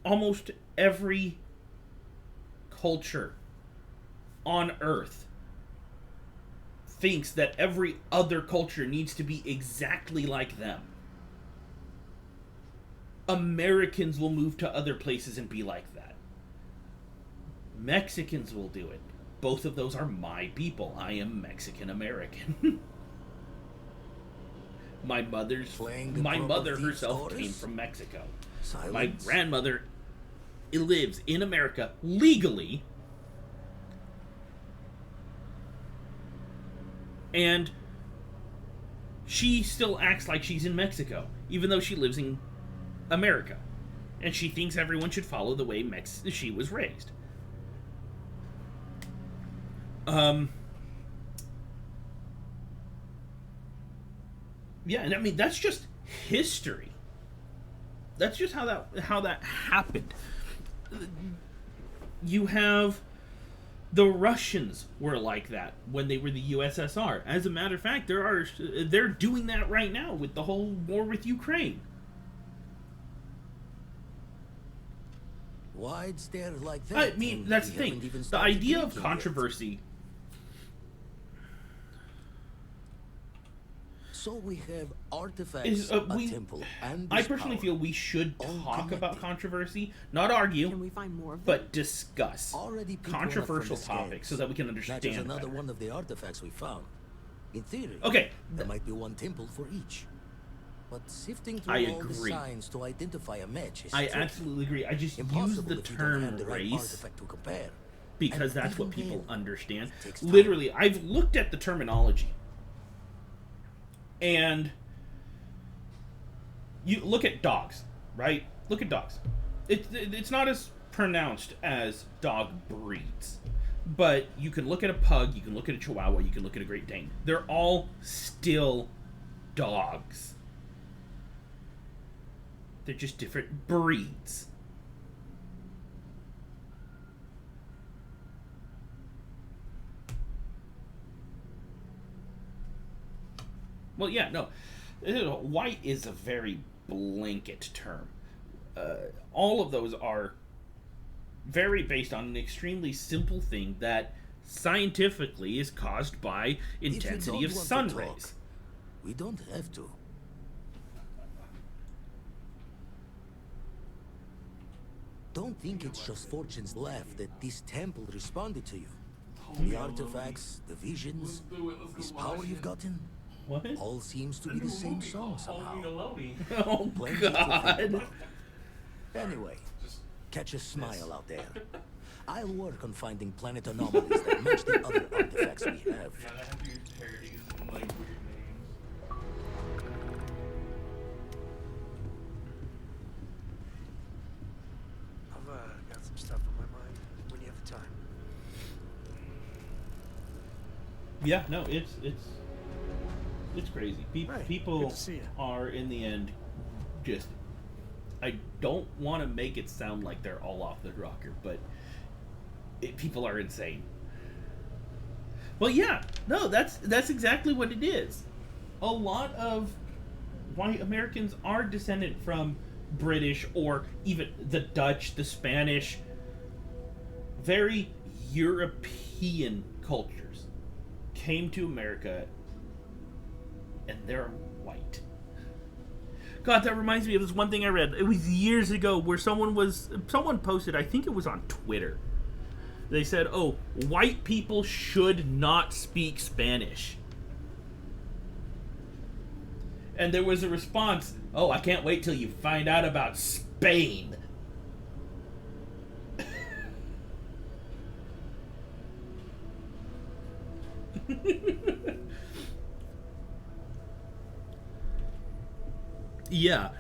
[SPEAKER 2] almost every culture on Earth thinks that every other culture needs to be exactly like them. Americans will move to other places and be like that. Mexicans will do it. Both of those are my people. I am Mexican American. My mother herself came from Mexico.
[SPEAKER 13] Silence.
[SPEAKER 2] My grandmother lives in America legally, and she still acts like she's in Mexico, even though she lives in America, and she thinks everyone should follow the way she was raised. Yeah, and I mean that's just history. That's just how that happened. You have the Russians were like that when they were the USSR. As a matter of fact, they're doing that right now with the whole war with Ukraine.
[SPEAKER 13] Why'd stare like that?
[SPEAKER 2] I mean, that's the thing. The idea of controversy.
[SPEAKER 13] So we have artifacts, a temple, and
[SPEAKER 2] I personally feel we should talk about controversy, not argue,
[SPEAKER 5] Can we find more of them?
[SPEAKER 2] but discuss
[SPEAKER 13] already
[SPEAKER 2] controversial topics so that we can understand
[SPEAKER 13] That is another
[SPEAKER 2] better.
[SPEAKER 13] one of the artifacts we found. In theory,
[SPEAKER 2] Okay.
[SPEAKER 13] there might be one temple for each. But sifting through
[SPEAKER 2] I
[SPEAKER 13] all the
[SPEAKER 2] agree.
[SPEAKER 13] signs to identify a match is
[SPEAKER 2] I
[SPEAKER 13] tricky.
[SPEAKER 2] absolutely agree. I just use
[SPEAKER 13] Impossible
[SPEAKER 2] the
[SPEAKER 13] if you don't
[SPEAKER 2] term
[SPEAKER 13] have the right
[SPEAKER 2] race
[SPEAKER 13] artifact to compare.
[SPEAKER 2] because
[SPEAKER 13] And
[SPEAKER 2] that's what
[SPEAKER 13] even
[SPEAKER 2] people
[SPEAKER 13] then,
[SPEAKER 2] understand.
[SPEAKER 13] it takes time.
[SPEAKER 2] Literally, I've looked at the terminology. And you look at dogs, right? Look at dogs. It's not as pronounced as dog breeds. But you can look at a pug, you can look at a chihuahua, you can look at a Great Dane. They're all still dogs. They're just different breeds. Well, yeah, no. White is a very blanket term. All of those are very based on an extremely simple thing that scientifically is caused by intensity of sun rays.
[SPEAKER 13] We don't have to. Don't think it's just Fortune's laugh that this temple responded to you. The artifacts, the visions, this power you've gotten,
[SPEAKER 2] what?
[SPEAKER 13] All seems to be the same song somehow.
[SPEAKER 2] Oh,
[SPEAKER 13] Plenty to think
[SPEAKER 2] God.
[SPEAKER 13] about. Anyway, catch a smile out there. I'll work on finding planet anomalies that match the other artifacts we have.
[SPEAKER 3] Yeah, they have to use parodies and like weird names.
[SPEAKER 6] I've got some stuff on my mind when you have the time.
[SPEAKER 2] Yeah, no, it's crazy.
[SPEAKER 6] Right,
[SPEAKER 2] People
[SPEAKER 6] good to see ya.
[SPEAKER 2] are in the end just. I don't want to make it sound like they're all off the rocker, but people are insane. Well, yeah, no, that's exactly what it is. A lot of white Americans are descendant from British or even the Dutch, the Spanish, very European cultures came to America, and they're white. God, that reminds me of this one thing I read. It was years ago where someone posted, I think it was on Twitter. They said, "Oh, white people should not speak Spanish." And there was a response, "Oh, I can't wait till you find out about Spain." Yeah.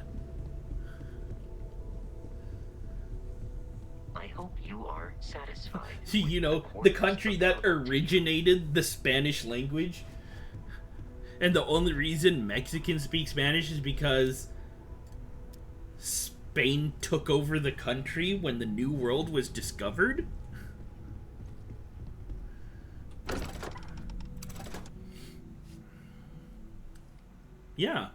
[SPEAKER 4] I hope you are satisfied.
[SPEAKER 2] You know, the country that originated the Spanish language. And the only reason Mexicans speak Spanish is because Spain took over the country when the New World was discovered. Yeah.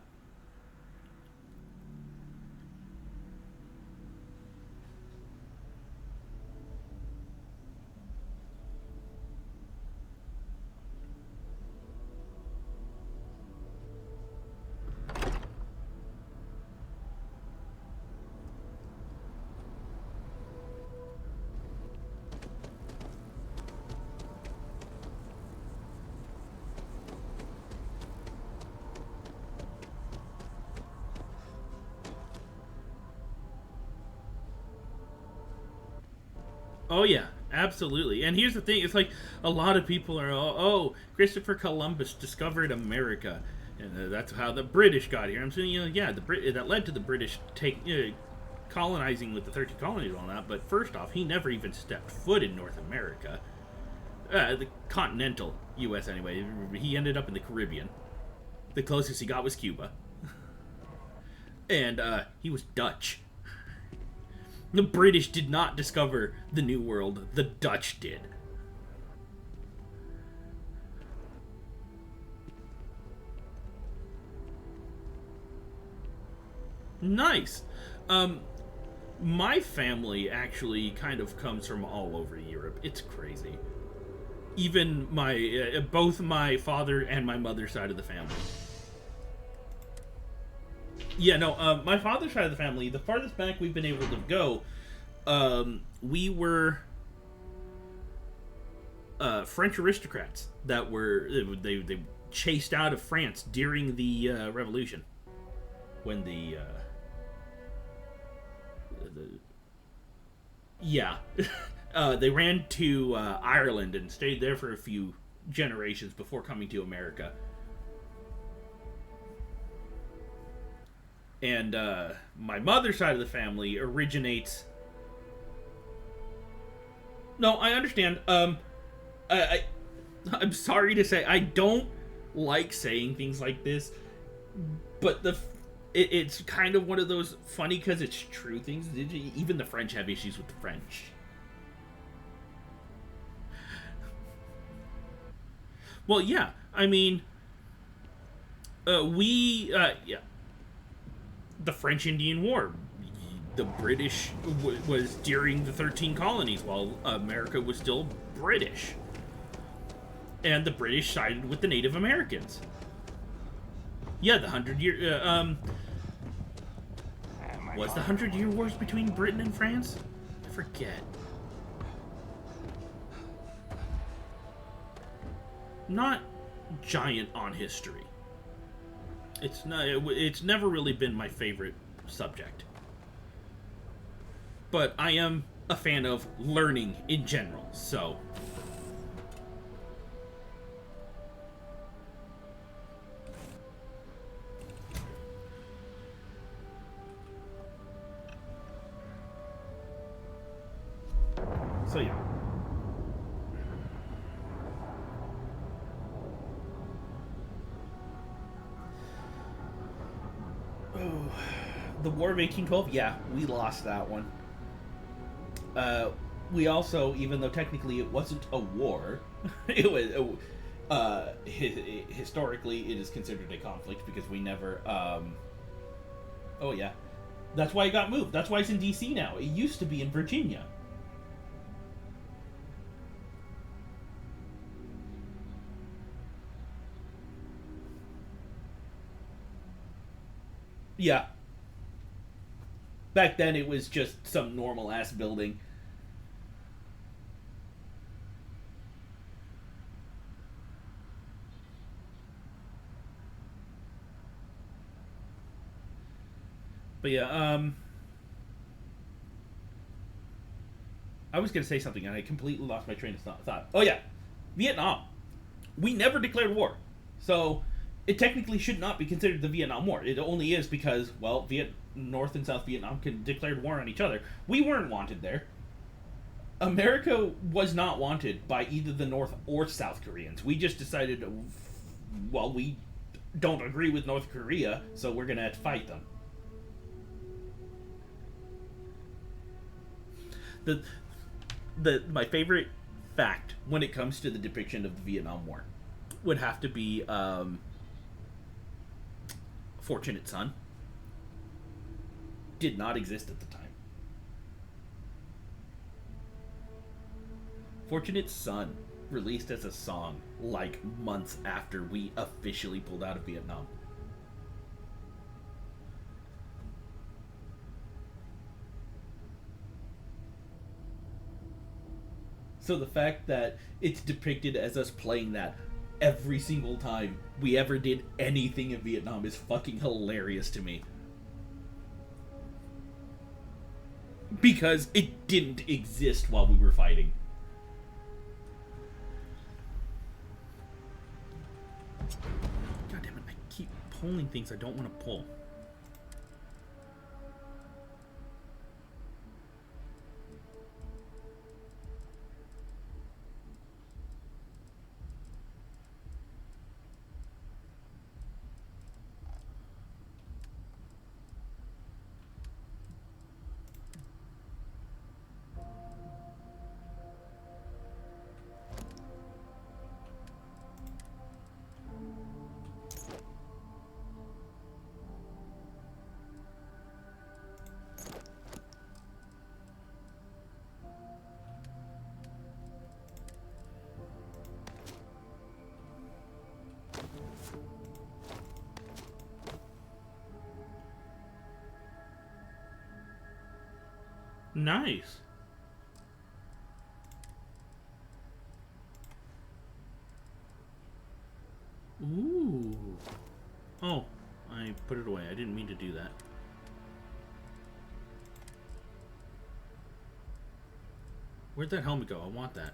[SPEAKER 2] Oh yeah, absolutely. And here's the thing: it's like a lot of people are, oh, Christopher Columbus discovered America, and that's how the British got here. I'm saying, yeah, that led to the British colonizing with the 13 colonies and all that. But first off, he never even stepped foot in North America, the continental U.S. anyway. He ended up in the Caribbean. The closest he got was Cuba, and he was Dutch. The British did not discover the New World. The Dutch did. Nice. My family actually kind of comes from all over Europe. It's crazy. Even both my father and my mother's side of the family. Yeah, no, my father's side of the family, the farthest back we've been able to go, we were French aristocrats that were, they chased out of France during the Revolution. When yeah. They ran to Ireland and stayed there for a few generations before coming to America. And my mother's side of the family originates... No, I understand. I'm sorry to say, I don't like saying things like this, but it's kind of one of those funny because it's true things. Even the French have issues with the French. Well, yeah. I mean, yeah. The French Indian War. The British was during the 13 colonies while America was still British. And the British sided with the Native Americans. Yeah, the 100-year... was the 100-year wars between Britain and France? I forget. Not giant on history. It's not. It's never really been my favorite subject. But I am a fan of learning in general, so... So, yeah. Oh, the War of 1812? Yeah, we lost that one. We also, even though technically it wasn't a war, it was historically it is considered a conflict because we never. Oh yeah, that's why it got moved. That's why it's in D.C. now. It used to be in Virginia. Yeah. Back then it was just some normal ass building. But yeah, I was gonna say something and I completely lost my train of thought. Oh yeah, Vietnam. We never declared war. So it technically should not be considered the Vietnam War. It only is because, well, North and South Vietnam declared war on each other. We weren't wanted there. America was not wanted by either the North or South Koreans. We just decided, well, we don't agree with North Korea, so we're going to fight them. My favorite fact when it comes to the depiction of the Vietnam War would have to be Fortunate Son. Did not exist at the time. Fortunate Son released as a song like months after we officially pulled out of Vietnam. So the fact that it's depicted as us playing that every single time we ever did anything in Vietnam is fucking hilarious to me. Because it didn't exist while we were fighting. God damn it, I keep pulling things I don't want to pull. Nice. Ooh. Oh, I put it away. I didn't mean to do that. Where'd that helmet go? I want that.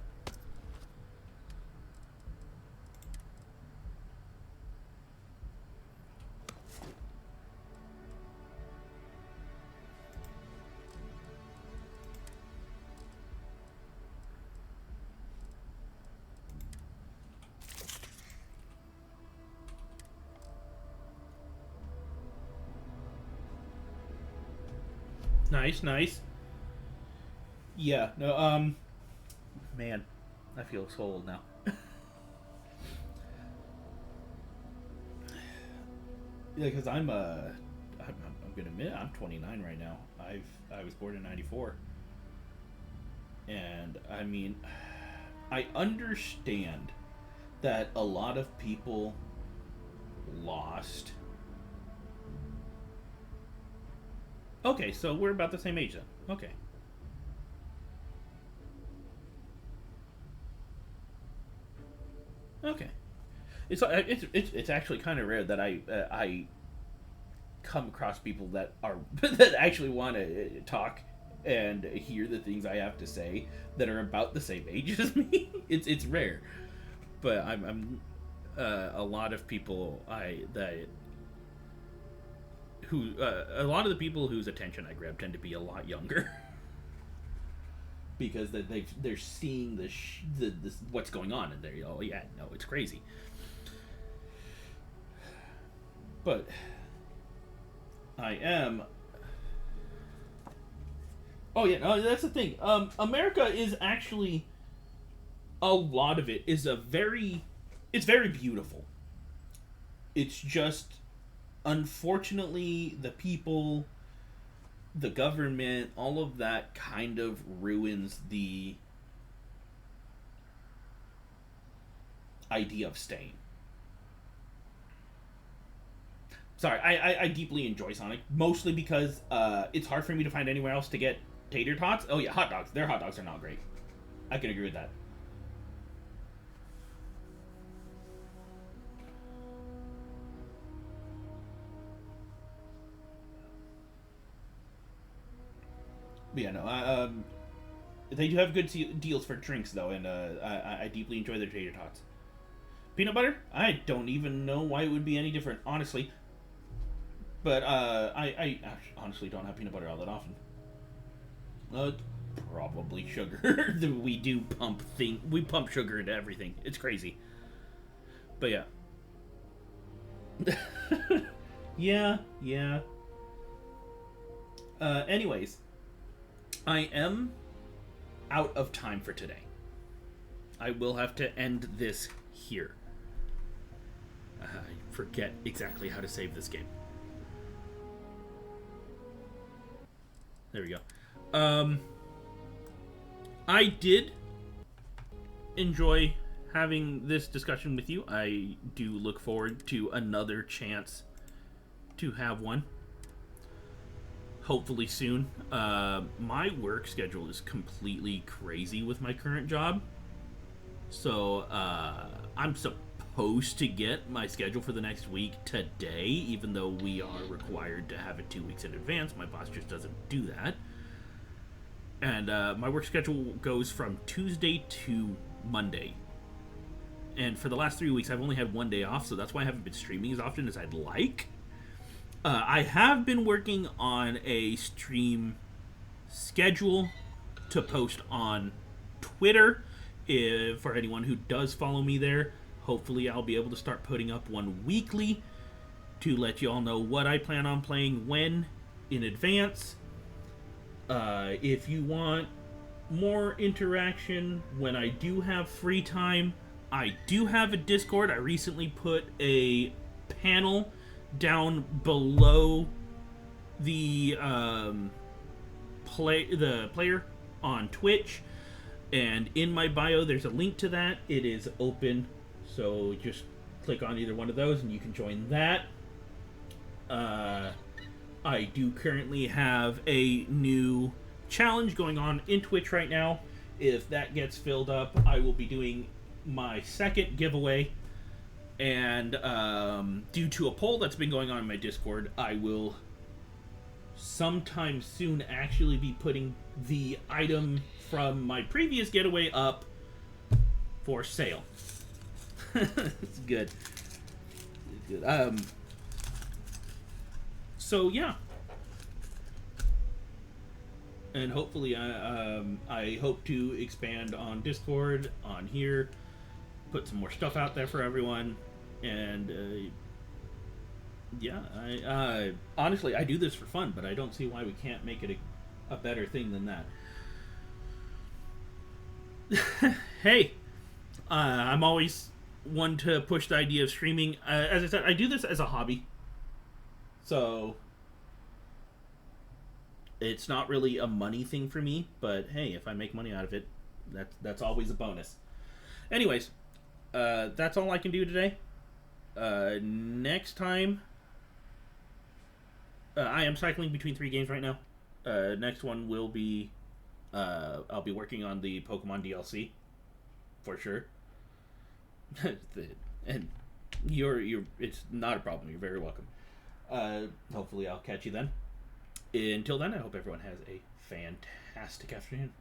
[SPEAKER 2] Nice, nice. Yeah, no, man, I feel so old now. Yeah, because I'm gonna admit, I'm 29 right now. I was born in 94. And, I mean, I understand that a lot of people lost. Okay, so we're about the same age then. Okay. Okay. It's actually kind of rare that I come across people that are that actually want to talk and hear the things I have to say that are about the same age as me. It's rare, but I'm a lot of people a lot of the people whose attention I grab tend to be a lot younger. Because they're seeing this what's going on, and they're, oh yeah, no, it's crazy. But I am. Oh yeah, no, that's the thing. America is actually, a lot of it is it's very beautiful. It's just, unfortunately, the people, the government, all of that kind of ruins the idea of staying. Sorry, I deeply enjoy Sonic, mostly because it's hard for me to find anywhere else to get tater tots. Oh yeah, hot dogs. Their hot dogs are not great. I can agree with that. But yeah, no, they do have good deals for drinks, though, and I deeply enjoy their tater tots. Peanut butter? I don't even know why it would be any different, honestly. But I honestly don't have peanut butter all that often. Probably sugar. We pump sugar into everything. It's crazy. But yeah. yeah. Anyways, I am out of time for today. I will have to end this here. I forget exactly how to save this game. There we go. I did enjoy having this discussion with you. I do look forward to another chance to have one. Hopefully soon. My work schedule is completely crazy with my current job. So, I'm supposed to get my schedule for the next week today, even though we are required to have it 2 weeks in advance. My boss just doesn't do that. And my work schedule goes from Tuesday to Monday. And for the last 3 weeks, I've only had 1 day off, so that's why I haven't been streaming as often as I'd like. I have been working on a stream schedule to post on Twitter. For anyone who does follow me there, hopefully I'll be able to start putting up one weekly to let you all know what I plan on playing when in advance. If you want more interaction when I do have free time, I do have a Discord. I recently put a panel down below the player on Twitch, and in my bio there's a link to that. It is open, so just click on either one of those and you can join that. I do currently have a new challenge going on in Twitch right now. If that gets filled up, I will be doing my second giveaway. And due to a poll that's been going on in my Discord, I will sometime soon actually be putting the item from my previous getaway up for sale. It's good. It's good. So yeah. And hopefully I hope to expand on Discord, on here, put some more stuff out there for everyone. And yeah, I honestly, I do this for fun, but I don't see why we can't make it a better thing than that. Hey, I'm always one to push the idea of streaming. As I said, I do this as a hobby, so it's not really a money thing for me. But hey, if I make money out of it, that's always a bonus. Anyways, that's all I can do today. Next time, I am cycling between 3 games right now. Next one will be, I'll be working on the Pokemon DLC, for sure. And it's not a problem. You're very welcome. Hopefully I'll catch you then. Until then, I hope everyone has a fantastic afternoon.